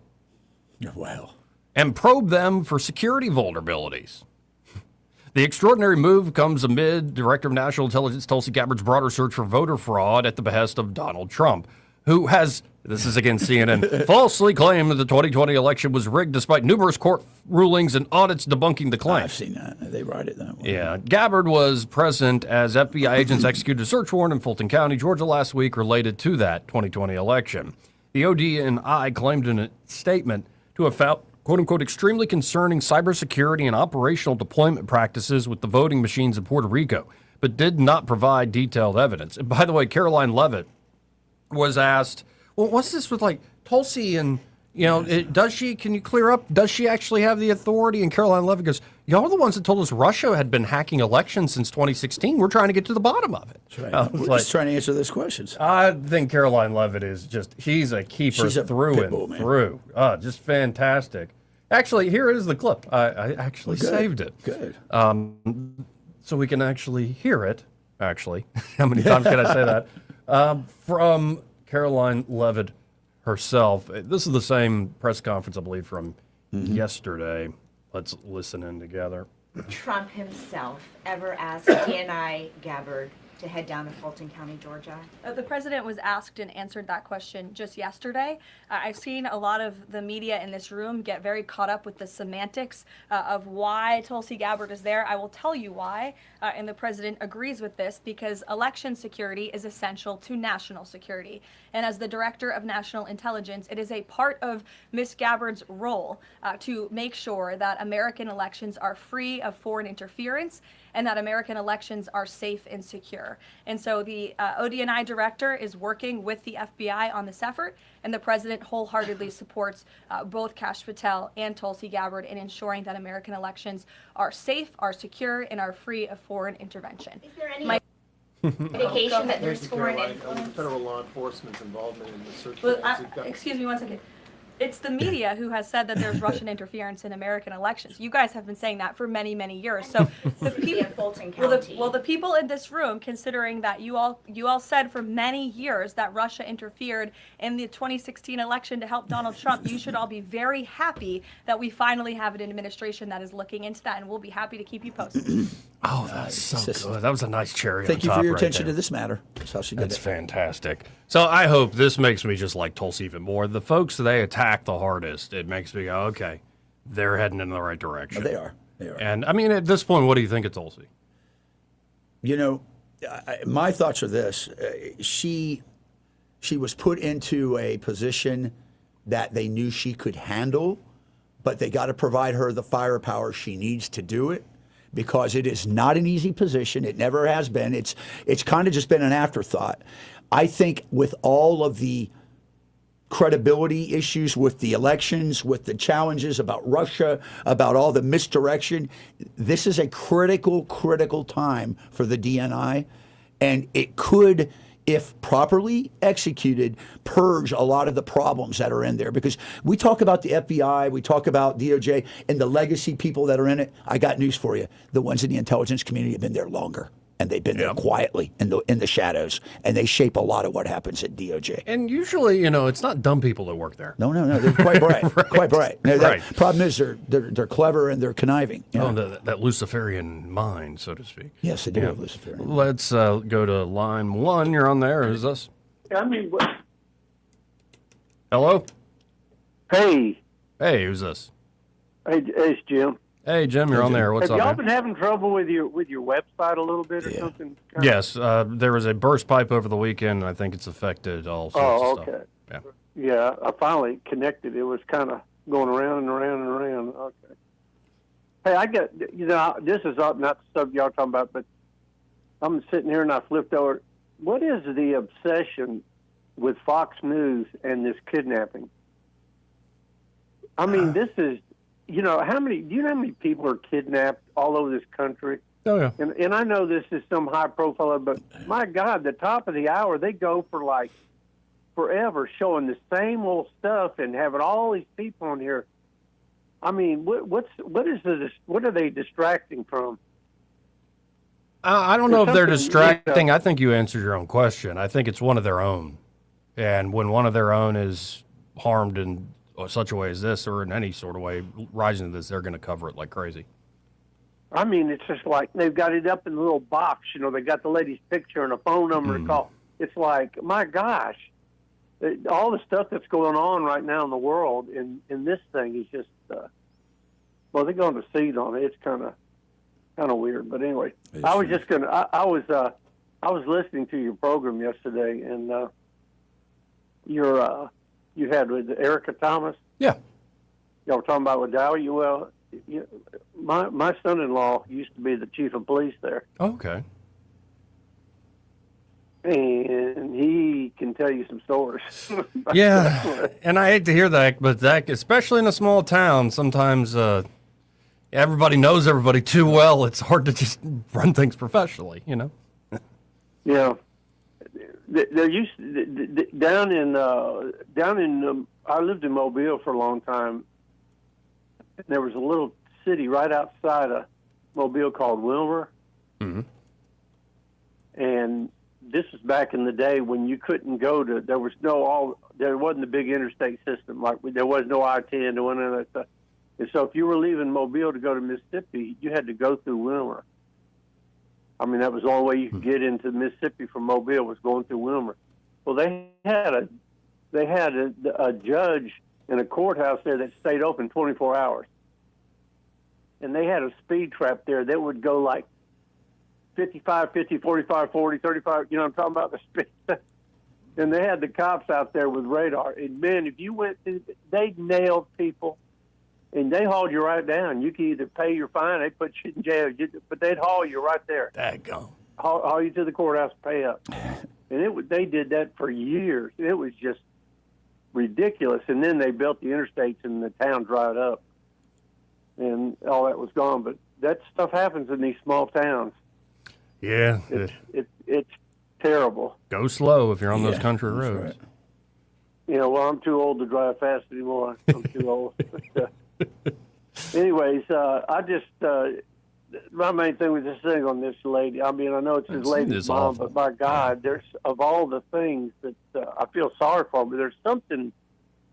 Wow. And probed them for security vulnerabilities. The extraordinary move comes amid Director of National Intelligence Tulsi Gabbard's broader search for voter fraud at the behest of Donald Trump, who has, this is against CNN, falsely claimed that the 2020 election was rigged despite numerous court rulings and audits debunking the claim. I've seen that. They write it that way. Yeah. Gabbard was present as FBI agents executed a search warrant in Fulton County, Georgia last week related to that 2020 election. The ODNI claimed in a statement to have found, quote-unquote, extremely concerning cybersecurity and operational deployment practices with the voting machines in Puerto Rico, but did not provide detailed evidence. And by the way, Caroline Leavitt was asked, well, what's this with, Tulsi and, can you clear up, does she actually have the authority? And Caroline Leavitt goes, y'all are the ones that told us Russia had been hacking elections since 2016. We're trying to get to the bottom of it. That's right. We're just trying to answer those questions. I think Caroline Leavitt is she's a keeper through and through. Just fantastic. Actually, here is the clip. I actually saved it. Good. So we can actually hear it, actually. How many times can I say that? From Caroline Leavitt herself. This is the same press conference, I believe, from yesterday. Let's listen in together. Trump himself ever asked DNI Gabbard to head down to Fulton County, Georgia? The president was asked and answered that question just yesterday. I've seen a lot of the media in this room get very caught up with the semantics of why Tulsi Gabbard is there. I will tell you why, and the president agrees with this, because election security is essential to national security. And as the director of national intelligence, it is a part of Ms. Gabbard's role to make sure that American elections are free of foreign interference and that American elections are safe and secure. And so the ODNI director is working with the FBI on this effort, and the president wholeheartedly supports both Kash Patel and Tulsi Gabbard in ensuring that American elections are safe, are secure, and are free of foreign intervention. Is there any indication that there's foreign influence? Federal law enforcement's involvement in the search. Excuse me one second. It's the media who has said that there's Russian interference in American elections. You guys have been saying that for many, many years. So the people, the people in this room, considering that you all said for many years that Russia interfered in the 2016 election to help Donald Trump, you should all be very happy that we finally have an administration that is looking into that, and we'll be happy to keep you posted. Oh, that's so good. That was a nice cherry. Thank you on top for your right attention there. to this matter. That's how she did That's it. fantastic. So I hope this makes me just like Tulsi even more. The folks they attack the hardest, it makes me go, okay, they're heading in the right direction. Oh, they are. They are. And I mean, at this point, what do you think of Tulsi? You know, my thoughts are this: she was put into a position that they knew she could handle, but they got to provide her the firepower she needs to do it. because it is not an easy position. It never has been. It's kind of just been an afterthought. I think with all of the credibility issues with the elections, with the challenges about Russia, about all the misdirection, this is a critical time for the DNI, and it could, if properly executed, purge a lot of the problems that are in there. Because we talk about the FBI, we talk about DOJ, and the legacy people that are in it. I got news for you. The ones in the intelligence community have been there longer. And they've been there quietly in the shadows, and they shape a lot of what happens at DOJ. And usually, it's not dumb people that work there. No, they're quite bright, Right. quite bright. No, Right. Problem is they're clever and they're conniving. Oh, that Luciferian mind, so to speak. Yes, they do have Luciferian. Let's go to line 1. You're on there. Who's this? Hello? Hey. Hey, who's this? Hey, it's Jim. Hey, Jim, you're on there. What's Have up, y'all man? been having trouble with your website a little bit or something? Yes, there was a burst pipe over the weekend, and I think it's affected all sorts of stuff. Okay. Yeah, I finally connected. It was kind of going around and around and around. Okay. Hey, I got, this is not the stuff y'all talking about, but I'm sitting here and I flipped over. What is the obsession with Fox News and this kidnapping? I mean, this is, do you know how many people are kidnapped all over this country? Oh, yeah. And I know this is some high profile, but my God, the top of the hour, they go for like forever showing the same old stuff and having all these people on here. I mean, what are they distracting from? I don't know if they're distracting. I think you answered your own question. I think it's one of their own. And when one of their own is harmed in such a way as this, or in any sort of way rising to this, they're going to cover it like crazy. I mean, it's just like they've got it up in a little box. They got the lady's picture and a phone number to call. It's like, my gosh, all the stuff that's going on right now in the world in this thing is just, they're going to seed on it. It's kind of weird. But anyway, I was just going to, I was listening to your program yesterday, and you had with Erica Thomas. Yeah. Y'all were talking about with Dowie. Well, my son-in-law used to be the chief of police there. Okay. And he can tell you some stories. Yeah, and I hate to hear that, but that, especially in a small town, sometimes everybody knows everybody too well. It's hard to just run things professionally, Yeah. There used down in I lived in Mobile for a long time. There was a little city right outside of Mobile called Wilmer, and this was back in the day when you couldn't go to. There wasn't a big interstate system, like there was no I-10, no one of that stuff. And so if you were leaving Mobile to go to Mississippi, you had to go through Wilmer. I mean, that was the only way you could get into Mississippi from Mobile was going through Wilmer. Well, they had a judge in a courthouse there that stayed open 24 hours. And they had a speed trap there that would go like 55, 50, 45, 40, 35, I'm talking about the speed. And they had the cops out there with radar. And, man, if you went through, they nailed people. And they hauled you right down. You could either pay your fine, they put you in jail, but they'd haul you right there. Daggone. Haul you to the courthouse, pay up. And they did that for years. It was just ridiculous. And then they built the interstates and the town dried up. And all that was gone. But that stuff happens in these small towns. Yeah. It's terrible. Go slow if you're on those country roads. Right. I'm too old to drive fast anymore. I'm too old. Anyways, I just my main thing was just saying on this lady. I mean, I know it's his lady's mom, awful. but my God, there's of all the things that I feel sorry for, but there's something.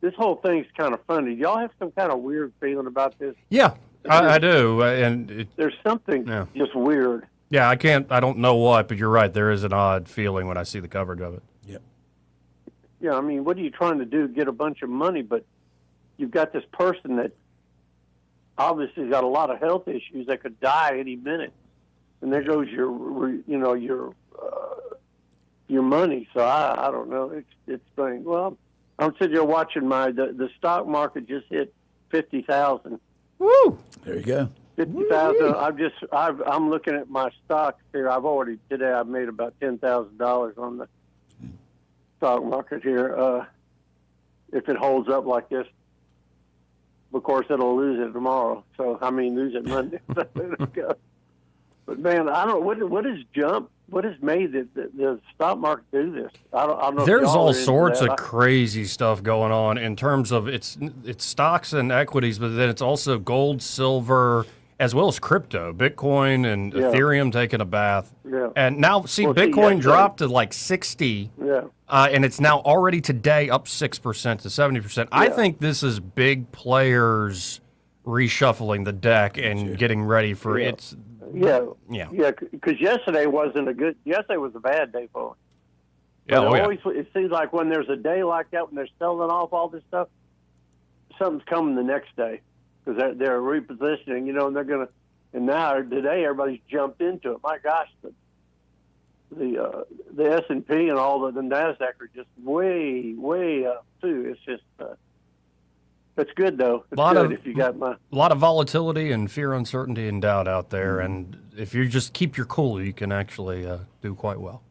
This whole thing's kind of funny. Y'all have some kind of weird feeling about this? Yeah, I do, and there's something just weird. Yeah, I don't know what, but you're right. There is an odd feeling when I see the coverage of it. Yep. Yeah, I mean, what are you trying to do? Get a bunch of money, but you've got this person that obviously got a lot of health issues that could die any minute, and there goes your money. So I don't know. It's strange. Well, I'm sitting here watching the stock market just hit 50,000. Woo! There you go. 50,000. I'm looking at my stocks here. I've made about $10,000 on the stock market here. If it holds up like this, of course it'll lose it tomorrow. So lose it Monday. But man, I don't. What has made the stock market do this? I don't know. There's all sorts of crazy stuff going on in terms of it's stocks and equities, but then it's also gold, silver, as well as crypto, Bitcoin and Ethereum taking a bath. Yeah. And now, Bitcoin dropped to like 60. Yeah. And it's now already today up 6% to 70%. Yeah. I think this is big players reshuffling the deck and getting ready for its. Yeah. Because yesterday was a bad day for them. It seems like when there's a day like that, when they're selling off all this stuff, something's coming the next day because they're repositioning, and they're going to. And now today, everybody's jumped into it. My gosh, the S&P and all the NASDAQ are just way up too. It's just. It's good though. It's good if you got a lot of volatility and fear, uncertainty, and doubt out there. And if you just keep your cool, you can actually do quite well.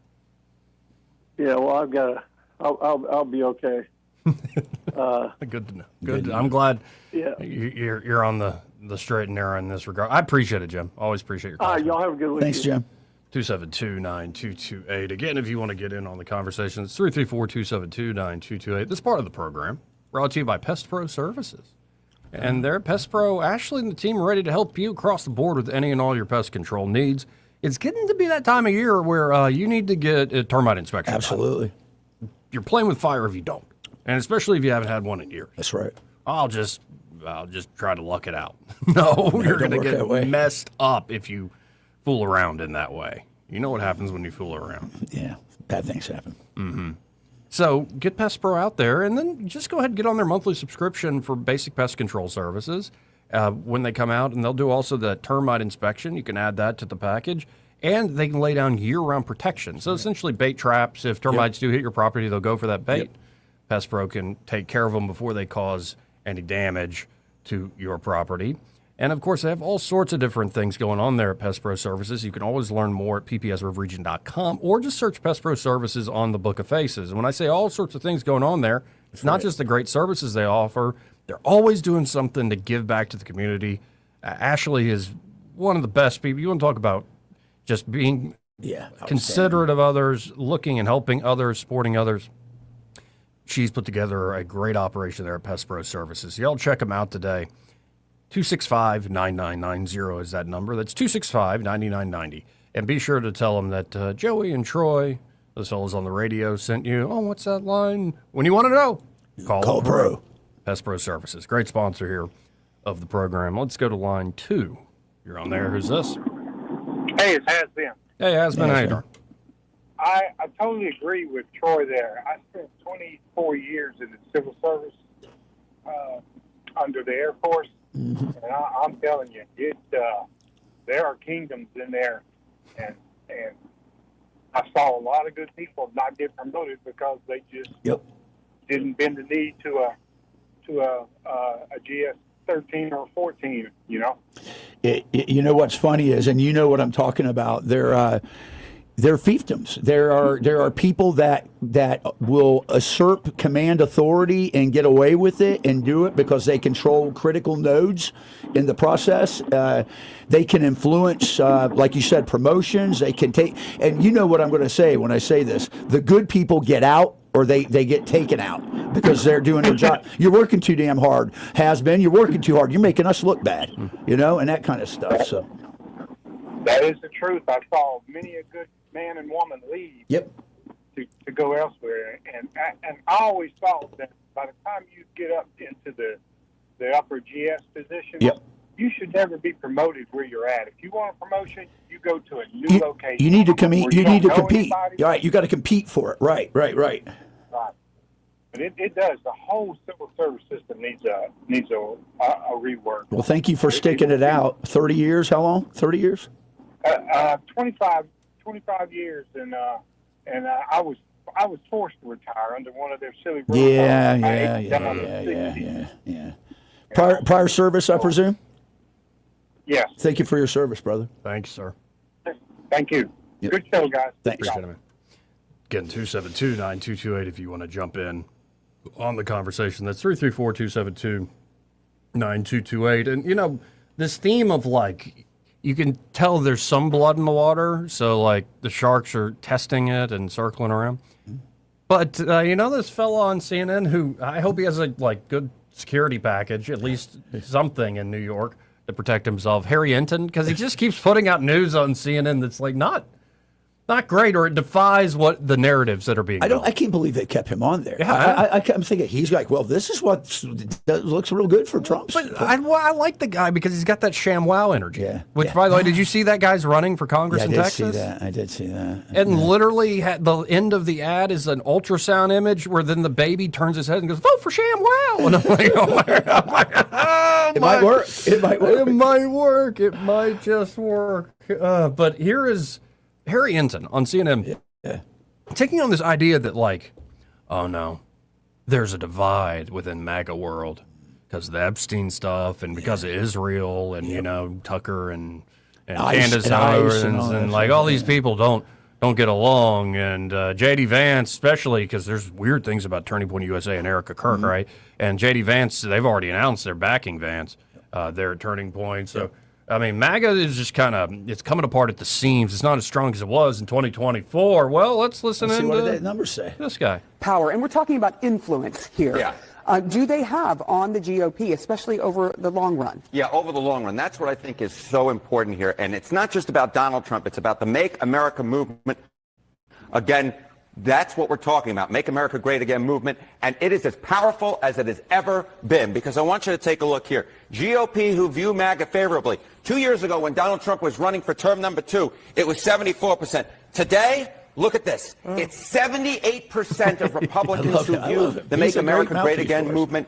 Yeah, well, I'll be okay. Good to know. Good. I'm glad. Yeah. You're on the straight and narrow in this regard. I appreciate it, Jim. Always appreciate your call. Y'all have a good week. Thanks, Jim. 272-9228. Again, if you want to get in on the conversation, it's 334-272-9228. This part of the program brought to you by Pest Pro Services. And they're Pest Pro. Ashley and the team are ready to help you across the board with any and all your pest control needs. It's getting to be that time of year where you need to get a termite inspection. Absolutely. You're playing with fire if you don't. And especially if you haven't had one in years. That's right. I'll just try to luck it out. No, you're going to get messed up if you fool around in that way. You know what happens when you fool around. Yeah, bad things happen. Mm-hmm. So get Pest Pro out there, and then just go ahead and get on their monthly subscription for basic pest control services when they come out. And they'll do also the termite inspection. You can add that to the package. And they can lay down year-round protection. So essentially bait traps. If termites do hit your property, they'll go for that bait. Pest Pro can take care of them before they cause any damage to your property. And, of course, they have all sorts of different things going on there at Pest Pro Services. You can always learn more at ppsriverregion.com or just search Pest Pro Services on the Book of Faces. And when I say all sorts of things going on there, it's not just the great services they offer. They're always doing something to give back to the community. Ashley is one of the best people. You want to talk about just being considerate of others, looking and helping others, supporting others. She's put together a great operation there at Pest Pro Services. Y'all check them out today. 265-9990 is that number. That's 265-9990. And be sure to tell them that Joey and Troy, those fellows on the radio, sent you. Oh, what's that line? When you want to know, call Pro. Pest Pro Services. Great sponsor here of the program. Let's go to line 2. You're on there. Who's this? Hey, it's Has-Been. Hey, Has-Been. How you doing? I totally agree with Troy there. I spent 24 years in the civil service under the Air Force. Mm-hmm. And I'm telling you, there are kingdoms in there, and I saw a lot of good people not get promoted because they just didn't bend the knee to a GS 13 or 14. You know. You know what's funny is, and you know what I'm talking about. They're fiefdoms. There are people that will usurp command authority and get away with it and do it because they control critical nodes in the process. They can influence, like you said, promotions. They can take, and you know what I'm going to say when I say this. The good people get out or they get taken out because they're doing their job. You're working too damn hard, Has-Been. You're working too hard. You're making us look bad, and that kind of stuff. So that is the truth. I saw many a good man and woman leave to go elsewhere, and I always thought that by the time you get up into the upper GS position, you should never be promoted where you're at. If you want a promotion, you go to a new location. You need to compete. You need to compete. Right, you got to compete for it. Right. But it does. The whole civil service system needs a rework. Well, thank you for sticking it out. 30 years? How long? 30 years? 25 years, and I was forced to retire under one of their silly rules. Yeah. Prior service, I presume. Yes. Thank you for your service, brother. Thanks, sir. Thank you. Yep. Good show, guys. Thanks. Appreciate it, man. Again, 272-9228 if you want to jump in on the conversation. That's 334-272-9228. And, you know, this theme of, like, you can tell there's some blood in the water, so, like, the sharks are testing it and circling around. But, you know, this fella on CNN who I hope he has a, good security package, at least something in New York to protect himself. Harry Enton, because he just keeps putting out news on CNN that's, like, not great, or it defies what the narratives that are being built. I can't believe they kept him on there. Yeah, I'm thinking, he's like, well, this is what looks real good for Trump. But I like the guy because he's got that ShamWow energy. Yeah. Which, by the way, did you see that guy's running for Congress in Texas? I did see that. And literally, the end of the ad is an ultrasound image where then the baby turns his head and goes, vote for ShamWow. And I'm like, it might work. It might work. It might work. It might just work. But here is Harry Enton on CNN taking on this idea that, like, oh no, there's a divide within MAGA world because of the Epstein stuff and because of Israel and, you know, Tucker and Candace Owens and like all these people don't get along. And J.D. Vance, especially because there's weird things about Turning Point USA and Erica Kirk, right? And J.D. Vance, they've already announced they're backing Vance there at Turning Point. So, I mean, MAGA is just kind of, it's coming apart at the seams. It's not as strong as it was in 2024. Well, let's listen See to what did the numbers say. This guy. Power, and we're talking about influence here. Yeah. Do they have on the GOP, especially over the long run? Yeah, over the long run. That's what I think is so important here. And it's not just about Donald Trump. It's about the Make America movement. Again, that's what we're talking about, Make America Great Again movement. And it is as powerful as it has ever been. Because I want you to take a look here. GOP who view MAGA favorably. 2 years ago when Donald Trump was running for term number 2, it was 74%. Today, look at this. It's 78% of Republicans who view the Make America Great Again movement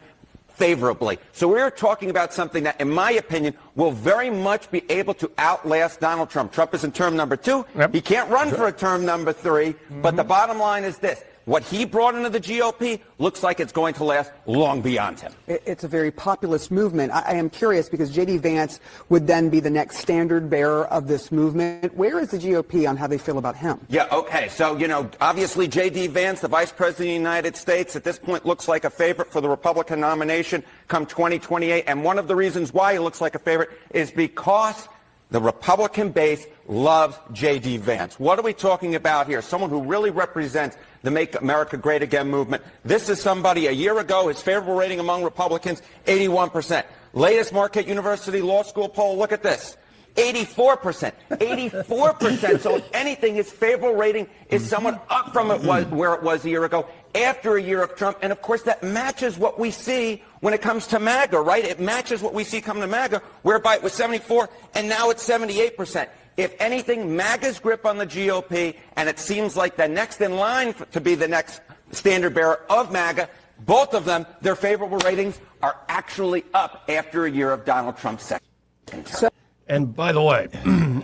favorably. So we're talking about something that, in my opinion, will very much be able to outlast Donald Trump. Trump is in term number 2. He can't run for a term number 3. But the bottom line is this. What he brought into the GOP looks like it's going to last long beyond him. It's a very populist movement. I am curious because J.D. Vance would then be the next standard bearer of this movement. Where is the GOP on how they feel about him? Yeah, okay. So, you know, obviously J.D. Vance, the Vice President of the United States, at this point looks like a favorite for the Republican nomination come 2028. And one of the reasons why he looks like a favorite is because the Republican base loves J.D. Vance. What are we talking about here? Someone who really represents the Make America Great Again movement. This is somebody a year ago, his favorable rating among Republicans, 81%. Latest Marquette University Law School poll, look at this. 84%. 84%. So if anything, his favorable rating is somewhat up from where it was a year ago after a year of Trump. And of course, that matches what we see when it comes to MAGA, right? It matches what we see coming to MAGA, whereby it was 74 and now it's 78%. If anything, MAGA's grip on the GOP, and it seems like the next in line to be the next standard bearer of MAGA, both of them, their favorable ratings are actually up after a year of Donald Trump's second term. And by the way,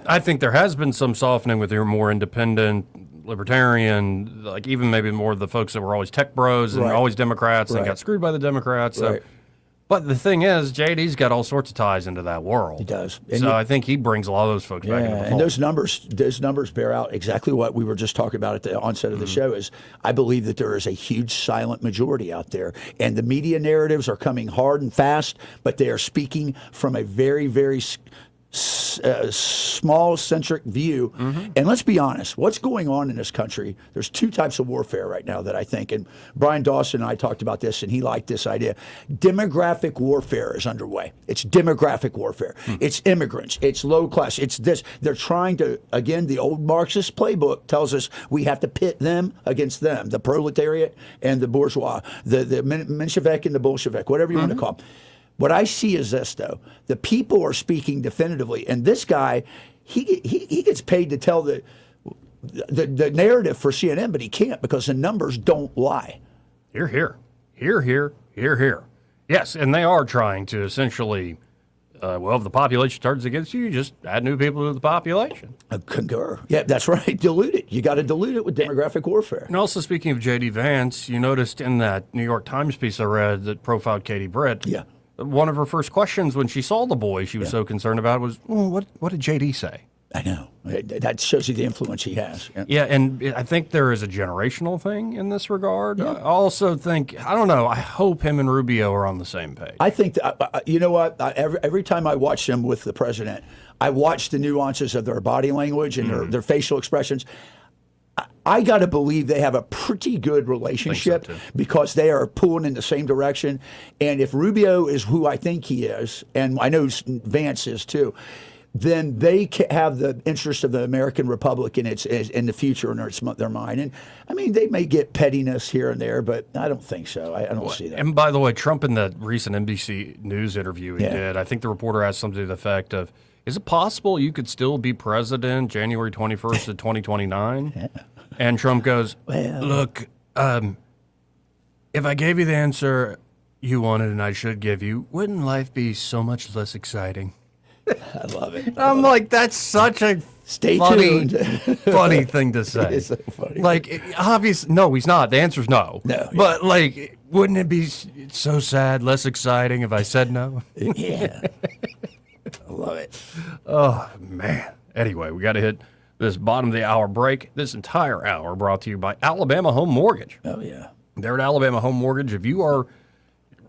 I think there has been some softening with your more independent, libertarian, like even maybe more of the folks that were always tech bros and always Democrats and got screwed by the Democrats. So. But the thing is, JD's got all sorts of ties into that world. He does. So I think he brings a lot of those folks back into the fold. And those numbers bear out exactly what we were just talking about at the onset of the show is I believe that there is a huge silent majority out there. And the media narratives are coming hard and fast, but they are speaking from a very, very small centric view. And let's be honest, what's going on in this country, there's two types of warfare right now that I think, and Brian Dawson and I talked about this and he liked this idea. Demographic warfare is underway. It's demographic warfare. It's immigrants. It's low class. It's this. They're trying to, again, the old Marxist playbook tells us we have to pit them against them, the proletariat and the bourgeois, the Menshevik and the Bolshevik, whatever you want to call them. What I see is this, though. The people are speaking definitively. And this guy, he gets paid to tell the narrative for CNN, but he can't because the numbers don't lie. Hear, hear. Hear, hear. Hear, hear. Yes, and they are trying to essentially, if the population turns against you, just add new people to the population. Concur. Yeah, that's right. Dilute it. You got to dilute it with demographic warfare. And also, speaking of J.D. Vance, you noticed in that New York Times piece I read that profiled Katie Britt, one of her first questions when she saw the boy she was so concerned about was, what did JD say? I know. That shows you the influence he has. Yeah, and I think there is a generational thing in this regard. I also think, I don't know, I hope him and Rubio are on the same page. I think that, you know what, every time I watch them with the president, I watch the nuances of their body language and their facial expressions. I got to believe they have a pretty good relationship because they are pulling in the same direction. And if Rubio is who I think he is, and I know Vance is too, then they have the interest of the American Republic in the future in their mind. And I mean, they may get pettiness here and there, but I don't think so. I don't see that. And by the way, Trump in the recent NBC News interview he did, I think the reporter asked something to the effect of, is it possible you could still be president January 21st of 2029? And Trump goes, look, if I gave you the answer you wanted and I should give you, wouldn't life be so much less exciting? I love it. I'm like, that's such a funny thing to say. It's so funny. Like, obvious. No, he's not. The answer's no. No. But, like, wouldn't it be so sad, less exciting if I said no? Yeah. I love it. Oh, man. Anyway, we got to hit this bottom of the hour break. This entire hour brought to you by Alabama Home Mortgage. Oh, yeah. They're at Alabama Home Mortgage. If you are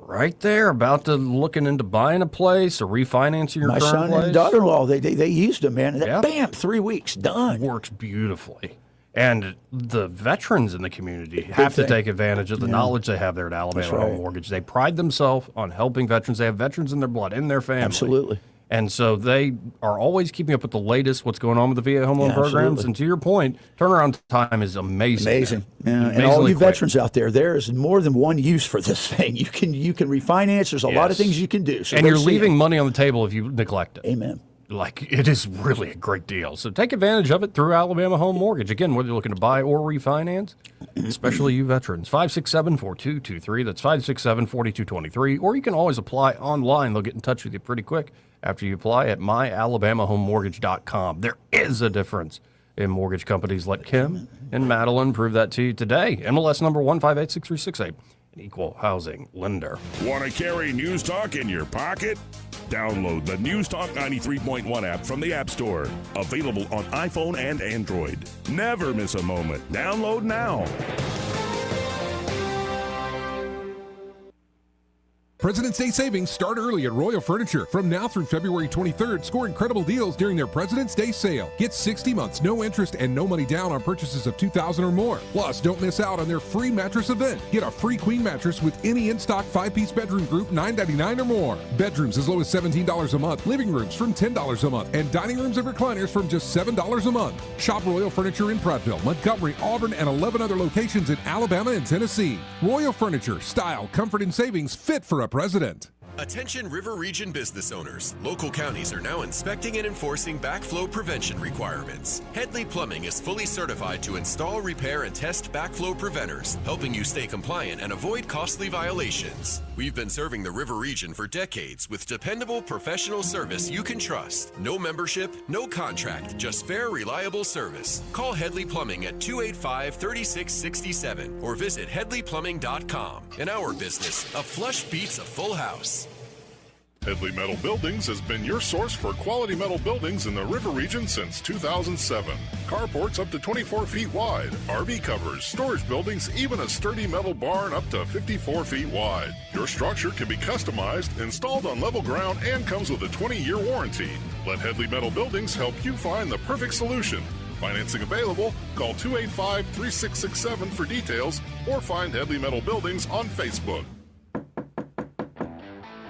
right there about to looking into buying a place or refinancing your current place. My son and daughter-in-law, they used them, man. And bam, 3 weeks, done. Works beautifully. And the veterans in the community have to take advantage of the knowledge they have there at Alabama Home Mortgage. They pride themselves on helping veterans. They have veterans in their blood, in their family. Absolutely. And so they are always keeping up with the latest, what's going on with the VA home loan programs. Absolutely. And to your point, turnaround time is amazing. Amazing. Yeah. And all you veterans out there is more than one use for this thing. You can refinance. There's a lot of things you can do. So and you're leaving money on the table if you neglect it. Amen. Like, it is really a great deal. So take advantage of it through Alabama Home Mortgage. Again, whether you're looking to buy or refinance, especially you veterans. 567-4223. That's 567-4223. Or you can always apply online. They'll get in touch with you pretty quick after you apply at myalabamahomemortgage.com. There is a difference in mortgage companies. Let Kim and Madeline prove that to you today. MLS number 1586368. An equal housing lender. Want to carry News Talk in your pocket? Download the News Talk 93.1 app from the App Store. Available on iPhone and Android. Never miss a moment. Download now. President's Day savings start early at Royal Furniture. From now through February 23rd, score incredible deals during their President's Day sale. Get 60 months, no interest, and no money down on purchases of $2,000 or more. Plus, don't miss out on their free mattress event. Get a free queen mattress with any in-stock 5-piece bedroom group, $9.99 or more. Bedrooms as low as $17 a month, living rooms from $10 a month, and dining rooms and recliners from just $7 a month. Shop Royal Furniture in Prattville, Montgomery, Auburn, and 11 other locations in Alabama and Tennessee. Royal Furniture, style, comfort, and savings fit for a president. Attention River Region business owners. Local counties are now inspecting and enforcing backflow prevention requirements. Headley Plumbing is fully certified to install, repair, and test backflow preventers, helping you stay compliant and avoid costly violations. We've been serving the River Region for decades with dependable professional service you can trust. No membership, no contract, just fair, reliable service. Call Headley Plumbing at 285-3667 or visit headleyplumbing.com. In our business, a flush beats a full house. Headley Metal Buildings has been your source for quality metal buildings in the River Region since 2007. Carports up to 24 feet wide, RV covers, storage buildings, even a sturdy metal barn up to 54 feet wide. Your structure can be customized, installed on level ground, and comes with a 20-year warranty. Let Headley Metal Buildings help you find the perfect solution. Financing available. Call 285-3667 for details or find Headley Metal Buildings on Facebook.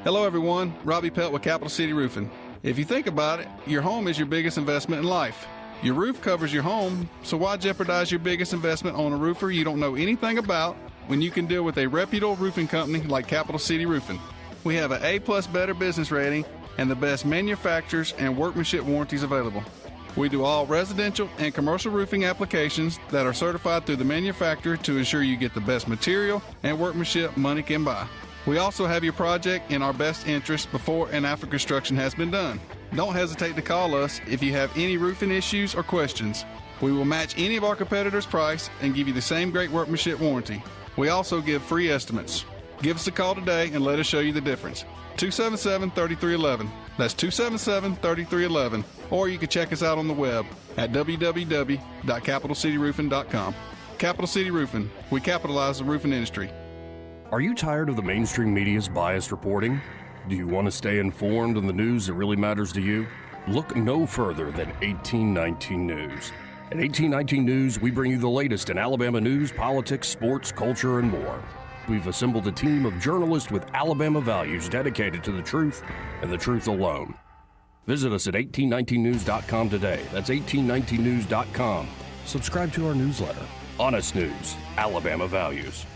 Hello everyone, Robbie Pelt with Capital City Roofing. If you think about it, your home is your biggest investment in life. Your roof covers your home, so why jeopardize your biggest investment on a roofer you don't know anything about when you can deal with a reputable roofing company like Capital City Roofing? We have an A+ Better business rating and the best manufacturers and workmanship warranties available. We do all residential and commercial roofing applications that are certified through the manufacturer to ensure you get the best material and workmanship money can buy. We also have your project in our best interest before and after construction has been done. Don't hesitate to call us if you have any roofing issues or questions. We will match any of our competitors' price and give you the same great workmanship warranty. We also give free estimates. Give us a call today and let us show you the difference. 277-3311. That's 277-3311. Or you can check us out on the web at www.capitalcityroofing.com. Capital City Roofing. We capitalize the roofing industry. Are you tired of the mainstream media's biased reporting? Do you want to stay informed on the news that really matters to you? Look no further than 1819 News. At 1819 News, we bring you the latest in Alabama news, politics, sports, culture, and more. We've assembled a team of journalists with Alabama values dedicated to the truth and the truth alone. Visit us at 1819news.com today. That's 1819news.com. Subscribe to our newsletter. Honest News, Alabama Values.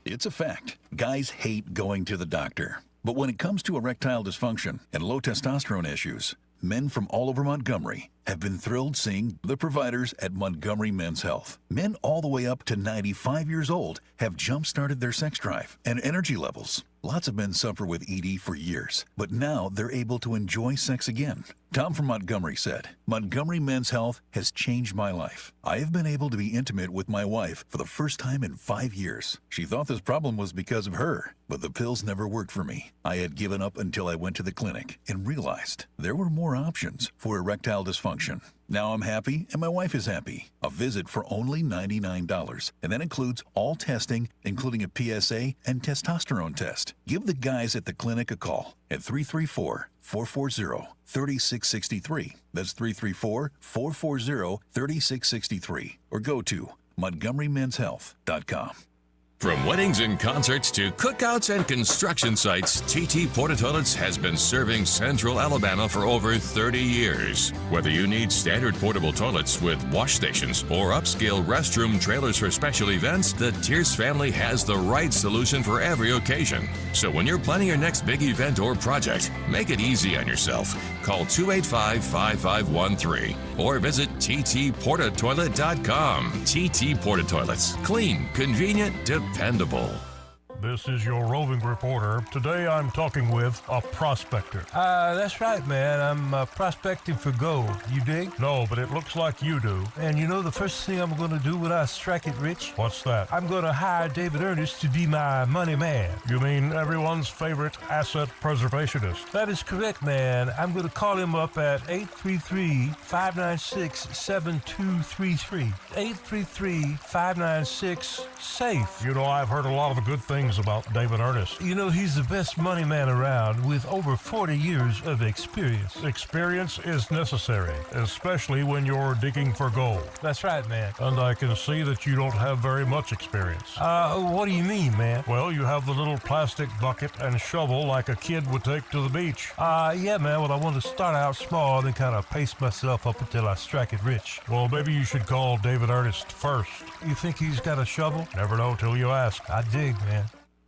It's a fact. Guys hate going to the doctor. But when it comes to erectile dysfunction and low testosterone issues, men from all over Montgomery have been thrilled seeing the providers at Montgomery Men's Health. Men all the way up to 95 years old have jump-started their sex drive and energy levels. Lots of men suffer with ED for years, but now they're able to enjoy sex again. Tom from Montgomery said, "Montgomery Men's Health has changed my life. I have been able to be intimate with my wife for the first time in 5 years. She thought this problem was because of her, but the pills never worked for me. I had given up until I went to the clinic and realized there were more options for erectile dysfunction. Now I'm happy and my wife is happy. A visit for only $99, and that includes all testing, including a PSA and testosterone test. Give the guys at the clinic a call at 334-440-3663. That's 334-440-3663. Or go to MontgomeryMen'sHealth.com. From weddings and concerts to cookouts and construction sites, TT Porta Toilets has been serving Central Alabama for over 30 years. Whether you need standard portable toilets with wash stations or upscale restroom trailers for special events, the Tierce family has the right solution for every occasion. So when you're planning your next big event or project, make it easy on yourself. Call 285-5513 or visit ttportatoilet.com. TT Porta Toilets. Clean, convenient, dependable. This is your roving reporter. Today I'm talking with a prospector. That's right, man. I'm prospecting for gold. You dig? No, but it looks like you do. And you know the first thing I'm going to do when I strike it rich? What's that? I'm going to hire David Ernest to be my money man. You mean everyone's favorite asset preservationist? That is correct, man. I'm going to call him up at 833-596-7233. 833-596-SAFE. You know, I've heard a lot of good things about David Ernest. You know, he's the best money man around with over 40 years of experience. Experience is necessary, especially when you're digging for gold. That's right, man. And I can see that you don't have very much experience. What do you mean, man? Well, you have the little plastic bucket and shovel like a kid would take to the beach. Yeah, man, well, I want to start out small and kind of pace myself up until I strike it rich. Well, maybe you should call David Ernest first. You think he's got a shovel? Never know till you ask. I dig, man.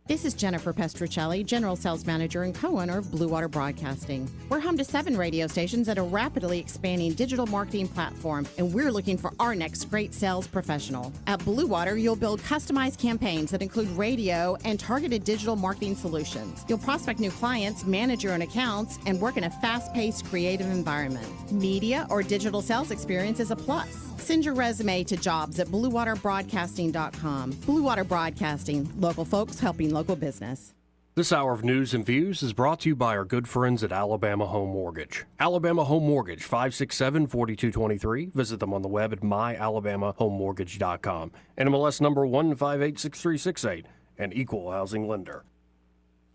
This is Jennifer Pestruccelli, General Sales Manager and co-owner of Blue Water Broadcasting. We're home to 7 radio stations at a rapidly expanding digital marketing platform, and we're looking for our next great sales professional. At Blue Water, you'll build customized campaigns that include radio and targeted digital marketing solutions. You'll prospect new clients, manage your own accounts, and work in a fast-paced, creative environment. Media or digital sales experience is a plus. Send your resume to jobs@bluewaterbroadcasting.com. Blue Water Broadcasting, local folks helping local business. This hour of news and views is brought to you by our good friends at Alabama Home Mortgage. Alabama Home Mortgage, 567-4223. Visit them on the web at myalabamahomemortgage.com. NMLS number 1586368, an equal housing lender.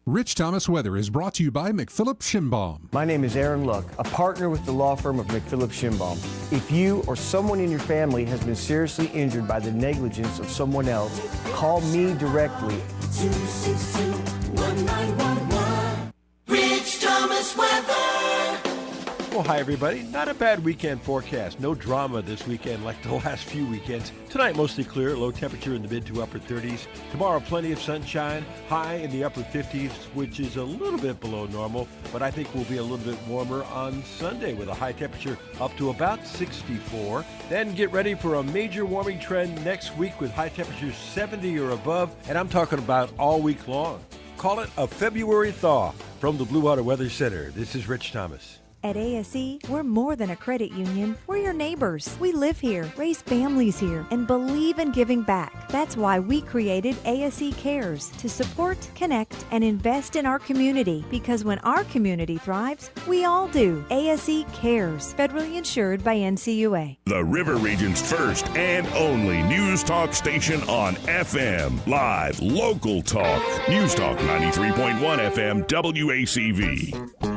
Rich Thomas Weather is brought to you by McPhillips Shinbaum. My name is Aaron Luck, a partner with the law firm of McPhillips Shinbaum. If you or someone in your family has been seriously injured by the negligence of someone else, call me directly. 262-1911. Rich Thomas Weather. Well, hi, everybody. Not a bad weekend forecast. No drama this weekend like the last few weekends. Tonight, mostly clear. Low temperature in the mid to upper 30s. Tomorrow, plenty of sunshine. High in the upper 50s, which is a little bit below normal. But I think we'll be a little bit warmer on Sunday with a high temperature up to about 64. Then get ready for a major warming trend next week with high temperatures 70 or above. And I'm talking about all week long. Call it a February thaw. From the Blue Water Weather Center, this is Rich Thomas. At ASE, we're more than a credit union. We're your neighbors. We live here, raise families here, and believe in giving back. That's why we created ASE Cares, to support, connect, and invest in our community. Because when our community thrives, we all do. ASE Cares, federally insured by NCUA. The River Region's first and only news talk station on FM. Live, local talk. News Talk 93.1 FM WACV.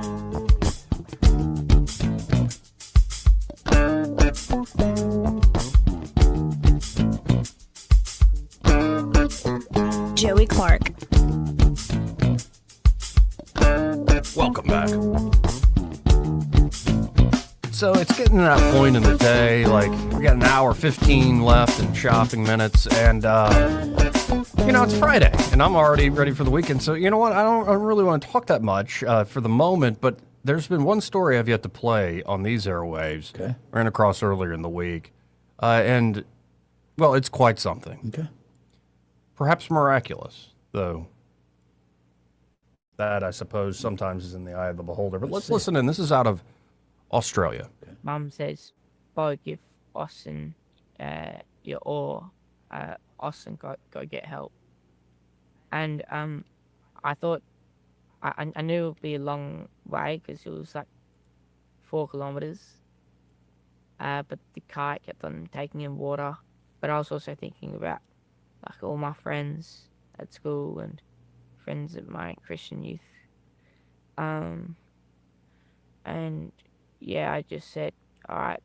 Joey Clark. Welcome back. So it's getting to that point in the day, like we got an hour 15 left in shopping minutes, and it's Friday, and I'm already ready for the weekend. So you know what? I don't really want to talk that much for the moment, but there's been one story I've yet to play on these airwaves. Okay. Ran across earlier in the week, and well, it's quite something. Okay. Perhaps miraculous, though. That, I suppose, sometimes is in the eye of the beholder. But let's listen in. This is out of Australia. Mum says, "Bo, give Austin your oar. Austin go get help." And I thought, I knew it would be a long way because it was like 4 kilometers. But the kite kept on taking in water. But I was also thinking about like all my friends at school and friends at my Christian youth. And yeah, I just said, all right,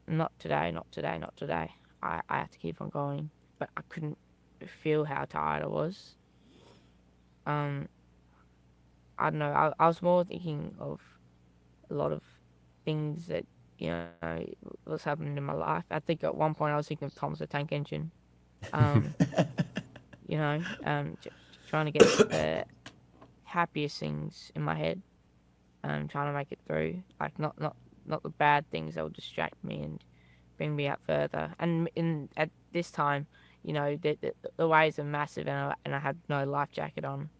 not today. I have to keep on going. But I couldn't feel how tired I was. I don't know, I was more thinking of a lot of things that, was happening in my life. I think at one point I was thinking of Thomas the Tank Engine. Trying to get the happiest things in my head, trying to make it through, like not the bad things that will distract me and bring me out further. And at this time, the waves are massive, and I had no life jacket on.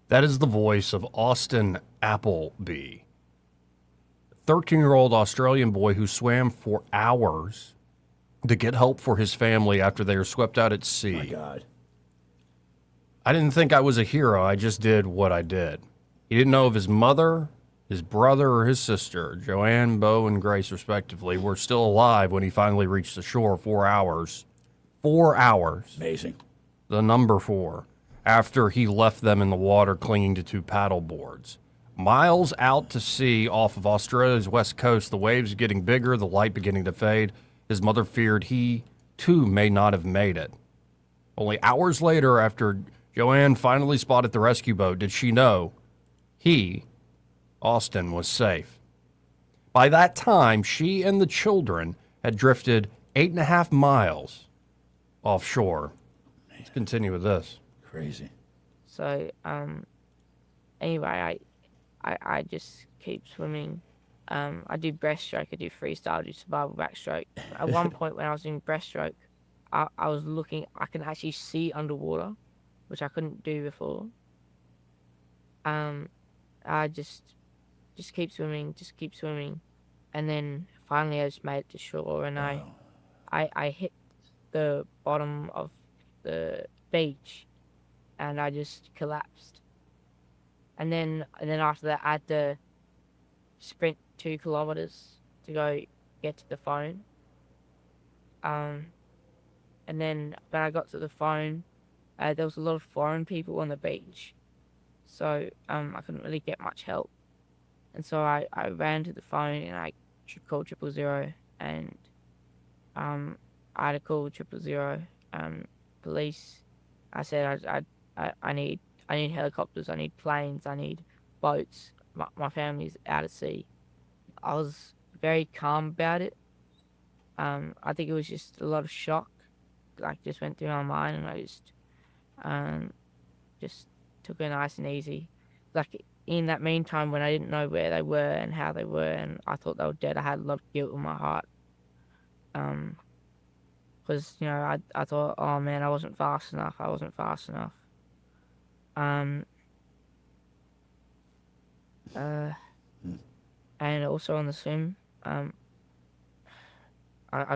That is the voice of Austin Appleby, 13-year-old Australian boy who swam for hours to get help for his family after they were swept out at sea. My God. I didn't think I was a hero. I just did what I did. He didn't know if his mother, his brother, or his sister, Joanne, Bo, and Grace, respectively, were still alive when he finally reached the shore. 4 hours. 4 hours. Amazing. The number 4. After he left them in the water clinging to 2 paddle boards. Miles out to sea off of Australia's west coast, the waves getting bigger, the light beginning to fade. His mother feared he, too, may not have made it. Only hours later, after Joanne finally spotted the rescue boat, did she know he, Austin, was safe. By that time, she and the children had drifted 8.5 miles offshore. Let's continue with this. Crazy. So, anyway, I just keep swimming. I do breaststroke, I do freestyle, I do survival backstroke. At one point when I was doing breaststroke, I was looking, I can actually see underwater, which I couldn't do before. I just keep swimming. And then finally I just made it to shore, and I hit the bottom of the beach, and I just collapsed. And then after that, I had to sprint 2 kilometers to go get to the phone. And then when I got to the phone, there was a lot of foreign people on the beach, so I couldn't really get much help. And so I ran to the phone and I called 000, and I had to call 000 police. I said I need helicopters, I need planes, I need boats. My family's out at sea. I was very calm about it. I think it was just a lot of shock, like just went through my mind, and I just took it nice and easy. Like in that meantime, when I didn't know where they were and how they were, and I thought they were dead, I had a lot of guilt in my heart. Because I thought, oh man, I wasn't fast enough. And also on the swim, I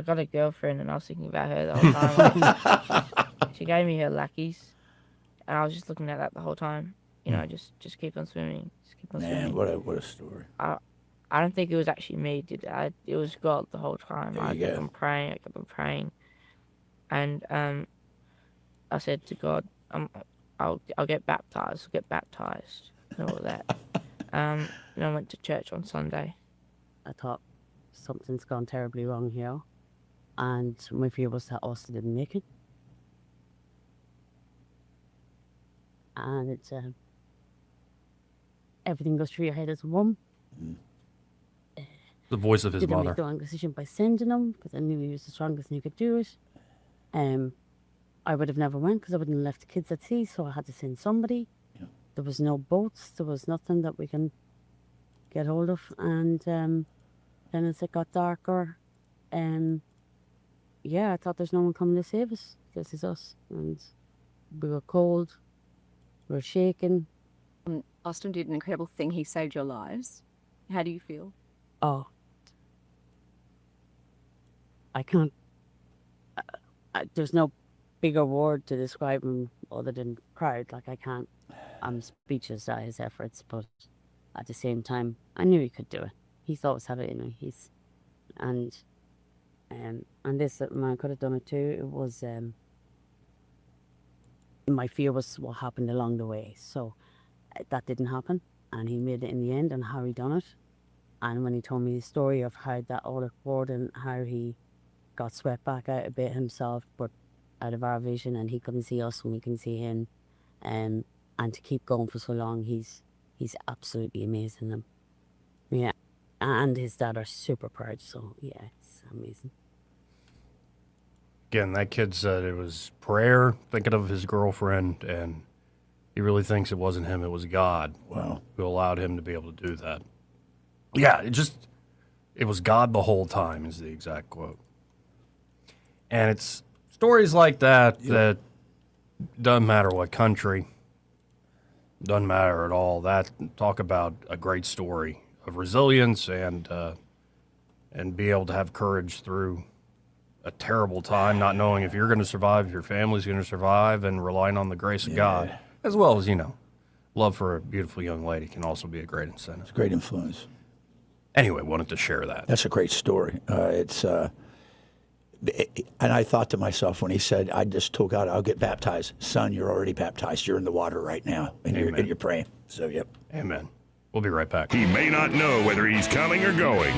got a girlfriend, and I was thinking about her the whole time. Like, she gave me her lackeys, and I was just looking at that the whole time. You know, just keep on swimming. Just keep on Man, swimming. what a story. I don't think it was actually me, it was God the whole time. I kept on praying. And I said to God, I'll get baptized, and all that. And I went to church on Sunday. I thought something's gone terribly wrong here, and my fear was that Austin didn't make it. And it's everything goes through your head as a mum. The voice of his Did I mother. make the wrong decision by sending him because I knew he was the strongest and he could do it? I would have never went because I wouldn't have left the kids at sea, so I had to send somebody. Yeah. There was no boats, there was nothing that we can get hold of, and then as it got darker, I thought there's no one coming to save us. This is us, and we were cold, we were shaking. Austin did an incredible thing. He saved your lives. How do you feel? Oh, I can't. There's no bigger word to describe him other than proud. Like, I can't. I'm speechless at his efforts, but at the same time, I knew he could do it. He's always had it in him. And this man could have done it too. It was my fear was what happened along the way. So that didn't happen, and he made it in the end, and how he done it. And when he told me the story of how that all occurred and how he got swept back out a bit himself, but out of our vision, and he couldn't see us and we couldn't see him, and to keep going for so long, he's absolutely amazing. Yeah, and his dad are super proud. So yeah, it's amazing. Again, that kid said it was prayer, thinking of his girlfriend, and he really thinks it wasn't him, it was God. Wow. Who allowed him to be able to do that. Yeah, it was God the whole time is the exact quote. And it's stories like that that doesn't matter what country, doesn't matter at all. That talk about a great story of resilience and be able to have courage through a terrible time, not knowing if you're going to survive, if your family's going to survive, and relying on the grace of God, as well as, love for a beautiful young lady can also be a great incentive. It's a great influence. Anyway, wanted to share that. That's a great story. And I thought to myself when he said, I just told God, I'll get baptized. Son, you're already baptized. You're in the water right now, and you're praying. So, yep. Amen. We'll be right back. He may not know whether he's coming or going,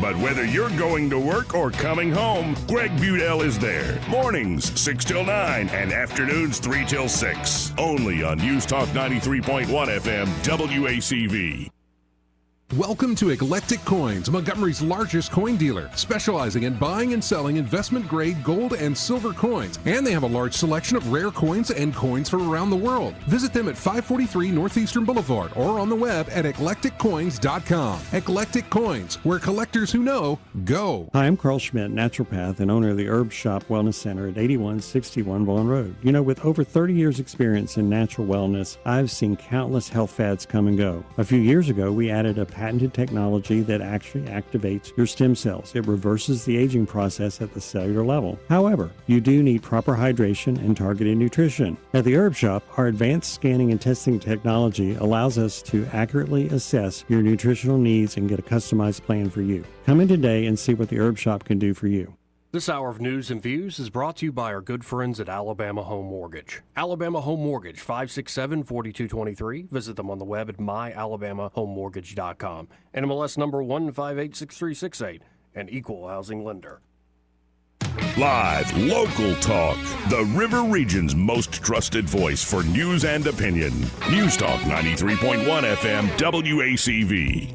but whether you're going to work or coming home, Greg Budell is there. Mornings, 6 till 9, and afternoons, 3 till 6. Only on News Talk 93.1 FM, WACV. Welcome to Eclectic Coins, Montgomery's largest coin dealer, specializing in buying and selling investment-grade gold and silver coins. And they have a large selection of rare coins and coins from around the world. Visit them at 543 Northeastern Boulevard or on the web at eclecticcoins.com. Eclectic Coins, where collectors who know go. Hi, I'm Carl Schmidt, naturopath and owner of the Herb Shop Wellness Center at 8161 Vaughan Road. With over 30 years experience in natural wellness, I've seen countless health fads come and go. A few years ago, we added a patented technology that actually activates your stem cells. It reverses the aging process at the cellular level. However, you do need proper hydration and targeted nutrition. At the Herb Shop, our advanced scanning and testing technology allows us to accurately assess your nutritional needs and get a customized plan for you. Come in today and see what the Herb Shop can do for you. This hour of News and Views is brought to you by our good friends at Alabama Home Mortgage. Alabama Home Mortgage, 567-4223. Visit them on the web at myalabamahomemortgage.com. NMLS number 1586368, an equal housing lender. Live, local talk. The River Region's most trusted voice for news and opinion. News Talk 93.1 FM, WACV.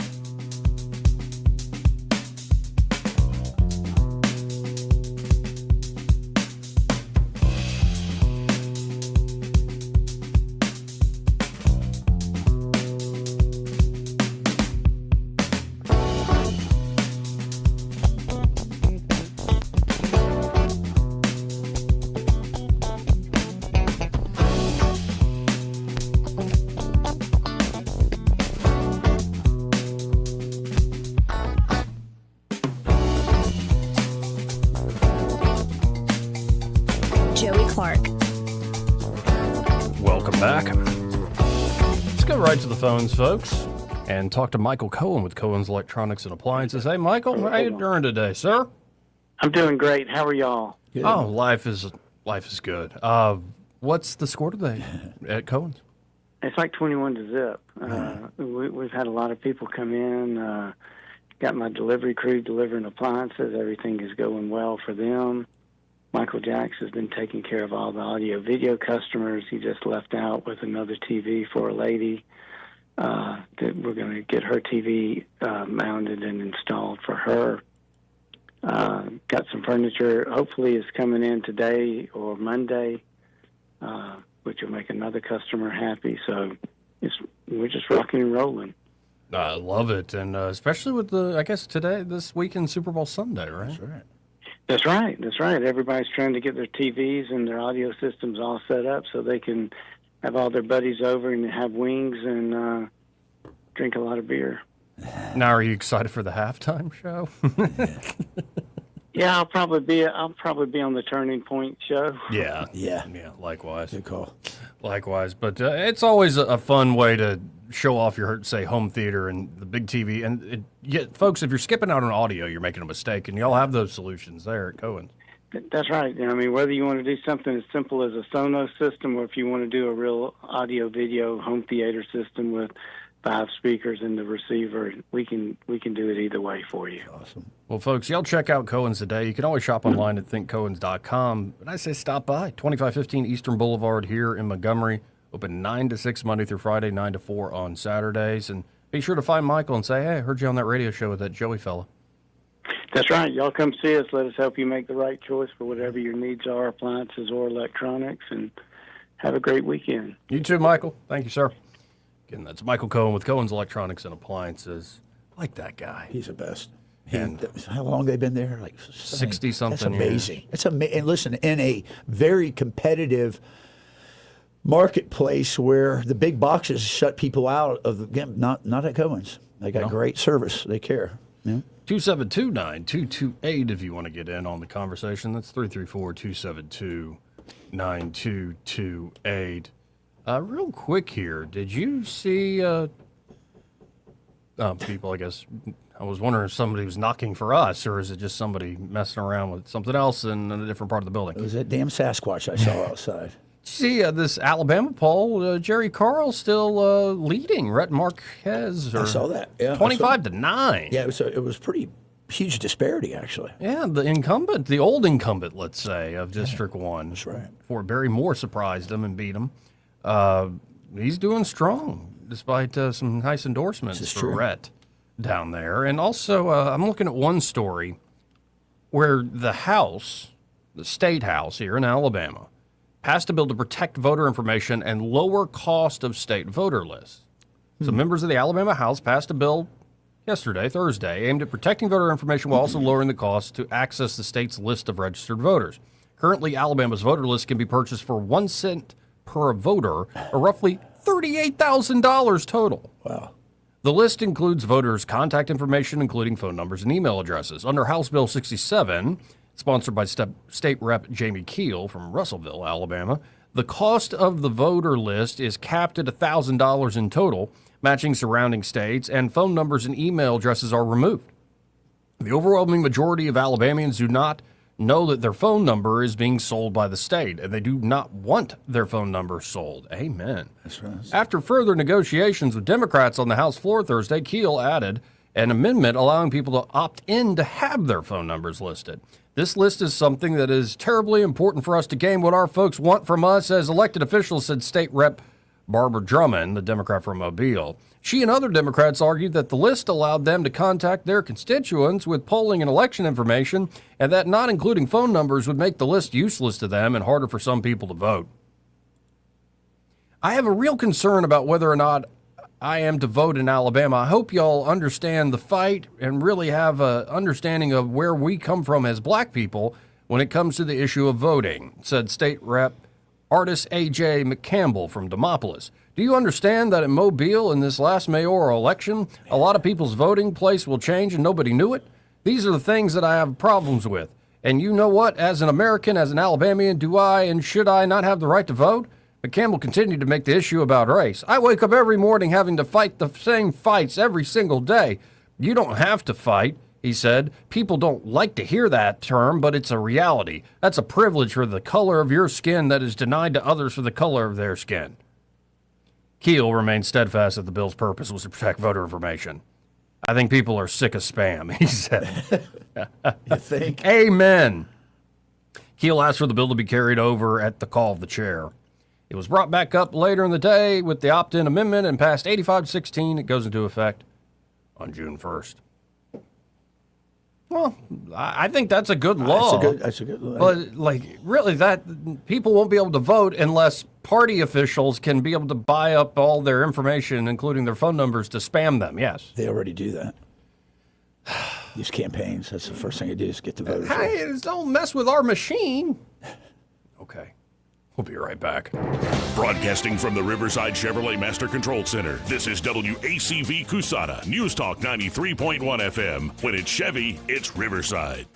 Welcome back. Let's go right to the phones, folks, and talk to Michael Cohen with Cohen's Electronics and Appliances. Hey, Michael, how you doing today, sir? I'm doing great. How are y'all? Good. Oh, life is good. What's the score today at Cohen's? It's like 21 to zip. We've had a lot of people come in. Got my delivery crew delivering appliances. Everything is going well for them. Michael Jacks has been taking care of all the audio-video customers. He just left out with another TV for a lady that we're going to get her TV mounted and installed for her. Got some furniture. Hopefully it's coming in today or Monday, which will make another customer happy. So we're just rocking and rolling. I love it, and especially with this weekend, Super Bowl Sunday, right? That's right. That's right. Everybody's trying to get their TVs and their audio systems all set up so they can have all their buddies over and have wings and drink a lot of beer. Now, are you excited for the halftime show? Yeah, I'll probably be on the Turning Point show. Yeah. Likewise. Good call. Likewise, but it's always a fun way to show off your, say, home theater and the big TV. And folks, if you're skipping out on audio, you're making a mistake, and y'all have those solutions there at Cohen's. That's right. I mean, whether you want to do something as simple as a Sonos system, or if you want to do a real audio-video home theater system with 5 speakers in the receiver, we can do it either way for you. Awesome. Well, folks, y'all check out Cohen's today. You can always shop online at thinkcohens.com. But I say stop by, 2515 Eastern Boulevard here in Montgomery. Open 9 to 6 Monday through Friday, 9 to 4 on Saturdays. And be sure to find Michael and say, hey, I heard you on that radio show with that Joey fella. That's right. Y'all come see us. Let us help you make the right choice for whatever your needs are, appliances or electronics, and have a great weekend. You too, Michael. Thank you, sir. Again, that's Michael Cohen with Cohen's Electronics and Appliances. I like that guy. He's the best. And how long they been there? Like 60-something That's amazing. years. It's and listen, in a very competitive marketplace where the big boxes shut people out of the game, not at Cohen's. They got great service. They care. Yeah. 272-9228 if you want to get in on the conversation. That's 334-272-9228. Real quick here, did you see people, I guess, I was wondering if somebody was knocking for us, or is it just somebody messing around with something else in a different part of the building? It was that damn Sasquatch I saw outside. See, this Alabama poll, Jerry Carl still leading. Rhett Marques. I saw that. Yeah, 25-9. Yeah, it was pretty huge disparity, actually. Yeah, the old incumbent, let's say, of District 1. That's right. Fort Barry Moore surprised him and beat him. He's doing strong, despite some nice endorsements for Rhett down there. And also, I'm looking at one story where the state house here in Alabama, passed a bill to protect voter information and lower cost of state voter lists. So members of the Alabama House passed a bill yesterday, Thursday, aimed at protecting voter information while also lowering the cost to access the state's list of registered voters. Currently, Alabama's voter list can be purchased for 1 cent per voter, or roughly $38,000 total. Wow. The list includes voters' contact information, including phone numbers and email addresses. Under House Bill 67, sponsored by State Rep. Jamie Keel from Russellville, Alabama, the cost of the voter list is capped at $1,000 in total, matching surrounding states, and phone numbers and email addresses are removed. The overwhelming majority of Alabamians do not know that their phone number is being sold by the state, and they do not want their phone number sold. Amen. That's right. After further negotiations with Democrats on the House floor Thursday, Keel added an amendment allowing people to opt in to have their phone numbers listed. This list is something that is terribly important for us to gain what our folks want from us as elected officials, said State Rep. Barbara Drummond, the Democrat from Mobile. She and other Democrats argued that the list allowed them to contact their constituents with polling and election information, and that not including phone numbers would make the list useless to them and harder for some people to vote. I have a real concern about whether or not I am to vote in Alabama. I hope y'all understand the fight and really have an understanding of where we come from as black people when it comes to the issue of voting, said State Rep. Artist A.J. McCampbell from Demopolis. Do you understand that in Mobile in this last mayoral election, a lot of people's voting place will change and nobody knew it? These are the things that I have problems with. And you know what? As an American, as an Alabamian, do I and should I not have the right to vote? But Campbell continued to make the issue about race. I wake up every morning having to fight the same fights every single day. You don't have to fight, he said. People don't like to hear that term, but it's a reality. That's a privilege for the color of your skin that is denied to others for the color of their skin. Keel remained steadfast that the bill's purpose was to protect voter information. I think people are sick of spam, he said. You think? Amen. Keel asked for the bill to be carried over at the call of the chair. It was brought back up later in the day with the opt-in amendment and passed 85-16. It goes into effect on June 1st. Well, I think that's a good law. That's a good law. But, really, that people won't be able to vote unless party officials can be able to buy up all their information, including their phone numbers, to spam them, yes. They already do that. These campaigns, that's the first thing they do is get the voters. Hey, don't mess with our machine. Okay. We'll be right back. Broadcasting from the Riverside Chevrolet Master Control Center, this is WACV Cusada, News Talk 93.1 FM. When it's Chevy, it's Riverside.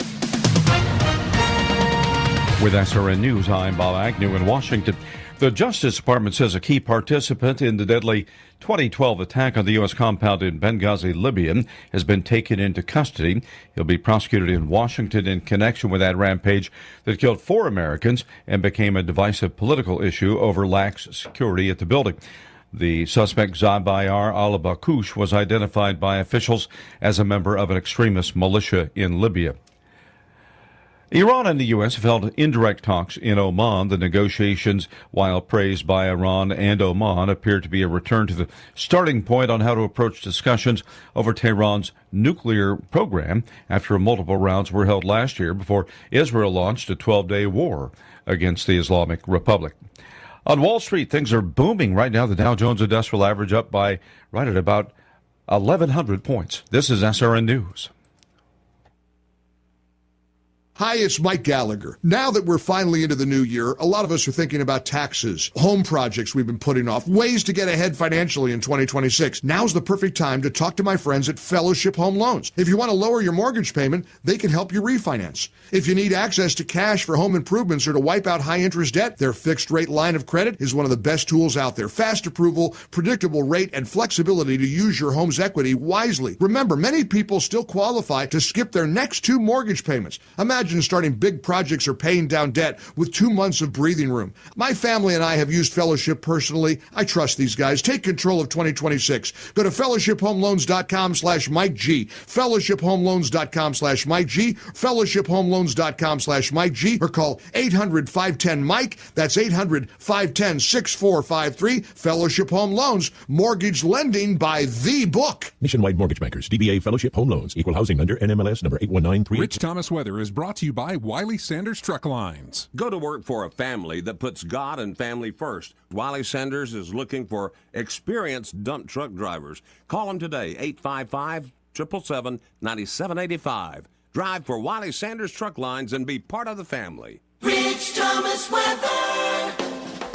With SRN News, I'm Bob Agnew in Washington. The Justice Department says a key participant in the deadly 2012 attack on the U.S. compound in Benghazi, Libya, has been taken into custody. He'll be prosecuted in Washington in connection with that rampage that killed 4 Americans and became a divisive political issue over lax security at the building. The suspect, Zabayar al-Bakush, was identified by officials as a member of an extremist militia in Libya. Iran and the U.S. have held indirect talks in Oman. The negotiations, while praised by Iran and Oman, appear to be a return to the starting point on how to approach discussions over Tehran's nuclear program after multiple rounds were held last year before Israel launched a 12-day war against the Islamic Republic. On Wall Street, things are booming right now. The Dow Jones Industrial Average up by right at about 1,100 points. This is SRN News. Hi, it's Mike Gallagher. Now that we're finally into the new year, a lot of us are thinking about taxes, home projects we've been putting off, ways to get ahead financially in 2026. Now's the perfect time to talk to my friends at Fellowship Home Loans. If you want to lower your mortgage payment, they can help you refinance. If you need access to cash for home improvements or to wipe out high-interest debt, their fixed-rate line of credit is one of the best tools out there. Fast approval, predictable rate, and flexibility to use your home's equity wisely. Remember, many people still qualify to skip their next 2 mortgage payments. Imagine starting big projects or paying down debt with 2 months of breathing room. My family and I have used Fellowship personally. I trust these guys. Take control of 2026. Go to fellowshiphomeloans.com/Mike G. fellowshiphomeloans.com/Mike G. fellowshiphomeloans.com/Mike G. or call 800-510-MIKE. That's 800-510-6453. Fellowship Home Loans. Mortgage lending by the book. Nationwide Mortgage Bankers. DBA Fellowship Home Loans. Equal housing lender. NMLS number 8193. Rich Thomas Weather is brought to you by Wiley Sanders Truck Lines. Go to work for a family that puts God and family first. Wiley Sanders is looking for experienced dump truck drivers. Call them today, 855-777-9785. Drive for Wiley Sanders Truck Lines and be part of the family. Rich Thomas Weather.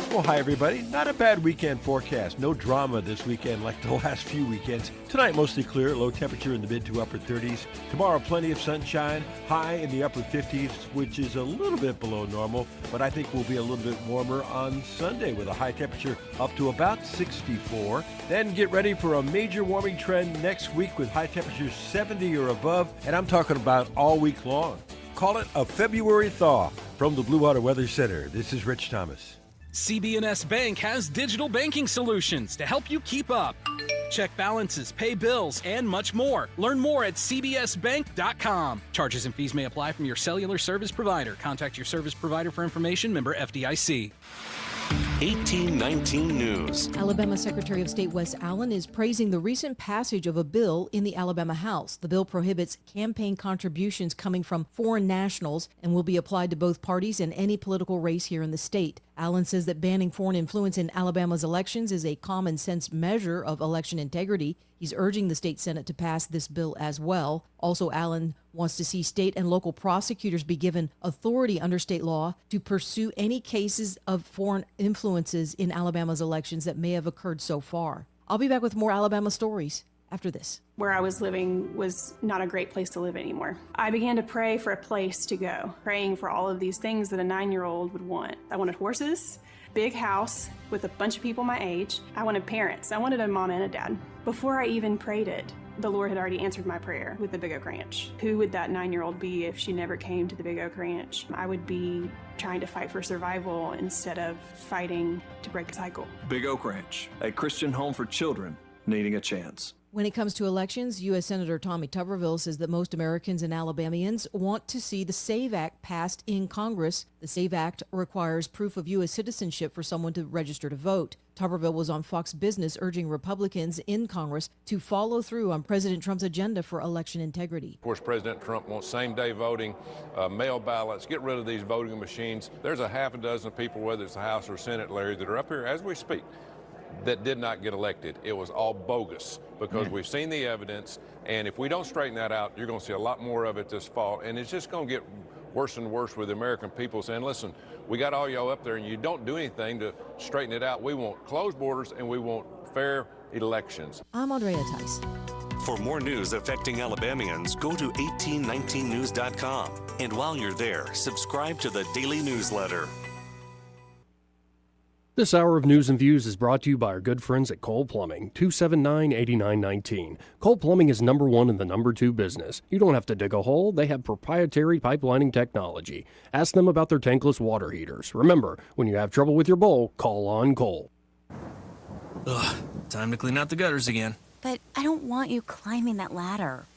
Well, hi, everybody. Not a bad weekend forecast. No drama this weekend like the last few weekends. Tonight, mostly clear. Low temperature in the mid to upper 30s. Tomorrow, plenty of sunshine. High in the upper 50s, which is a little bit below normal. But I think we'll be a little bit warmer on Sunday with a high temperature up to about 64. Then get ready for a major warming trend next week with high temperatures 70 or above. And I'm talking about all week long. Call it a February thaw. From the Blue Water Weather Center, this is Rich Thomas. CB&S Bank has digital banking solutions to help you keep up. Check balances, pay bills, and much more. Learn more at cbsbank.com. Charges and fees may apply from your cellular service provider. Contact your service provider for information. Member FDIC. 1819 News. Alabama Secretary of State Wes Allen is praising the recent passage of a bill in the Alabama House. The bill prohibits campaign contributions coming from foreign nationals and will be applied to both parties and any political race here in the state. Allen says that banning foreign influence in Alabama's elections is a common sense measure of election integrity. He's urging the state Senate to pass this bill as well. Also, Allen wants to see state and local prosecutors be given authority under state law to pursue any cases of foreign influences in Alabama's elections that may have occurred so far. I'll be back with more Alabama stories after this. Where I was living was not a great place to live anymore. I began to pray for a place to go, praying for all of these things that a 9-year-old would want. I wanted horses big house with a bunch of people my age. I wanted parents. I wanted a mom and a dad. Before I even prayed it, the Lord had already answered my prayer with the Big Oak Ranch. Who would that 9-year-old be if she never came to the Big Oak Ranch? I would be trying to fight for survival instead of fighting to break the cycle. Big Oak Ranch, a Christian home for children needing a chance. When it comes to elections, U.S. Senator Tommy Tuberville says that most Americans and Alabamians want to see the SAVE Act passed in Congress. The SAVE Act requires proof of U.S. citizenship for someone to register to vote. Tuberville was on Fox Business urging Republicans in Congress to follow through on President Trump's agenda for election integrity. Of course, President Trump wants same-day voting, mail ballots, get rid of these voting machines. There's a half a dozen people, whether it's the House or Senate, Larry, that are up here as we speak, that did not get elected. It was all bogus because we've seen the evidence, and if we don't straighten that out, you're going to see a lot more of it this fall, and it's just going to get worse and worse with the American people saying, listen, we got all y'all up there and you don't do anything to straighten it out. We want closed borders and we want fair elections. I'm Andrea Tice. For more news affecting Alabamians, go to 1819news.com. And while you're there, subscribe to the daily newsletter. This hour of News and Views is brought to you by our good friends at Cole Plumbing, 279-8919. Cole Plumbing is number one in the number two business. You don't have to dig a hole. They have proprietary pipelining technology. Ask them about their tankless water heaters. Remember, when you have trouble with your bowl, call on Cole. Ugh, time to clean out the gutters again. But I don't want you climbing that ladder.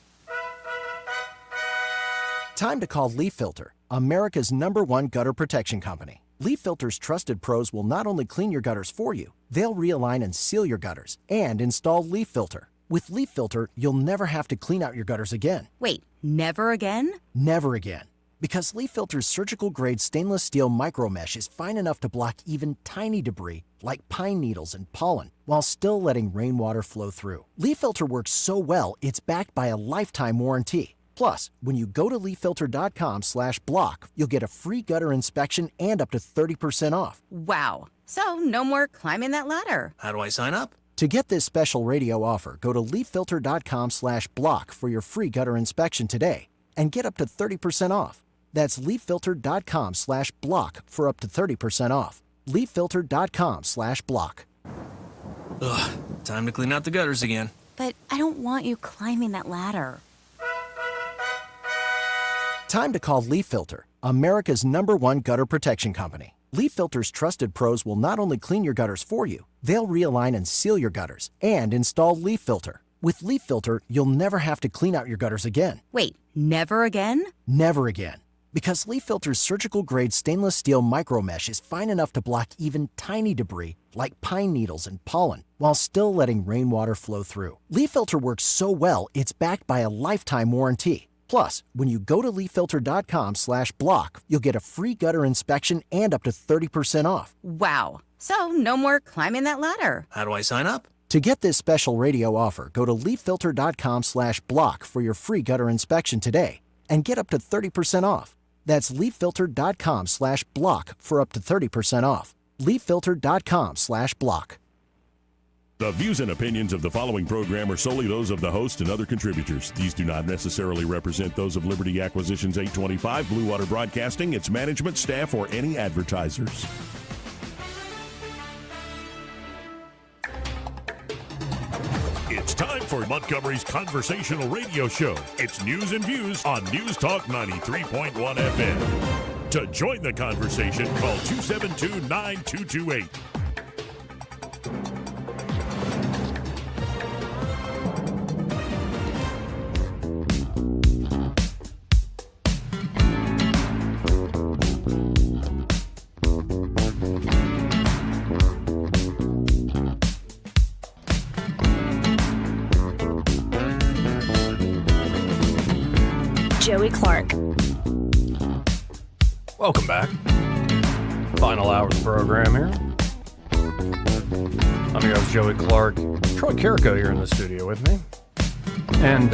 Time to call Leaf Filter, America's #1 gutter protection company. Leaf Filter's trusted pros will not only clean your gutters for you, they'll realign and seal your gutters and install Leaf Filter. With Leaf Filter, you'll never have to clean out your gutters again. Wait, never again? Never again. Because Leaf Filter's surgical-grade stainless steel micro mesh is fine enough to block even tiny debris like pine needles and pollen while still letting rainwater flow through. Leaf Filter works so well, it's backed by a lifetime warranty. Plus, when you go to leaffilter.com/block, you'll get a free gutter inspection and up to 30% off. Wow. So no more climbing that ladder. How do I sign up? To get this special radio offer, go to leaffilter.com/block for your free gutter inspection today and get up to 30% off. That's leaffilter.com/block for up to 30% off. leaffilter.com/block. Ugh, time to clean out the gutters again. But I don't want you climbing that ladder. Time to call Leaf Filter, America's #1 gutter protection company. Leaf Filter's trusted pros will not only clean your gutters for you, they'll realign and seal your gutters and install Leaf Filter. With Leaf Filter, you'll never have to clean out your gutters again. Wait, never again? Never again. Because Leaf Filter's surgical-grade stainless steel micro mesh is fine enough to block even tiny debris like pine needles and pollen while still letting rainwater flow through. Leaf Filter works so well, it's backed by a lifetime warranty. Plus, when you go to leaffilter.com/block, you'll get a free gutter inspection and up to 30% off. Wow. So no more climbing that ladder. How do I sign up? To get this special radio offer, go to leaffilter.com/block for your free gutter inspection today and get up to 30% off. That's leaffilter.com/block for up to 30% off. leaffilter.com/block. The views and opinions of the following program are solely those of the host and other contributors. These do not necessarily represent those of Liberty Acquisitions 825, Blue Water Broadcasting, its management, staff, or any advertisers. It's time for Montgomery's conversational radio show. It's News and Views on News Talk 93.1 FM. To join the conversation, call 272-9228. Joey Clark. Welcome back. Final hour of the program here. I'm your host, Joey Clark. Troy Carrico here in the studio with me. And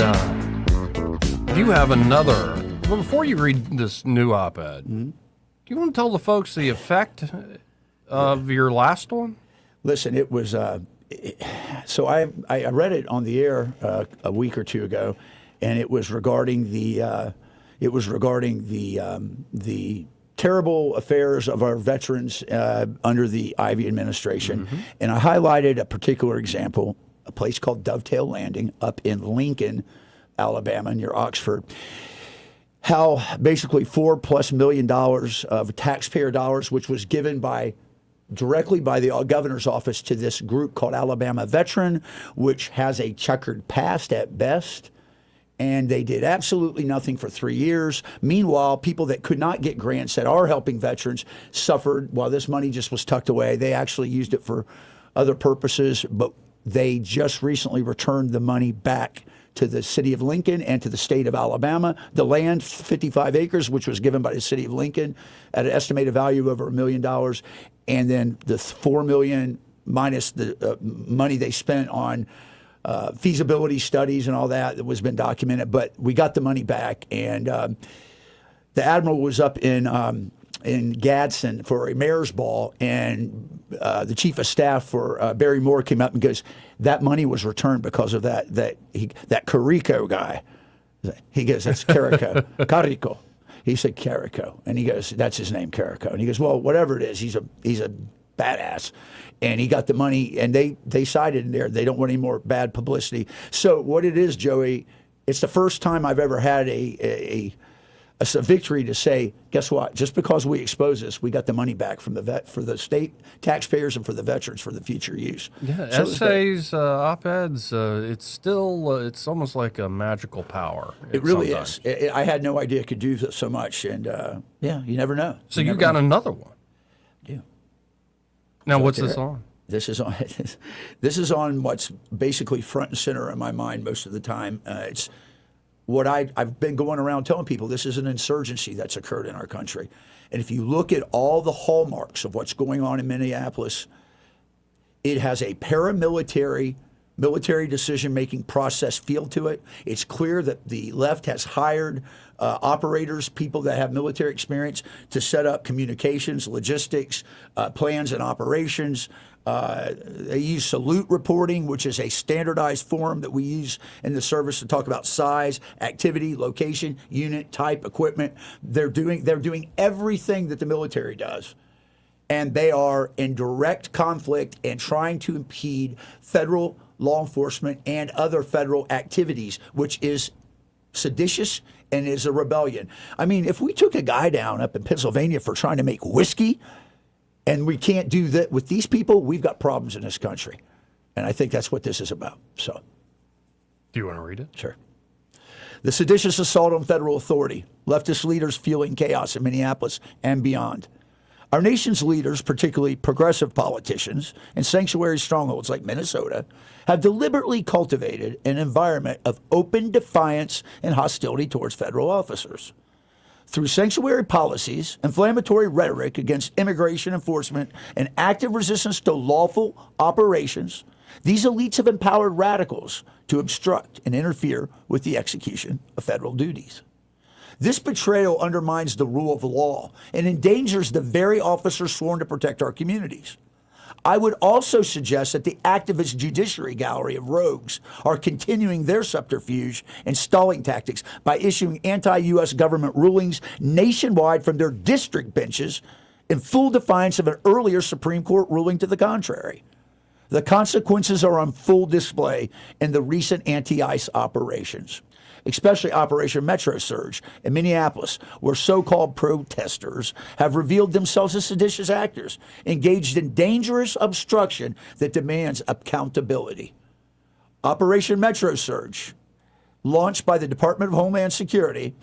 you have another. Well, before you read this new op-ed, do you want to tell the folks the effect of your last one? Listen, it was. So I read it on the air a week or two ago, and it was regarding the terrible affairs of our veterans under the Ivey administration. And I highlighted a particular example, a place called Dovetail Landing up in Lincoln, Alabama, near Oxford. How basically $4+ million of taxpayer dollars, which was given directly by the governor's office to this group called Alabama Veteran, which has a checkered past at best. And they did absolutely nothing for 3 years. Meanwhile, people that could not get grants that are helping veterans suffered while this money just was tucked away. They actually used it for other purposes, but they just recently returned the money back to the city of Lincoln and to the state of Alabama. The land, 55 acres, which was given by the city of Lincoln at an estimated value of over $1 million. And then the $4 million minus the money they spent on feasibility studies and all that was been documented. But we got the money back. And the admiral was up in Gadsden for a mayor's ball, and the chief of staff for Barry Moore came up and goes, that money was returned because of that Carico guy. He goes, that's Carico. Carico. He said Carico. And he goes, that's his name, Carico. And he goes, well, whatever it is, he's a badass. And he got the money, and they sided in there. They don't want any more bad publicity. So what it is, Joey, it's the first time I've ever had a victory to say, guess what? Just because we expose this, we got the money back from for the state taxpayers and for the veterans for the future use. Yeah, so essays, op-eds, it's still, it's almost like a magical power. It really is. I had no idea it could do so much, and yeah, you never know. So you got another one. Yeah. Now, what's this on? This is on. This is on what's basically front and center in my mind most of the time. It's what I've been going around telling people. This is an insurgency that's occurred in our country, and if you look at all the hallmarks of what's going on in Minneapolis, it has a paramilitary, military decision-making process feel to it. It's clear that the left has hired operators, people that have military experience, to set up communications, logistics, plans and operations. They use salute reporting, which is a standardized form that we use in the service to talk about size, activity, location, unit, type, equipment. They're doing everything that the military does. And they are in direct conflict and trying to impede federal law enforcement and other federal activities, which is seditious and is a rebellion. I mean, if we took a guy down up in Pennsylvania for trying to make whiskey, and we can't do that with these people, we've got problems in this country. And I think that's what this is about. So, do you want to read it? Sure. The seditious assault on federal authority, leftist leaders fueling chaos in Minneapolis and beyond. Our nation's leaders, particularly progressive politicians and sanctuary strongholds like Minnesota, have deliberately cultivated an environment of open defiance and hostility towards federal officers. Through sanctuary policies, inflammatory rhetoric against immigration enforcement, and active resistance to lawful operations, these elites have empowered radicals to obstruct and interfere with the execution of federal duties. This betrayal undermines the rule of law and endangers the very officers sworn to protect our communities. I would also suggest that the activist judiciary gallery of rogues are continuing their subterfuge and stalling tactics by issuing anti-U.S. government rulings nationwide from their district benches in full defiance of an earlier Supreme Court ruling to the contrary. The consequences are on full display in the recent anti-ICE operations, especially Operation Metro Surge in Minneapolis, where so-called protesters have revealed themselves as seditious actors, engaged in dangerous obstruction that demands accountability. Operation Metro Surge, launched by the Department of Homeland Security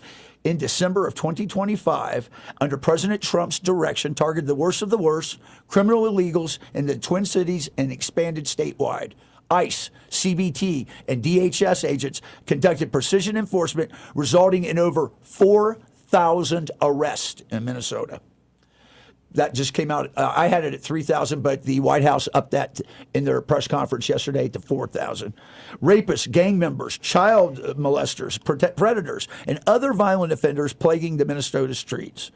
in December of 2025 under President Trump's direction, targeted the worst of the worst, criminal illegals in the Twin Cities and expanded statewide. ICE, CBT, and DHS agents conducted precision enforcement, resulting in over 4,000 arrests in Minnesota. That just came out. I had it at 3,000, but the White House upped that in their press conference yesterday to 4,000. Rapists, gang members, child molesters, predators, and other violent offenders plaguing the Minnesota streets.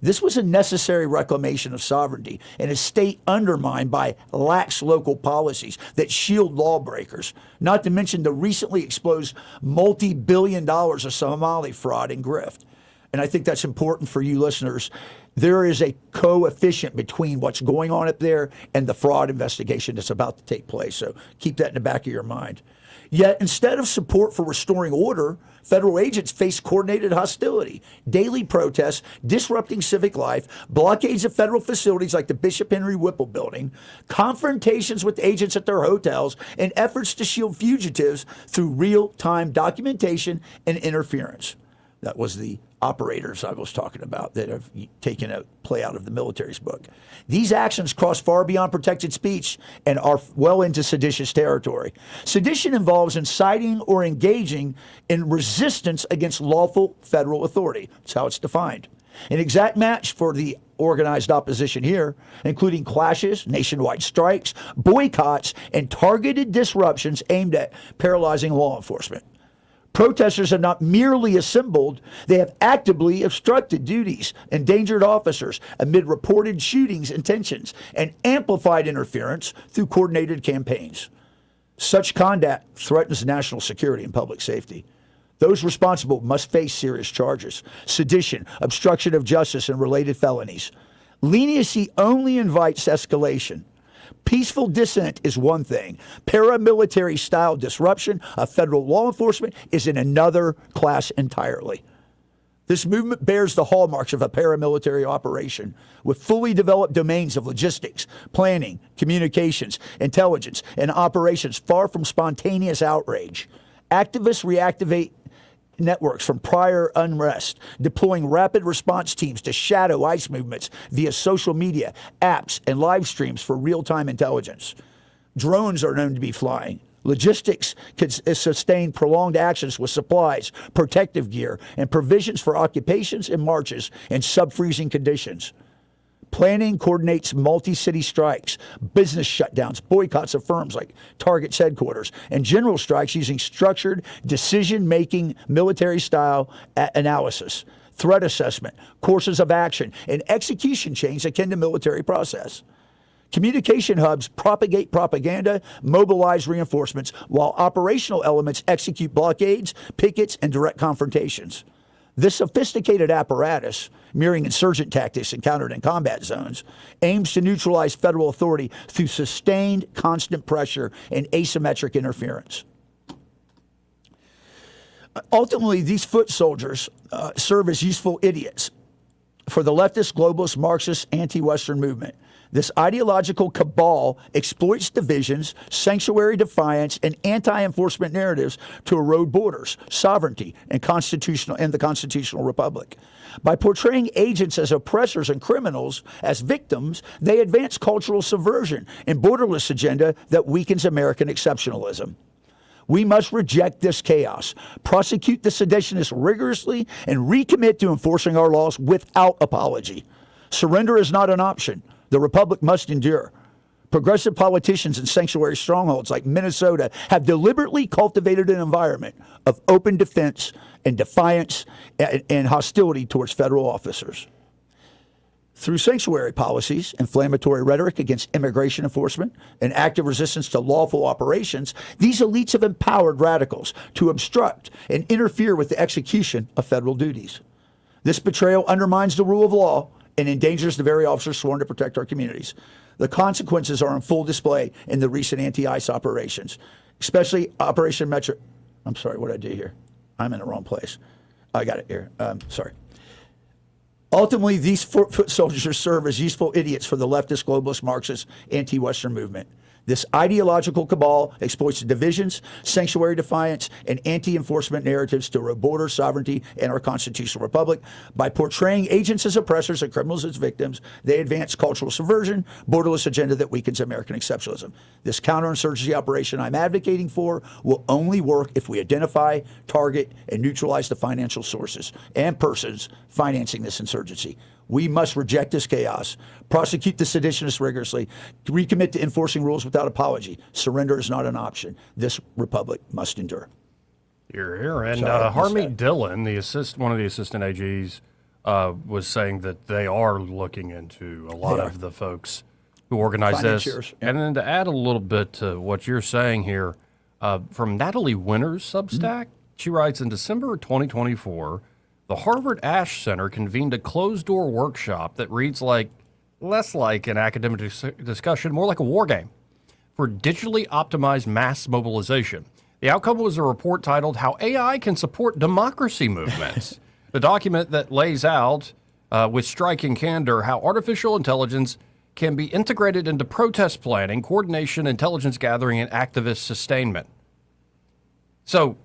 This was a necessary reclamation of sovereignty in a state undermined by lax local policies that shield lawbreakers, not to mention the recently exposed multi-billion dollars of Somali fraud and grift. and I think that's important for you listeners, there is a coefficient between what's going on up there and the fraud investigation that's about to take place. So keep that in the back of your mind. Yet, instead of support for restoring order, federal agents face coordinated hostility, daily protests, disrupting civic life, blockades of federal facilities like the Bishop Henry Whipple building, confrontations with agents at their hotels, and efforts to shield fugitives through real-time documentation and interference. That was the operators I was talking about that have taken a play out of the military's book. These actions cross far beyond protected speech and are well into seditious territory. Sedition involves inciting or engaging in resistance against lawful federal authority. That's how it's defined. An exact match for the organized opposition here, including clashes, nationwide strikes, boycotts, and targeted disruptions aimed at paralyzing law enforcement. Protesters have not merely assembled, they have actively obstructed duties, endangered officers amid reported shootings and tensions, and amplified interference through coordinated campaigns. Such conduct threatens national security and public safety. Those responsible must face serious charges: sedition, obstruction of justice, and related felonies. Leniency only invites escalation. Peaceful dissent is one thing. Paramilitary-style disruption of federal law enforcement is in another class entirely. This movement bears the hallmarks of a paramilitary operation with fully developed domains of logistics, planning, communications, intelligence, and operations far from spontaneous outrage. Activists reactivate networks from prior unrest, deploying rapid response teams to shadow ICE movements via social media, apps, and live streams for real-time intelligence. Drones are known to be flying. Logistics could sustain prolonged actions with supplies, protective gear, and provisions for occupations and marches in sub-freezing conditions. Planning coordinates multi-city strikes, business shutdowns, boycotts of firms like Target's headquarters, and general strikes using structured, decision-making, military-style analysis, threat assessment, courses of action, and execution chains akin to military process. Communication hubs propagate propaganda, mobilize reinforcements, while operational elements execute blockades, pickets, and direct confrontations. This sophisticated apparatus, mirroring insurgent tactics encountered in combat zones, aims to neutralize federal authority through sustained, constant pressure and asymmetric interference. Ultimately, these foot soldiers serve as useful idiots for the leftist, globalist, Marxist, anti-Western movement. This ideological cabal exploits divisions, sanctuary defiance, and anti-enforcement narratives to erode borders, sovereignty, and the constitutional republic. By portraying agents as oppressors and criminals as victims, they advance cultural subversion and borderless agenda that weakens American exceptionalism. We must reject this chaos, prosecute the seditionists rigorously, and recommit to enforcing our laws without apology. Surrender is not an option. The republic must endure. Progressive politicians in sanctuary strongholds like Minnesota have deliberately cultivated an environment of open defense and defiance and hostility towards federal officers. Through sanctuary policies, inflammatory rhetoric against immigration enforcement, and active resistance to lawful operations, these elites have empowered radicals to obstruct and interfere with the execution of federal duties. This betrayal undermines the rule of law and endangers the very officers sworn to protect our communities. The consequences are on full display in the recent anti-ICE operations, especially Operation Metro. I'm sorry, what did I do here? I'm in the wrong place. I got it here. Sorry. Ultimately, these foot soldiers serve as useful idiots for the leftist, globalist, Marxist, anti-Western movement. This ideological cabal exploits the divisions, sanctuary defiance, and anti-enforcement narratives to erode border sovereignty and our constitutional republic. By portraying agents as oppressors and criminals as victims, they advance cultural subversion, borderless agenda that weakens American exceptionalism. This counterinsurgency operation I'm advocating for will only work if we identify, target, and neutralize the financial sources and persons financing this insurgency. We must reject this chaos, prosecute the seditionists rigorously, recommit to enforcing rules without apology. Surrender is not an option. This republic must endure. Here. And Harmeet Dillon, one of the assistant AGs, was saying that they are looking into a lot of the folks who organize this. And then to add a little bit to what you're saying here, from Natalie Winter's Substack, she writes, in December 2024, the Harvard Ash Center convened a closed-door workshop that reads less like an academic discussion, more like a war game for digitally optimized mass mobilization. The outcome was a report titled How AI Can Support Democracy Movements. The document that lays out with striking candor how artificial intelligence can be integrated into protest planning, coordination, intelligence gathering, and activist sustainment. So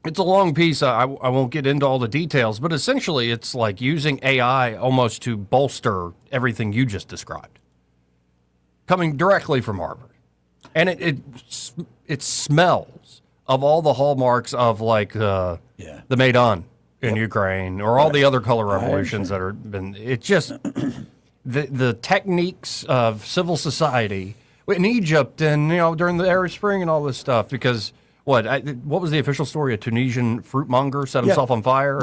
it's a long piece. I won't get into all the details, but essentially it's like using AI almost to bolster everything you just described, coming directly from Harvard. And it smells of all the hallmarks of the Maidan in Ukraine or all the other color revolutions that are been. It's just the techniques of civil society in Egypt and during the Arab Spring and all this stuff. Because what was the official story? A Tunisian fruit monger set himself on fire.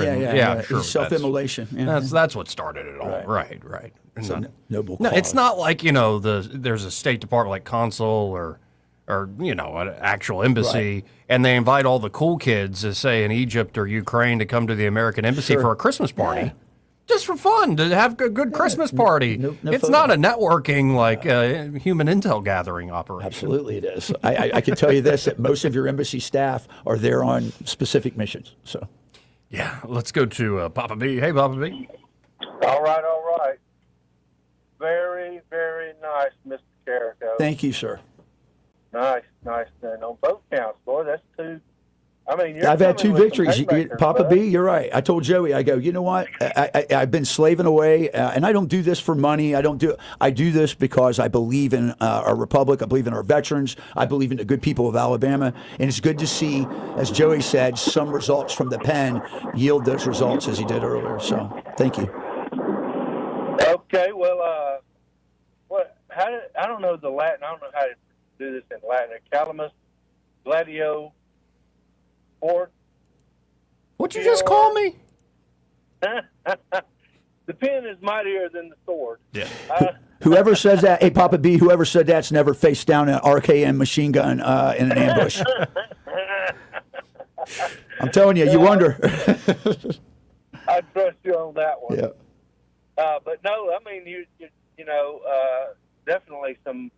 Sure. Self-immolation. That's what started it all. Right. So noble no, cause. it's not like there's a State Department like consul or an actual embassy, and they invite all the cool kids, say in Egypt or Ukraine, to come to the American embassy for a Christmas party, just for fun, to have a good Christmas party. No it's not a networking human intel gathering operation. Absolutely, it is. I can tell you this: that most of your embassy staff are there on specific missions. So, yeah, let's go to Papa B. Hey, Papa B. All right. Very, very nice, Mr. Carrico. Thank you, sir. Nice. And on both counts, boy, that's two. I mean, I've had two victories. Papa B, you're right. I told Joey, I go, you know what? I've been slaving away, and I don't do this for money. I do this because I believe in our republic. I believe in our veterans. I believe in the good people of Alabama. And it's good to see, as Joey said, some results from the pen yield those results as he did earlier. So thank you. Okay, well, I don't know the Latin. I don't know how to do this in Latin. Calamus, gladio, fort. What'd you just call me? The pen is mightier than the sword. Yeah. Whoever says that, hey, Papa B, whoever said that's never faced down an RKM machine gun in an ambush. I'm telling you, you wonder. I trust you on that one. Yeah. But no, I mean, you definitely some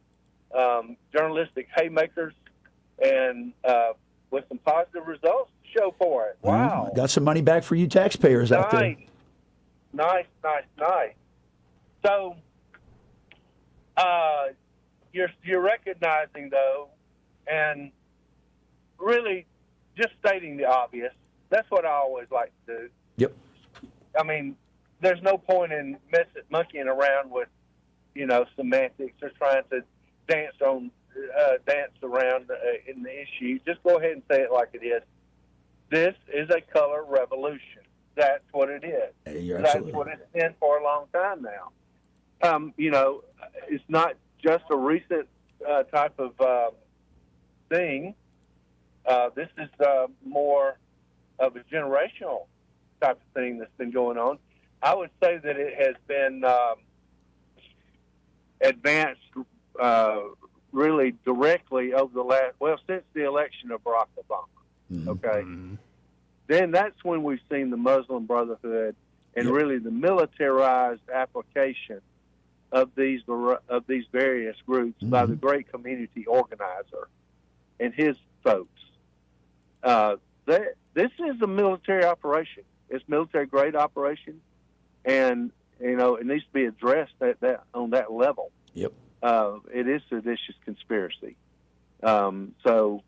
journalistic haymakers and with some positive results to show for it. Wow. Got some money back for you taxpayers out there. Nice. So you're recognizing, though, and really just stating the obvious. That's what I always like to do. Yep. I mean, there's no point in monkeying around with, semantics or trying to dance around in the issue. Just go ahead and say it like it is. This is a color revolution. That's what it is. That's what it's been for a long time now. It's not just a recent type of thing. This is more of a generational type of thing that's been going on. I would say that it has been advanced really directly over since the election of Barack Obama. Okay? Then that's when we've seen the Muslim Brotherhood and really the militarized application of these various groups by the great community organizer and his folks. This is a military operation. It's military-grade operation, and it needs to be addressed on that level. Yep. It is seditious conspiracy. So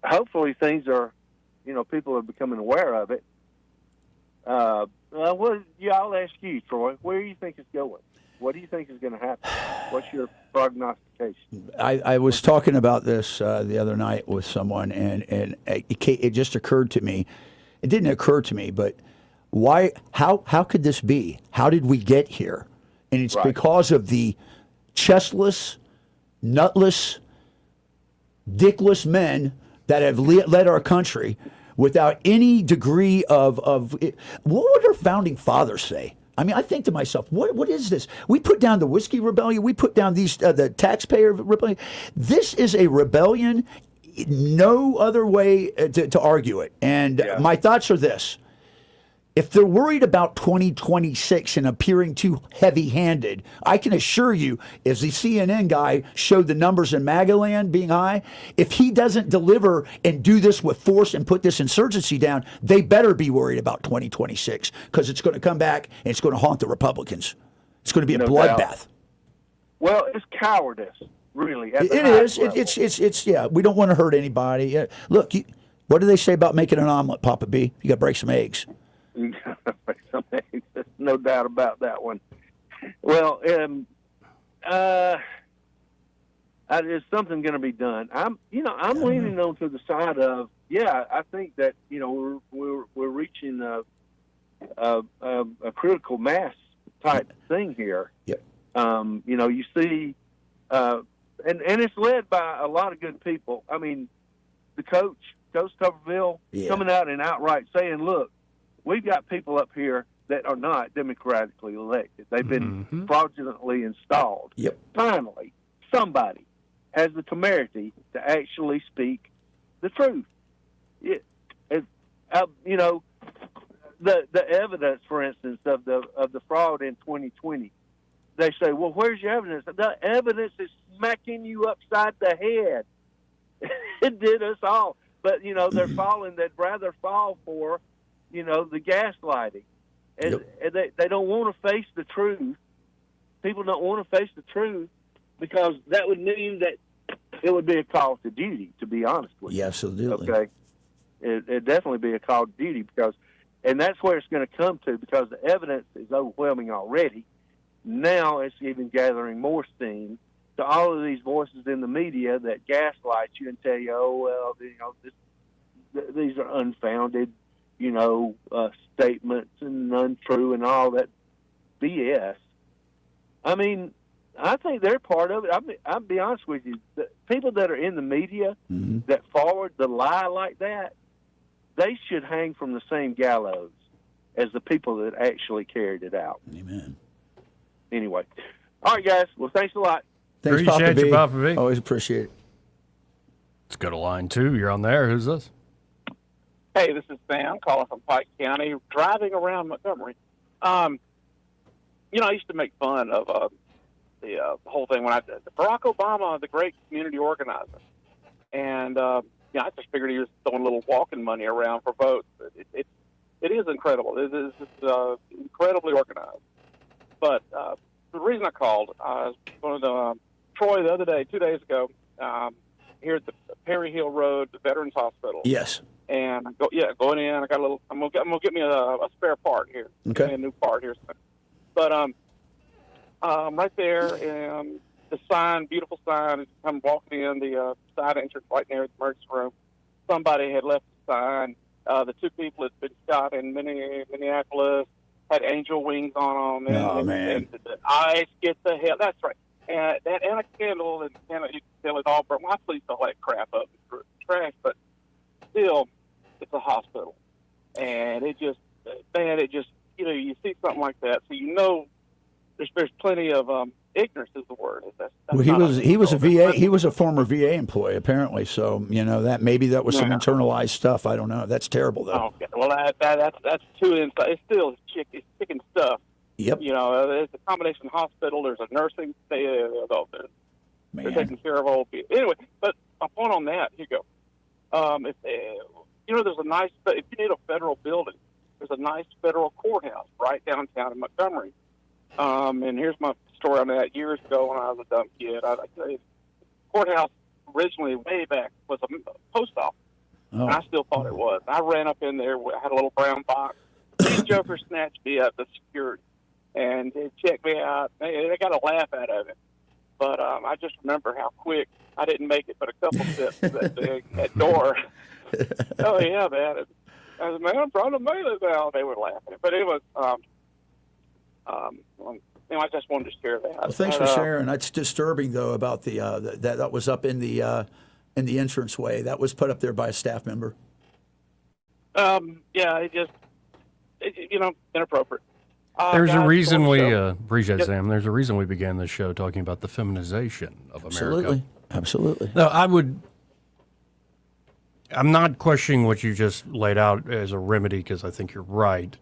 hopefully things are, people are becoming aware of it. I'll ask you, Troy, where do you think it's going? What do you think is going to happen? What's your prognostication? I was talking about this the other night with someone, and it just occurred to me. It didn't occur to me, but why? How could this be? How did we get here? And it's because of the chestless, nutless, dickless men that have led our country without any degree of what would our founding fathers say? I mean, I think to myself, what is this? We put down the Whiskey Rebellion. We put down the taxpayer rebellion. This is a rebellion. No other way to argue it. And my thoughts are this. if they're worried about 2026 and appearing too heavy-handed, I can assure you, as the CNN guy showed the numbers in MAGA land being high, if he doesn't deliver and do this with force and put this insurgency down, they better be worried about 2026 because it's going to come back and it's going to haunt the Republicans. It's going to be a bloodbath. Well, it's cowardice, really. It is. It's yeah. We don't want to hurt anybody. Look, what do they say about making an omelet, Papa B? You got to break some eggs. No doubt about that one. Well, there's something going to be done. I'm leaning on to the side of I think that we're reaching a critical mass type thing here. Yep. You see, and it's led by a lot of good people. I mean, the coach Tuberville, coming out and outright saying, "Look, we've got people up here that are not democratically elected. They've been fraudulently installed. Yep. Finally, somebody has the temerity to actually speak the truth." The evidence, for instance, of the fraud in 2020. They say, "Well, where's your evidence?" The evidence is smacking you upside the head. It did us all. But, they're falling. They'd rather fall for, the gaslighting. And they don't want to face the truth. People don't want to face the truth because that would mean that it would be a call to duty, to be honest with you. Yeah, absolutely. Okay? It'd definitely be a call to duty and that's where it's going to come to because the evidence is overwhelming already. Now it's even gathering more steam to all of these voices in the media that gaslight you and tell you, these are unfounded, statements and untrue and all that BS. I mean, I think they're part of it. I'll be honest with you. The people that are in the media that forward the lie like that, they should hang from the same gallows as the people that actually carried it out. Amen. Anyway. All right, guys. Well, thanks a lot. Thanks, Appreciate you, Papa B. Always appreciate it. Let's go to line 2. You're on there. Who's this? Hey, this is Sam calling from Pike County, driving around Montgomery. I used to make fun of the whole thing when Barack Obama, the great community organizer. And, I just figured he was throwing a little walking money around for votes. It is incredible. It is incredibly organized. But the reason I called, I was going to Troy the other day, 2 days ago, here at the Perry Hill Road, the Veterans Hospital. Yes. And going in, I got a little. I'm gonna get me a spare part here. Okay. Get me a new part here. But right there, and the sign, beautiful sign. As I'm walking in the side entrance right near the emergency room, somebody had left the sign. The 2 people had been shot in Minneapolis had angel wings on them. And the eyes get the hell. That's right. And that and a candle and you can tell it all. But my police don't let crap up in the trash, but. Still, it's a hospital, and it just you see something like that, so there's plenty of ignorance is the word. That's he was a VA. He was a former VA employee apparently. So that maybe that was some internalized stuff. I don't know. That's terrible though. Okay. Well, that's too inside. It's still chicken stuff. Yep. It's a combination hospital. There's a nursing. They're taking care of old people. Anyway, but my point on that, here you go. There's a nice, if you need a federal building, there's a nice federal courthouse right downtown in Montgomery. And here's my story on that. Years ago when I was a dumb kid, the courthouse originally way back was a post office. Oh. And I still thought it was. I ran up in there, I had a little brown box. These jokers snatched me up, the security, and they checked me out. They got a laugh out of it. But I just remember how quick I didn't make it but a couple steps to that door. Oh, yeah, man. I was, man, I'm trying to make it now. They were laughing. But it was, I just wanted to share that. Well, thanks for sharing. That's disturbing, though, about that was up in the entranceway. That was put up there by a staff member. Inappropriate. There's a reason we appreciate Sam. There's a reason we began this show talking about the feminization of America. Absolutely. No, I'm not questioning what you just laid out as a remedy because I think you're right.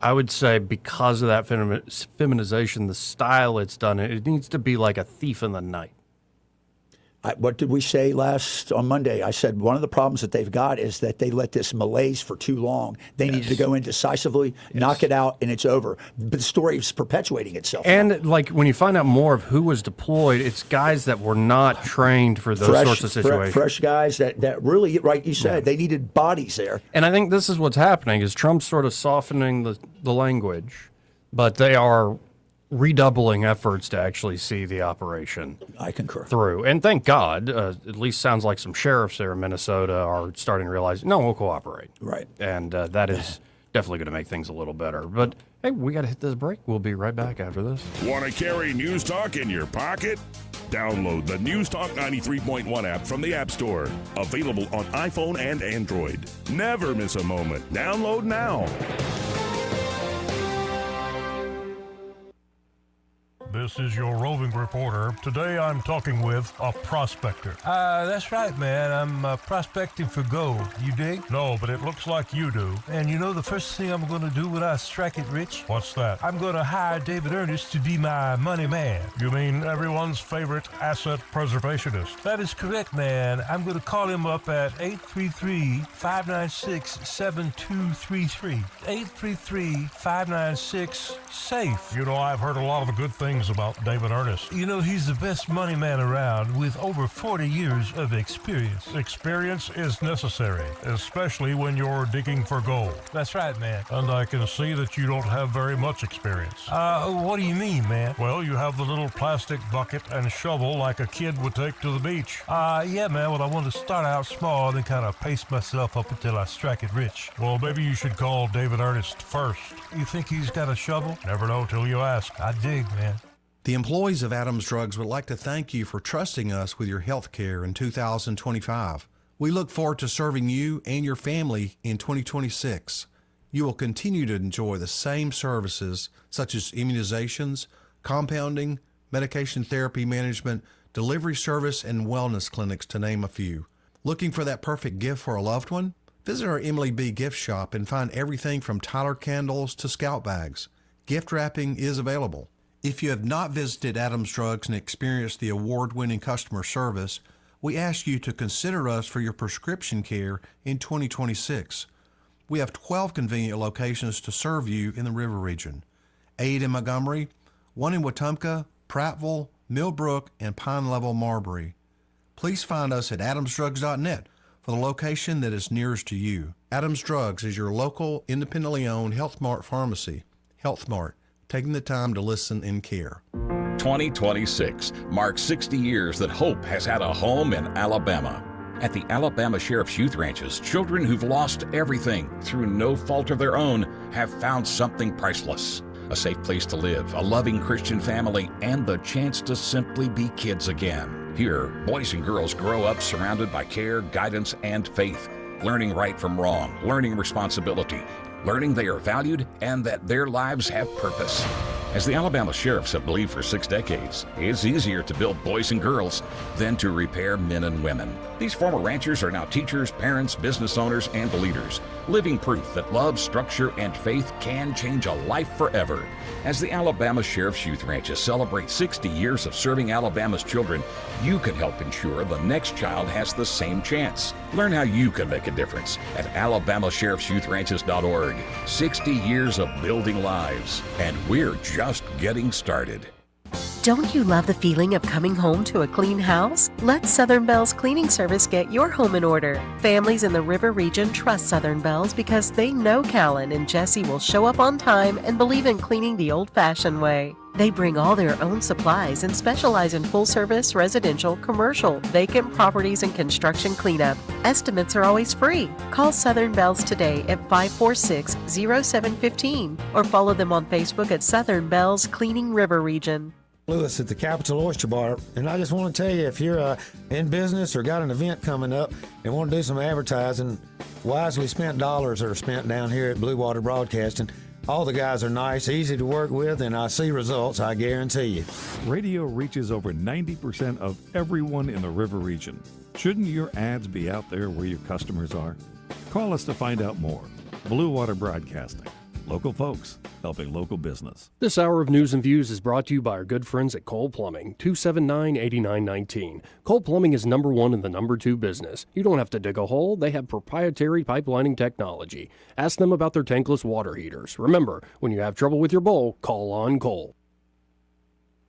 I would say because of that feminization, the style it's done, it needs to be like a thief in the night. What did we say on Monday? I said one of the problems that they've got is that they let this malaise for too long. They needed to go in decisively, knock it out, and it's over. But the story is perpetuating itself. And like when you find out more of who was deployed, it's guys that were not trained for those sorts of situations. Fresh guys that really, right, you said, they needed bodies there. And I think this is what's happening is Trump's sort of softening the language, but they are redoubling efforts to actually see the operation I concur through. And thank God, at least sounds like some sheriffs there in Minnesota are starting to realize, no, we'll cooperate. Right. And that is definitely going to make things a little better. But hey, we got to hit this break. We'll be right back after this. Want to carry News Talk in your pocket? Download the News Talk 93.1 app from the App Store. Available on iPhone and Android. Never miss a moment. Download now. This is your roving reporter. Today I'm talking with a prospector. That's right, man. I'm prospecting for gold. You dig? No, but it looks like you do. And you know the first thing I'm going to do when I strike it rich? What's that? I'm going to hire David Ernest to be my money man. You mean everyone's favorite asset preservationist? That is correct, man. I'm going to call him up at 833-596-7233. 833-596-SAFE. You know, I've heard a lot of the good things about David Ernest. You know, he's the best money man around with over 40 years of experience. Experience is necessary, especially when you're digging for gold. That's right, man. And I can see that you don't have very much experience. What do you mean, man? Well, you have the little plastic bucket and shovel like a kid would take to the beach. Yeah, man. Well, I want to start out small and then kind of pace myself up until I strike it rich. Well, maybe you should call David Ernest first. You think he's got a shovel? Never know till you ask. I dig, man. The employees of Adams Drugs would like to thank you for trusting us with your health care in 2025. We look forward to serving you and your family in 2026. You will continue to enjoy the same services such as immunizations, compounding, medication therapy management, delivery service, and wellness clinics, to name a few. Looking for that perfect gift for a loved one? Visit our Emily B. gift shop and find everything from Tyler candles to scout bags. Gift wrapping is available. If you have not visited Adams Drugs and experienced the award-winning customer service, we ask you to consider us for your prescription care in 2026. We have 12 convenient locations to serve you in the River Region. 8 in Montgomery, 1 in Wetumpka, Prattville, Millbrook, and Pine Level, Marbury. Please find us at adamsdrugs.net for the location that is nearest to you. Adams Drugs is your local, independently owned Health Mart pharmacy. Health Mart, taking the time to listen and care. 2026 marks 60 years that hope has had a home in Alabama. At the Alabama Sheriff's Youth Ranches, children who've lost everything through no fault of their own have found something priceless. A safe place to live, a loving Christian family, and the chance to simply be kids again. Here, boys and girls grow up surrounded by care, guidance, and faith, learning right from wrong, learning responsibility, learning they are valued and that their lives have purpose. As the Alabama Sheriffs have believed for 6 decades, it's easier to build boys and girls than to repair men and women. These former ranchers are now teachers, parents, business owners, and leaders, living proof that love, structure, and faith can change a life forever. As the Alabama Sheriff's Youth Ranches celebrate 60 years of serving Alabama's children, you can help ensure the next child has the same chance. Learn how you can make a difference at alabamasheriffsyouthranches.org. 60 years of building lives, and we're just getting started. Don't you love the feeling of coming home to a clean house? Let Southern Bell's cleaning service get your home in order. Families in the River Region trust Southern Bell's because they know Callan and Jesse will show up on time and believe in cleaning the old-fashioned way. They bring all their own supplies and specialize in full-service, residential, commercial, vacant properties, and construction cleanup. Estimates are always free. Call Southern Bells today at 546-0715 or follow them on Facebook at Southern Bells Cleaning River Region. Lewis at the Capital Oyster Bar, and I just want to tell you, if you're in business or got an event coming up and want to do some advertising, wisely spent dollars are spent down here at Blue Water Broadcasting. All the guys are nice, easy to work with, and I see results, I guarantee you. Radio reaches over 90% of everyone in the River Region. Shouldn't your ads be out there where your customers are? Call us to find out more. Blue Water Broadcasting. Local folks helping local business. This hour of News and Views is brought to you by our good friends at Cole Plumbing, 279-8919. Cole Plumbing is number one in the number two business. You don't have to dig a hole. They have proprietary pipelining technology. Ask them about their tankless water heaters. Remember, when you have trouble with your bowl, call on Cole.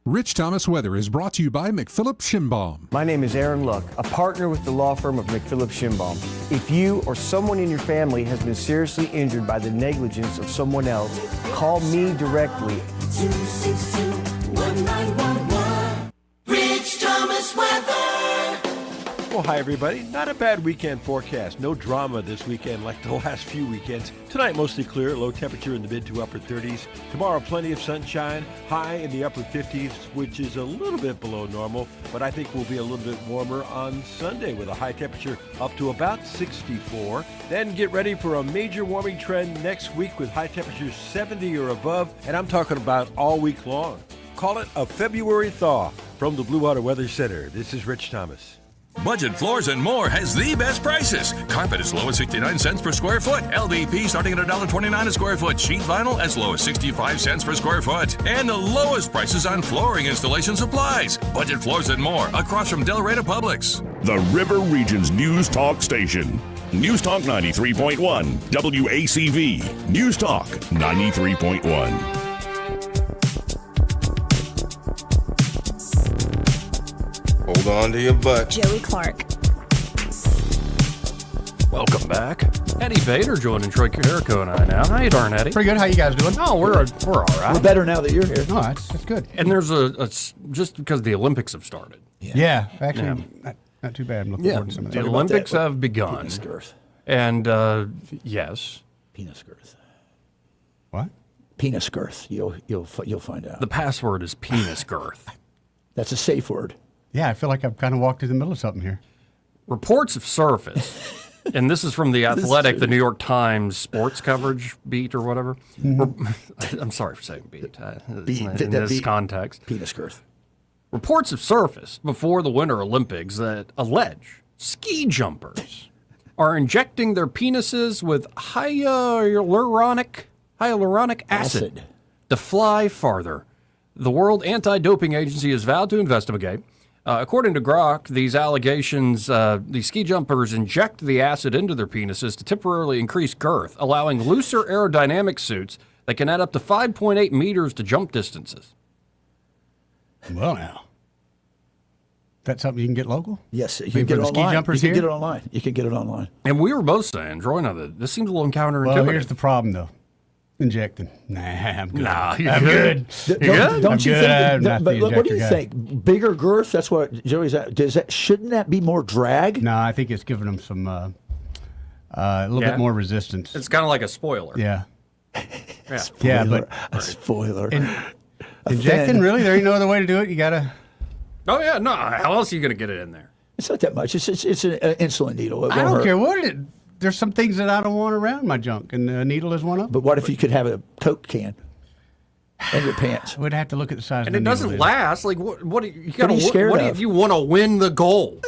Rich Thomas Weather is brought to you by McPhillips Shinbaum. My name is Aaron Luck, a partner with the law firm of McPhillips Shinbaum. If you or someone in your family has been seriously injured by the negligence of someone else, call me directly. 262-1911. Rich Thomas Weather. Well, hi, everybody. Not a bad weekend forecast. No drama this weekend like the last few weekends. Tonight, mostly clear. Low temperature in the mid to upper 30s. Tomorrow, plenty of sunshine. High in the upper 50s, which is a little bit below normal. But I think we'll be a little bit warmer on Sunday with a high temperature up to about 64. Then get ready for a major warming trend next week with high temperatures 70 or above. And I'm talking about all week long. Call it a February thaw. From the Blue Water Weather Center, this is Rich Thomas. Budget Floors and More has the best prices. Carpet as low as 69 cents per square foot. LVP starting at $1.29 a square foot. Sheet vinyl as low as 65 cents per square foot. And the lowest prices on flooring installation supplies. Budget Floors and More across from Delray to Publix. The River Region's News Talk Station. News Talk 93.1. WACV. News Talk 93.1. Hold on to your butt. Joey Clark. Welcome back. Eddie Bader joining Troy Carrico and I now. How you doing, Eddie? Pretty good. How you guys doing? Oh, we're all right. We're better now that you're here. No, that's good. And there's just because the Olympics have started. Yeah, actually, not too bad. I'm looking forward to some of that. The Olympics have begun. Penis girth. And yes. Penis girth. What? Penis girth. You'll find out. The password is penis girth. That's a safe word. Yeah, I feel like I've kind of walked in the middle of something here. Reports have surfaced, and this is from the Athletic, the New York Times sports coverage beat or whatever. Mm-hmm. I'm sorry for saying beat. In this context. Penis girth. Reports have surfaced before the Winter Olympics that allege ski jumpers are injecting their penises with hyaluronic acid to fly farther. The World Anti-Doping Agency has vowed to investigate. According to Grok, these allegations, the ski jumpers inject the acid into their penises to temporarily increase girth, allowing looser aerodynamic suits that can add up to 5.8 meters to jump distances. Well, now. That's something you can get local? Yes, you can get it online. You can get it online. You can get it online. And we were both saying, Troy, now that this seems a little counterintuitive. Well, here's the problem, though. Injecting. Nah, I'm good. Nah, I'm good. Don't you think? But what do you think? Bigger girth? That's what Joey's at. Shouldn't that be more drag? No, I think it's giving them some a little bit more resistance. It's kind of like a spoiler. Yeah. Yeah, but a spoiler. Injecting, really? There ain't no other way to do it. You gotta. Oh yeah, no. How else are you gonna get it in there? It's not that much. It's an insulin needle. I don't care what it. There's some things that I don't want around my junk, and a needle is one of them. But what if you could have a Coke can in your pants? We'd have to look at the size. And of the it doesn't needle. Like what? You What are you scared what of? if you want to win the gold?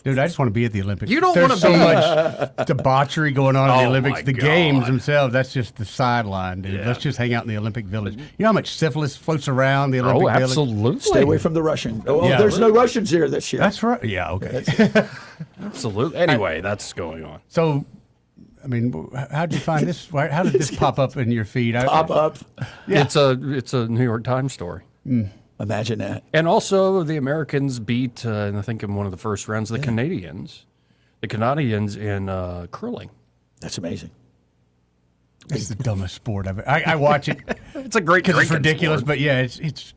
Dude, I just want to be at the Olympics. You don't There's want to so be much debauchery going on in the Olympics. my The God. games themselves, that's just the sideline, dude. Yeah. Let's just hang out in the Olympic Village. You know how much syphilis floats around the Olympic Village? absolutely. Stay away from the Russian. Oh, Yeah. there's no Russians here this year. That's right. Yeah, okay. Absolutely. Anyway, that's going on. So, I mean, how'd you find this? How did this pop up in your feed? Pop up. Yeah. It's a New York Times story. Imagine that. And also, the Americans beat, and I think in one of the first rounds, the Canadians in curling. That's amazing. It's the dumbest sport ever. I watch it. It's a great because it's drinking ridiculous, sport. but yeah, it's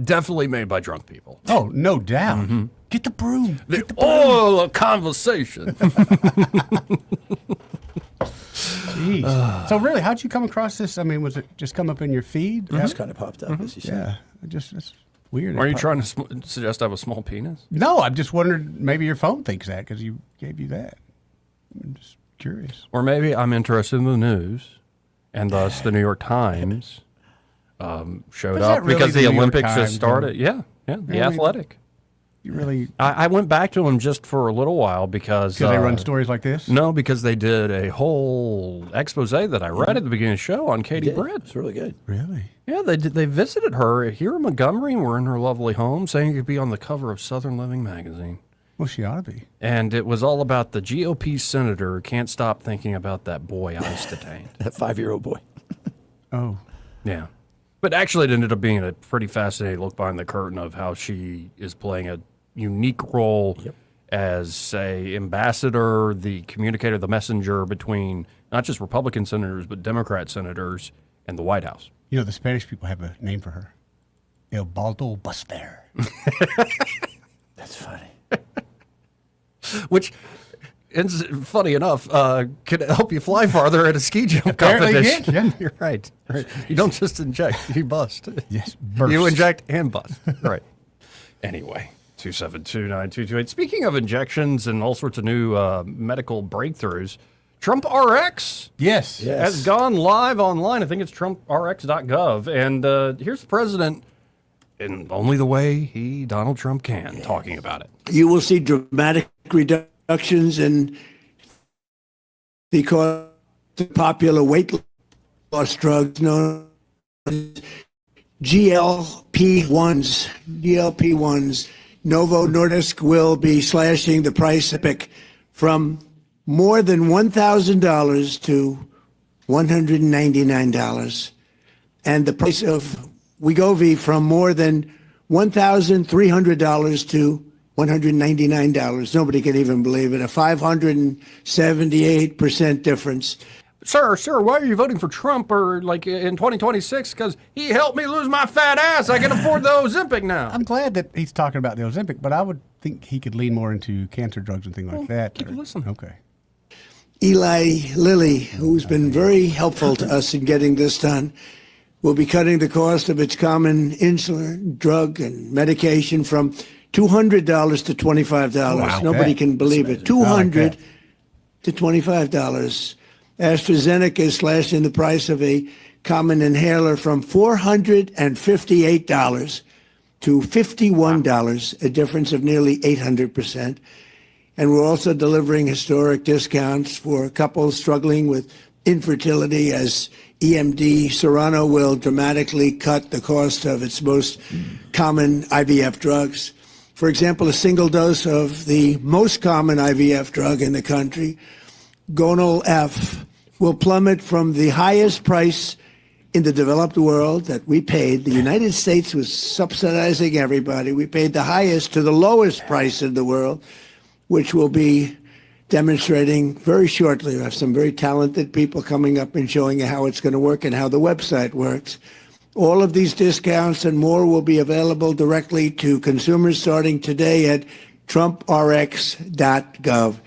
Definitely made by drunk people. Oh, no doubt. Mm-hmm. Get the broom. The oil of conversation. Jeez. So really, how'd you come across this? I mean, was it just come up in your feed? It just kind of popped up, as you said. Yeah, it's weird. Are you trying to suggest I have a small penis? No, I'm just wondering. Maybe your phone thinks that because you gave you that. I'm just curious. Or maybe I'm interested in the news, and thus the New York Times showed Is up that really because the the New York Olympics Times, just started. though? Yeah, The I mean, Athletic. You really? I went back to them just for a little while because they run stories like this? No, because they did a whole expose that I read at the beginning of the show on Katie Britt. It's really good. Really? Yeah, they did. They visited her here in Montgomery and were in her lovely home, saying it could be on the cover of Southern Living magazine. Well, she ought to be. And it was all about the GOP senator who can't stop thinking about that boy ICE detained. That 5-year-old boy. Oh. Yeah. But actually, it ended up being a pretty fascinating look behind the curtain of how she is playing a unique role as, say, ambassador, the communicator, the messenger between not just Republican senators, but Democrat senators and the White House. You know, the Spanish people have a name for her. El Baldo Buster. That's funny. Which, funny enough, can help you fly farther at a ski jump Apparently competition. yeah. You're right. You don't just inject, you bust. Yes, burst. You inject and bust. Right. Anyway, 272-9228. Speaking of injections and all sorts of new medical breakthroughs, Trump RX has gone live online. I think it's trumprx.gov. And here's the president in only the way Donald Trump can, talking about it. You will see dramatic reductions in the cost of popular weight loss drugs known as GLP-1s. Novo Nordisk will be slashing the price epic from more than $1,000 to $199. And the price of Wegovy from more than $1,300 to $199. Nobody can even believe it. A 578% difference. Sir, why are you voting for Trump or like in 2026? Because he helped me lose my fat ass. I can afford the Ozempic now. I'm glad that he's talking about the Ozempic, but I would think he could lean more into cancer drugs and things like that. Take a listen. Okay. Eli Lilly, who's been very helpful to us in getting this done, will be cutting the cost of its common insulin, drug, and medication from $200 to $25. Wow. Nobody can believe it. $200 to $25. AstraZeneca is slashing the price of a common inhaler from $458 to $51, a difference of nearly 800%. And we're also delivering historic discounts for couples struggling with infertility, as EMD Serrano will dramatically cut the cost of its most common IVF drugs. For example, a single dose of the most common IVF drug in the country, Gonal F, will plummet from the highest price in the developed world that we paid. The United States was subsidizing everybody. We paid the highest to the lowest price in the world, which will be demonstrating very shortly. We have some very talented people coming up and showing you how it's going to work and how the website works. All of these discounts and more will be available directly to consumers starting today at trumprx.gov.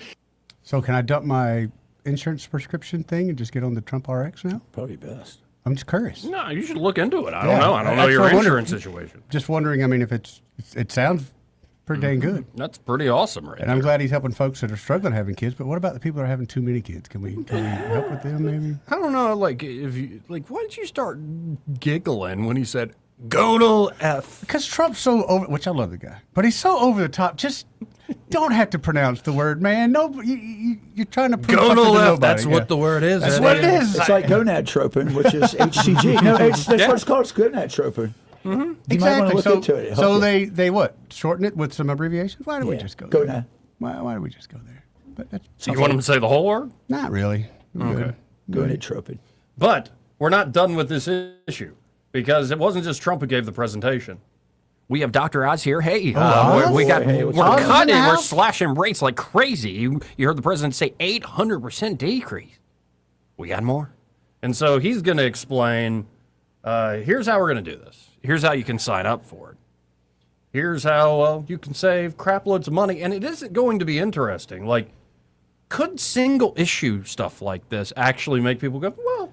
So can I dump my insurance prescription thing and just get on the Trump RX now? Probably best. I'm just curious. No, you should look into it. I don't know. I don't know your insurance situation. Just wondering, I mean, if it sounds pretty dang good. That's pretty awesome, right? And I'm glad he's helping folks that are struggling having kids, but what about the people that are having too many kids? Can we help with them maybe? I don't know, why did you start giggling when he said Gonal F? Because Trump's so over, which I love the guy, but he's so over the top. Just don't have to pronounce the word, man. No, you're trying to prove something to Gonal F, nobody. that's what the word is. That's what it is. It's like gonadotropin, which is HCG. No, that's what it's called. It's gonadotropin. Mm-hmm. You might want to look into it. So they what? Shorten it with some abbreviations? Why do we just go there? Gonad. Why do we just go there? But So you want him to say the whole word? Not really. Okay. Gonadotropin. But we're not done with this issue because it wasn't just Trump who gave the presentation. We have Dr. Oz here. Hey, we're cutting, we're slashing rates like crazy. You heard the president say 800% decrease. We got more. And so he's going to explain, here's how we're going to do this. Here's how you can sign up for it. Here's how you can save crap loads of money. And it isn't going to be interesting. Like, could single issue stuff like this actually make people go, well,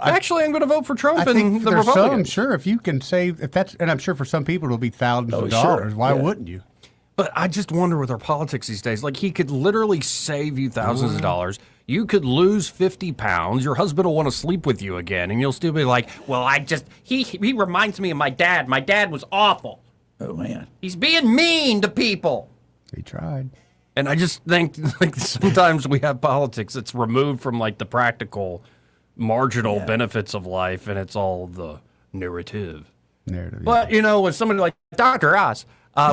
actually, I'm going to vote for Trump and the Republicans. Sure, if you can save, and I'm sure for some people it'll be thousands of dollars. Why wouldn't you? But I just wonder with our politics these days, like he could literally save you thousands of dollars. You could lose 50 pounds. Your husband will want to sleep with you again, and you'll still be like, well, he reminds me of my dad. My dad was awful. Oh, man. He's being mean to people. He tried. And I just think like sometimes we have politics that's removed from like the practical, marginal benefits of life, and it's all the narrative. But, you know, with somebody like Dr. Oz,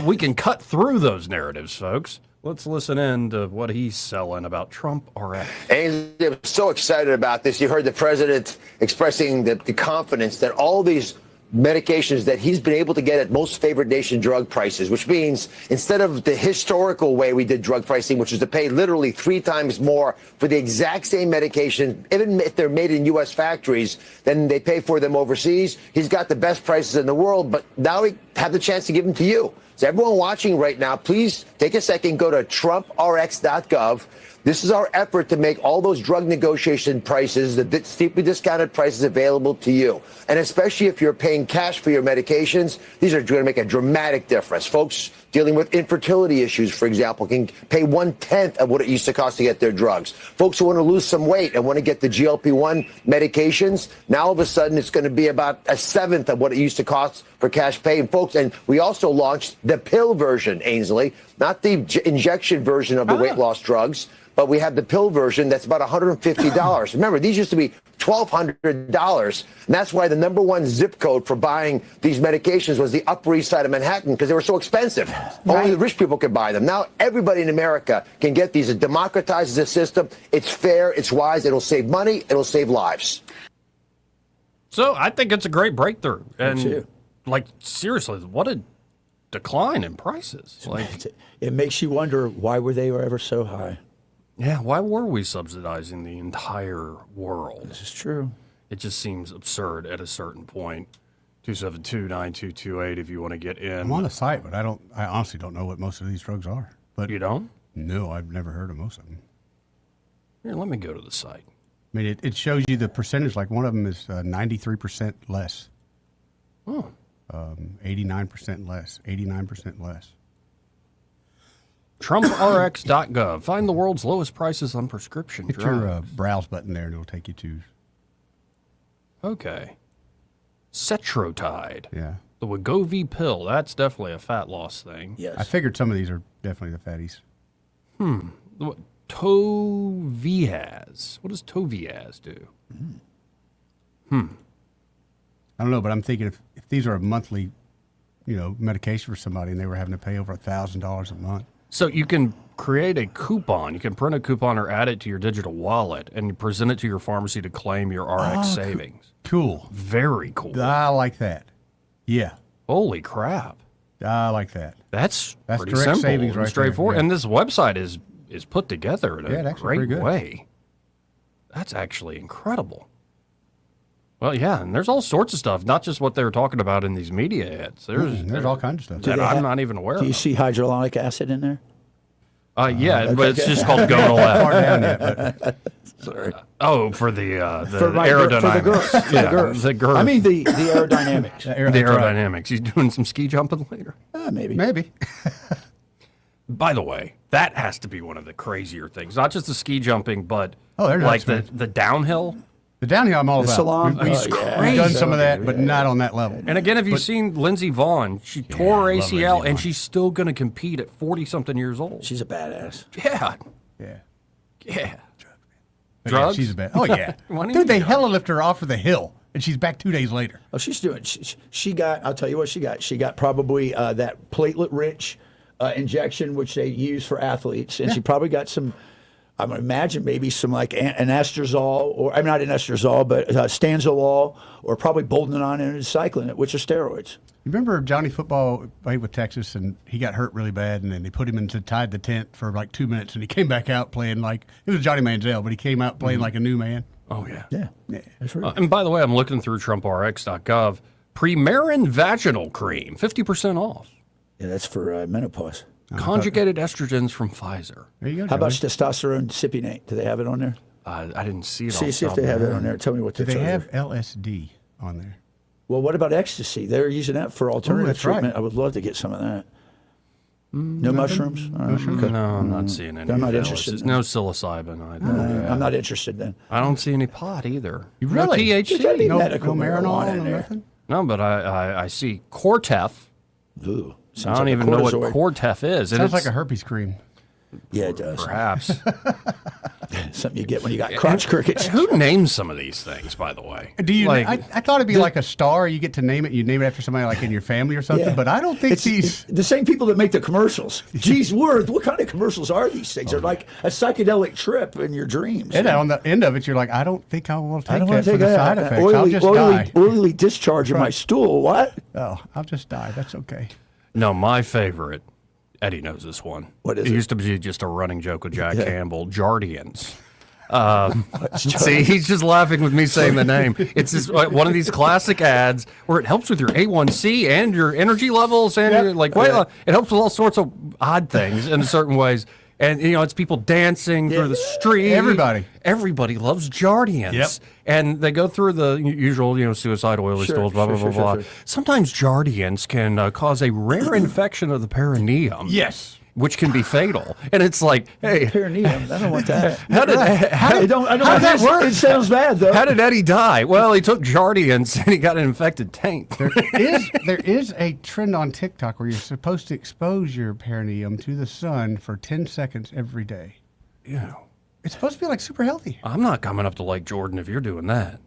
we can cut through those narratives, folks. Let's listen in to what he's selling about Trump RX. Ainsley, I'm so excited about this. You heard the president expressing the confidence that all these medications that he's been able to get at most favored nation drug prices, which means instead of the historical way we did drug pricing, which is to pay literally 3 times more for the exact same medication, even if they're made in U.S. factories, than they pay for them overseas. He's got the best prices in the world, but now we have the chance to give them to you. So everyone watching right now, please take a second, go to TrumpRx.gov. This is our effort to make all those drug negotiation prices, the steeply discounted prices, available to you. And especially if you're paying cash for your medications, these are going to make a dramatic difference. Folks dealing with infertility issues, for example, can pay 1/10 of what it used to cost to get their drugs. Folks who want to lose some weight and want to get the GLP-1 medications, now all of a sudden it's going to be about 1/7 of what it used to cost for cash pay. And folks, and we also launched the pill version, Ainsley, not the injection version of the weight loss drugs, but we have the pill version that's about $150. Remember, these used to be $1,200, and that's why the #1 zip code for buying these medications was the Upper East Side of Manhattan, because they were so expensive. Only the rich people could buy them. Now everybody in America can get these. It democratizes the system. It's fair. It's wise. It'll save money. It'll save lives. So I think it's a great breakthrough. And like, seriously, what a decline in prices. Like, it makes you wonder, why were they ever so high? Yeah, why were we subsidizing the entire world? This is true. It just seems absurd at a certain point. 272-9228 if you want to get in. I'm on the site, but I honestly don't know what most of these drugs are. But you don't? No, I've never heard of most of them. Here, let me go to the site. I mean, it shows you the percentage. Like one of them is 93% less. Oh. 89% less. 89% less. TrumpRx.gov. Find the world's lowest prices on prescription Hit drugs. your browse button there, and it'll take you to. Okay. Cetrotide. Yeah. The Wegovy pill. That's definitely a fat loss thing. Yes. I figured some of these are definitely the fatties. Toviaz. What does Toviaz do? I don't know, but I'm thinking if these are a monthly, medication for somebody, and they were having to pay over $1,000 a month. So you can create a coupon. You can print a coupon or add it to your digital wallet and present it to your pharmacy to claim your RX savings. Cool. Very cool. I like that. Yeah. Holy crap. I like that. That's pretty direct simple savings and right straightforward. there, yeah. And this website is put together in a actually great pretty good. way. That's actually incredible. Well, yeah, and there's all sorts of stuff, not just what they were talking about in these media ads. There's all kinds of stuff that I'm not even aware Do you of. see hyaluronic acid in there? Yeah, but it's just called Gonal Far F. down yet, but Sorry. Oh, for the For aerodynamics. the girth. Yeah, The girth. the girth. I mean, the aerodynamics. the aerodynamics. He's doing some ski jumping later. Maybe. Maybe. By the way, that has to be one of the crazier things. Not just the ski jumping, but they're like nuts, the downhill. The downhill I'm all The about. salon? We've crazy. done some of that, but not on that level. And again, have you seen Lindsey Vonn? She tore her love ACL, Lindsey and Vonn. she's still going to compete at 40-something years old. She's a badass. Yeah. Yeah. Yeah. But Drugs? Yeah, she's a bad. Oh, yeah. Why don't Dude, they you- hella lift her off of the hill, and she's back 2 days later. Oh, she's doing. She got. I'll tell you what she got. She got probably that platelet-rich injection, which they use for athletes, and she probably got some. I would imagine maybe some like anastrozole, or I'm not anastrozole, but stanzolol, or probably boldenone and cyclin, which are steroids. You remember Johnny Football played with Texas, and he got hurt really bad, and then they put him tied the tent for like 2 minutes, and he came back out playing like, it was Johnny Manziel, but he came out playing like a new man. Oh, yeah. Yeah. That's right. And by the way, I'm looking through TrumpRx.gov. Premarin Vaginal Cream, 50% off. Yeah, that's for menopause. Conjugated estrogens from Pfizer. There you go. How about testosterone cypionate? Do they have it on there? I didn't see it. See off the if top they of have my it on head. there. Tell me what Do they they have LSD on there? Well, what about ecstasy? They're using that for alternative that's right. treatment. I would love to get some of that. No mushrooms? All right, okay. No, I'm not seeing any. I'm not of interested. LSD. No psilocybin either. I'm not interested then. I don't see any pot either. You really? No THC. There's any No medical Marinol, marijuana in no there. nothing? No, but I see Cortef, Ooh, I don't even know what Cortef is. Sounds like a herpes cream. Yeah, it does. Perhaps. Something you get when you got crotch crickets. Who names some of these things, by the way? Do you? I thought it'd be like a star. You get to name it. You name it after somebody like in your family or something. Yeah. But I don't think it's the same people that make the commercials. Geez, what kind of commercials are these things? They're like a psychedelic trip in your dreams. And on the end of it, you're like, I don't think I will take that for the side effects. I'll just die. Oily discharge in my stool. What? Oh, I'll just die. That's okay. No, my favorite. Eddie knows this one. What is it? It used to be just a running joke with Jack Campbell. Jardians. See, he's just laughing with me saying the name. It's just one of these classic ads where it helps with your A1C and your energy levels and your, like it helps with all sorts of odd things in certain ways. And it's people dancing through the street. Everybody loves Jardians. Yep. And they go through the usual, suicide, oily stools, blah, blah, blah. Sometimes Jardians can cause a rare infection of the perineum. Yes. Which can be fatal. And it's like, hey. Perineum, I don't want that. How did that work? It sounds bad, though. How did Eddie die? Well, he took Jardians and he got an infected taint. There is a trend on TikTok where you're supposed to expose your perineum to the sun for 10 seconds every day. Yeah. It's supposed to be like super healthy. I'm not coming up to Lake Jordan if you're doing that.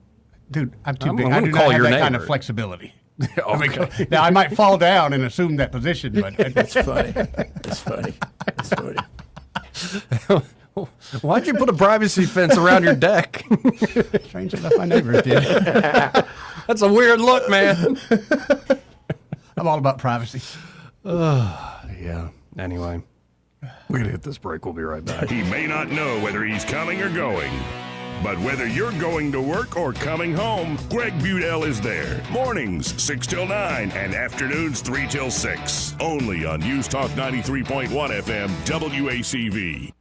Dude, I'm too big. I'm I do call not have your that kind neighbor. of flexibility. Okay. Now, I might fall down and assume that position, but That's funny. That's funny. That's funny. Why'd you put a privacy fence around your deck? Strange enough, my neighbors did. That's a weird look, man. I'm all about privacy. Yeah. Anyway, we're gonna hit this break. We'll be right back. He may not know whether he's coming or going, but whether you're going to work or coming home, Greg Budell is there. Mornings 6 till 9 and afternoons 3 till 6. Only on News Talk 93.1 FM WACV.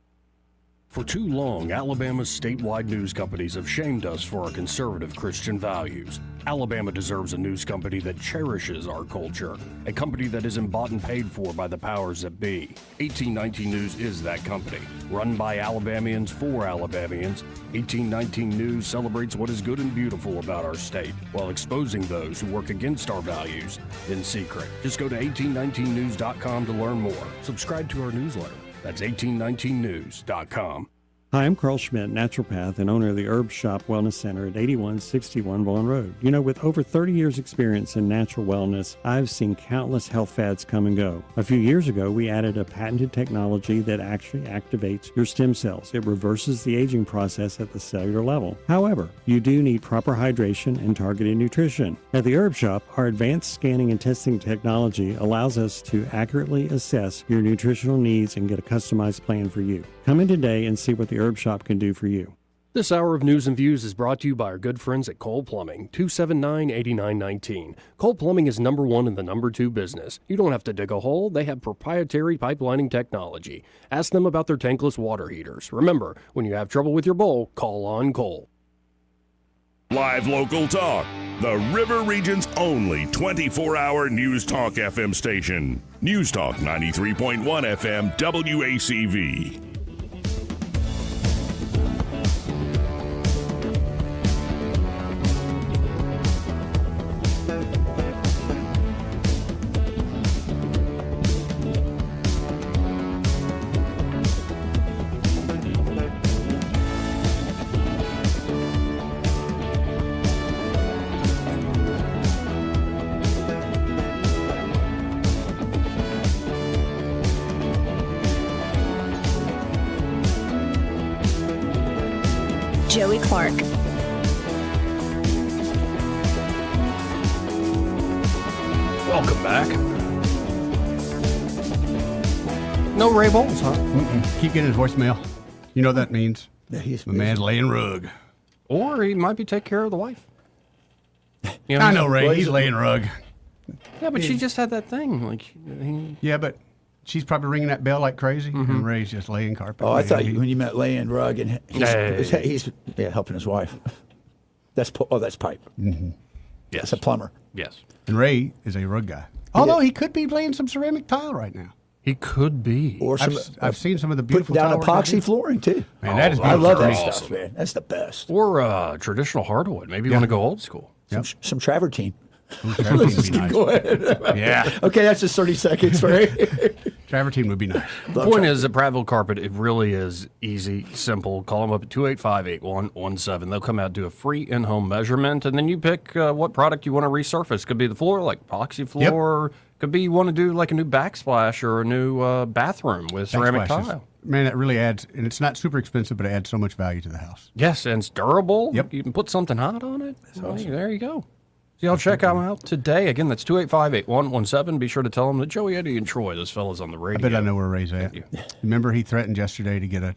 For too long, Alabama's statewide news companies have shamed us for our conservative Christian values. Alabama deserves a news company that cherishes our culture, a company that isn't bought and paid for by the powers that be. 1819 News is that company. Run by Alabamians for Alabamians, 1819 News celebrates what is good and beautiful about our state, while exposing those who work against our values in secret. Just go to 1819news.com to learn more. Subscribe to our newsletter. That's 1819news.com. Hi, I'm Carl Schmidt, naturopath and owner of the Herb Shop Wellness Center at 8161 Vaughan Road. With over 30 years experience in natural wellness, I've seen countless health fads come and go. A few years ago, we added a patented technology that actually activates your stem cells. It reverses the aging process at the cellular level. However, you do need proper hydration and targeted nutrition. At the Herb Shop, our advanced scanning and testing technology allows us to accurately assess your nutritional needs and get a customized plan for you. Come in today and see what the Herb Shop can do for you. This hour of News and Views is brought to you by our good friends at Cole Plumbing, 279-8919. Cole Plumbing is number one in the number two business. You don't have to dig a hole. They have proprietary pipelining technology. Ask them about their tankless water heaters. Remember, when you have trouble with your bowl, call on Cole. Live local talk. The River Region's only 24-hour News Talk FM station. News Talk 93.1 FM WACV. Joey Clark. Welcome back. No Ray Bowles, huh? Keep getting his voicemail. You know what that means? Yeah, he's my man's laying rug. Or he might be taking care of the wife. I know, Ray. He's laying rug. Yeah, but she just had that thing. Yeah, but she's probably ringing that bell like crazy, and Ray's just laying carpet. Oh, I thought when you meant laying rug, and he's helping his wife. That's pipe. Mm-hmm. Yes, it's a plumber. Yes, and Ray is a rug guy. Although he could be laying some ceramic tile right now. He could be. Or I've seen some of the beautiful down tile epoxy flooring too. Man, that is I love that awesome stuff, man. That's the best. Or traditional hardwood. Maybe you want to go old school. Some travertine. Travertine would be nice. Go ahead. Yeah. Okay, that's just 30 seconds, right? Travertine would be nice. The point is at Prattville Carpet, it really is easy, simple. Call them up at 285-8117. They'll come out, do a free in-home measurement, and then you pick what product you want to resurface. Could be the floor, like epoxy floor. Yep. Could be you want to do like a new backsplash or a new bathroom with ceramic tile. Man, that really adds, and it's not super expensive, but it adds so much value to the house. Yes, and it's durable. Yep. You can put something hot on it. Awesome. There you go. So y'all check them out today. Again, that's 285-8117. Be sure to tell them that Joey, Eddie, and Troy, those fellas on the radio. I bet I know where Ray's at. Remember, he threatened yesterday to get a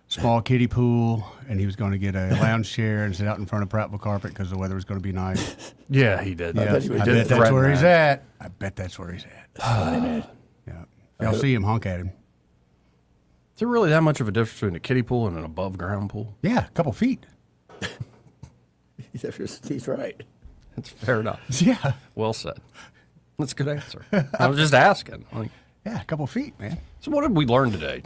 small kiddie pool, and he was going to get a lounge chair and sit out in front of Prattville Carpet because the weather was going to be nice. Yeah, he did. Yeah, I bet that's where he's at. I bet that's where he's at. Funny, man. Yeah. Y'all see him, honk at him. Is there really that much of a difference between a kiddie pool and an above-ground pool? Yeah, a couple feet. He's right. That's fair enough. Yeah. Well said. That's a good answer. I was just asking. Yeah, a couple feet, man. So what did we learn today?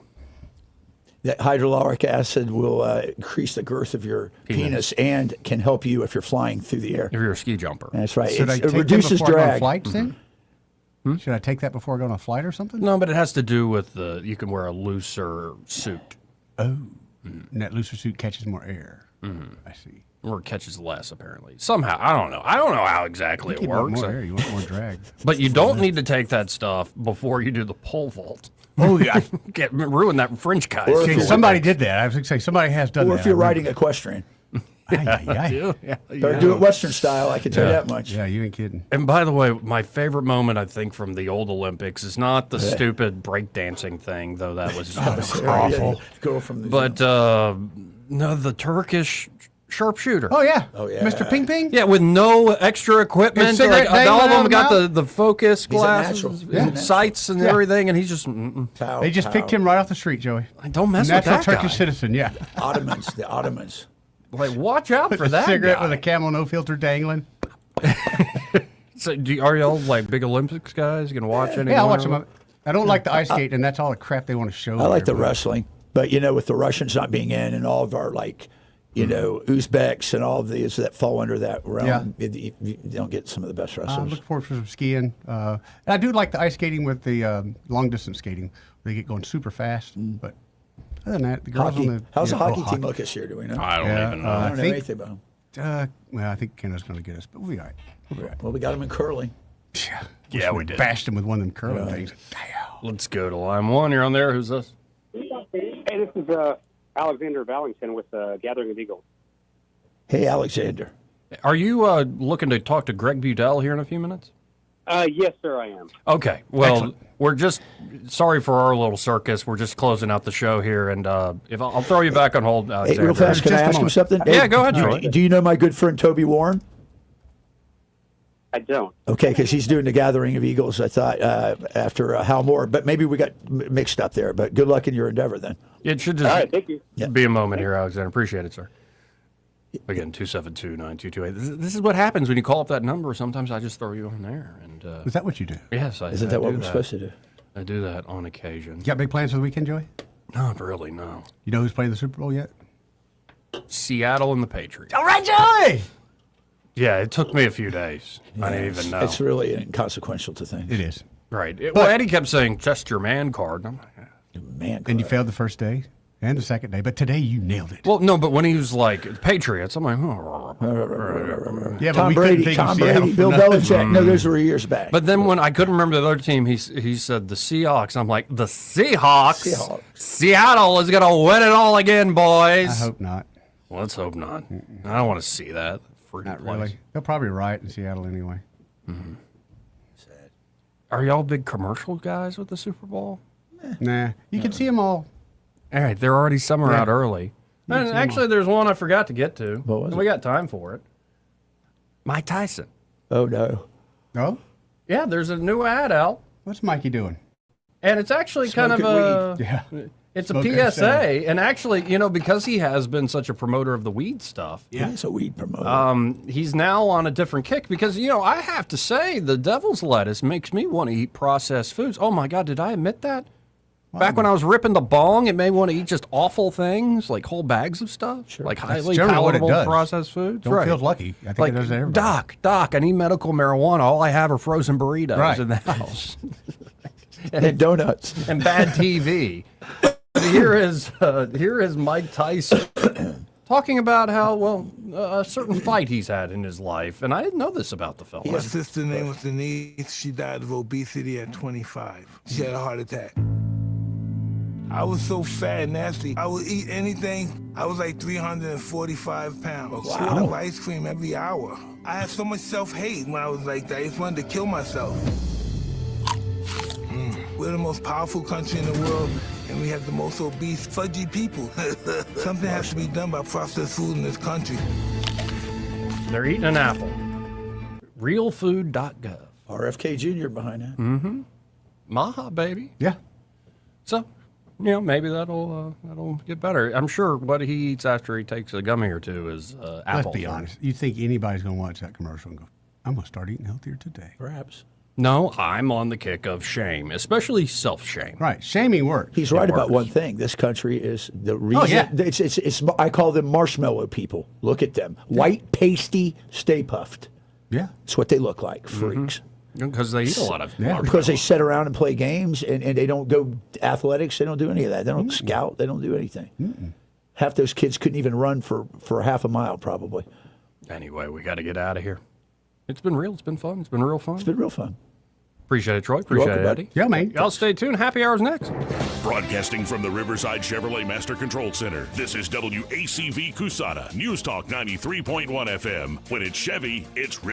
That hyaluronic acid will increase the girth of your penis and can help you if you're flying through the air. If you're a ski jumper. That's right. Should I it take reduces that before I go on drag. flights then? Should I take that before I go on a flight or something? No, but it has to do with you can wear a looser suit. Oh. And that looser suit catches more air. I see. Or it catches less, apparently. Somehow. I don't know. I don't know how exactly it works. More air. You want more drag. But you don't need to take that stuff before you do the pole vault. Oh, yeah. Ruin that French guy. Okay, somebody did that. I was going to say, somebody has done that. Or if you're riding equestrian. Yeah. Better do it Western style, I can tell you that much. Yeah, you ain't kidding. And by the way, my favorite moment, I think, from the old Olympics is not the stupid breakdancing thing, though that was awful. Go from the but no, the Turkish sharpshooter. Oh, yeah. Oh, yeah. Mr. Ping Ping? Yeah, with no extra equipment. And cigarette Like, all of dangling them out got of the focus He's a glasses natural. and sights and everything, and he's just They just picked him right off the street, Joey. don't mess with Natural that Turkish guy. citizen, yeah. the Ottomans. Like, watch out for With a that cigarette guy. with a Camel no filter dangling. So, are y'all like big Olympics guys? You can watch any? Yeah, I'll watch them. I don't like the ice skate, and that's all the crap they want to show. I like the there, but- wrestling. But, with the Russians not being in and all of our, Uzbeks and all of these that fall under that realm, you don't get some of the best I wrestlers. look forward to some skiing. And I do like the ice skating with the long-distance skating. They get going super fast. But other than that, the girls Hockey. on the... How's the yeah, hockey team look this year, do we know? I don't even know. I I don't know think, anything about them. well, I think Kenna's going to get us, but we'll be all right. Well, we got them in curling. Yeah, we did. Bashed him with one of them curling things. Let's go to line one. You're on there. Who's this? Hey, this is Alexander Vallington with Gathering of Eagles. Hey, Alexander. Are you looking to talk to Greg Budell here in a few minutes? Yes, sir, I am. Okay. Well, Excellent. we're just sorry for our little circus. We're just closing out the show here, and if I'll throw you back on hold, Hey, Alexander. real fast, can I ask him something? Yeah, Hey, go ahead, Troy. Do you know my good friend Toby Warren? I don't. Okay, because he's doing the Gathering of Eagles, I thought, after Hal Moore. But maybe we got mixed up there. But good luck in your endeavor then. It should just All right, thank you. be a moment here, Alexander. Appreciate it, sir. Again, 272-9228. This is what happens when you call up that number. Sometimes I just throw you on there. And Is that what you do? yes, Isn't that what we're supposed to do? I do that on occasion. You got big plans for the weekend, Joey? Not really, no. You know who's playing the Super Bowl yet? Seattle and the Patriots. All right, Joey! Yeah, it took me a few days. I didn't even know. It's really inconsequential to things. It is. Right. Well, Eddie kept saying, test your man card. And I'm like, Man, And you failed the first day and the second day, but today you nailed it. well, no, but when he was like, Patriots, I'm like, Yeah, but Tom we couldn't Brady, think of Tom Seattle Brady, for Bill nothing. Belichick. No, those were years back. But then when I couldn't remember the other team, he said the Seahawks. I'm like, the Seahawks? Seattle is going to win it all again, boys. I hope not. Well, let's hope not. I don't want to see that. Not really. They'll probably riot in Seattle anyway. Sad. Are y'all big commercial guys with the Super Bowl? Nah, you can see them all. All right, they're already summer Yeah. out early. You can And see 'em actually, there's one I forgot to get to. What was We it? got time for it. Mike Tyson. Oh, no. Oh? Yeah, there's a new ad out, What's Mikey doing? and it's actually kind of Smoking a Yeah. it's a Smoking PSA. And actually, because he has been such a promoter of the weed stuff, Yeah. He's a weed promoter. he's now on a different kick because I have to say the devil's lettuce makes me want to eat processed foods. Oh my God, did I admit that? Back when I was ripping the bong, it made me want to eat just awful things, like whole bags of stuff, like highly generally what it palatable does. processed foods. Don't feel lucky. I think it does to everybody. Doc, I need medical marijuana. All I have are frozen burritos in the house. and donuts. And bad TV. Here is Mike Tyson talking about how, a certain fight he's had in his life. And I didn't know this about the fella. My sister's name was Denise. She died of obesity at 25. She had a heart attack. I was so fat and nasty. I would eat anything. I was like 345 pounds. A quart of ice cream every hour. I had so much self-hate when I was like that. I just wanted to kill myself. We're the most powerful country in the world, and we have the most obese, fudgy people. Something has to be done about processed food in this country. They're eating an apple. Realfood.gov. RFK Jr. behind that. Mm-hmm. Maha, baby. Yeah. So, maybe that'll get better. I'm sure what he eats after he takes a gummy or two is apple. Let's be honest. You think anybody's going to watch that commercial and go, I'm going to start eating healthier today? Perhaps. No, I'm on the kick of shame, especially self-shame. Right. Shaming works. He's right about one thing. This country is the reason. Oh, yeah. It's I call them marshmallow people. Look at them. White, pasty, Stay Puffed. Yeah. It's what they look like. Freaks. Because they eat a lot of Because they sit around and play games and they don't go athletics. They don't do any of that. They don't scout. They don't do anything. Half those kids couldn't even run for half a mile probably. Anyway, we got to get out of here. It's been real. It's been fun. It's been real fun. It's been real fun. Appreciate it, Troy. Appreciate it, Eddie. Yeah, man. Y'all stay tuned. Happy Hour's next. Broadcasting from the Riverside Chevrolet Master Control Center, this is WACV Cusana, News Talk 93.1 FM. When it's Chevy, it's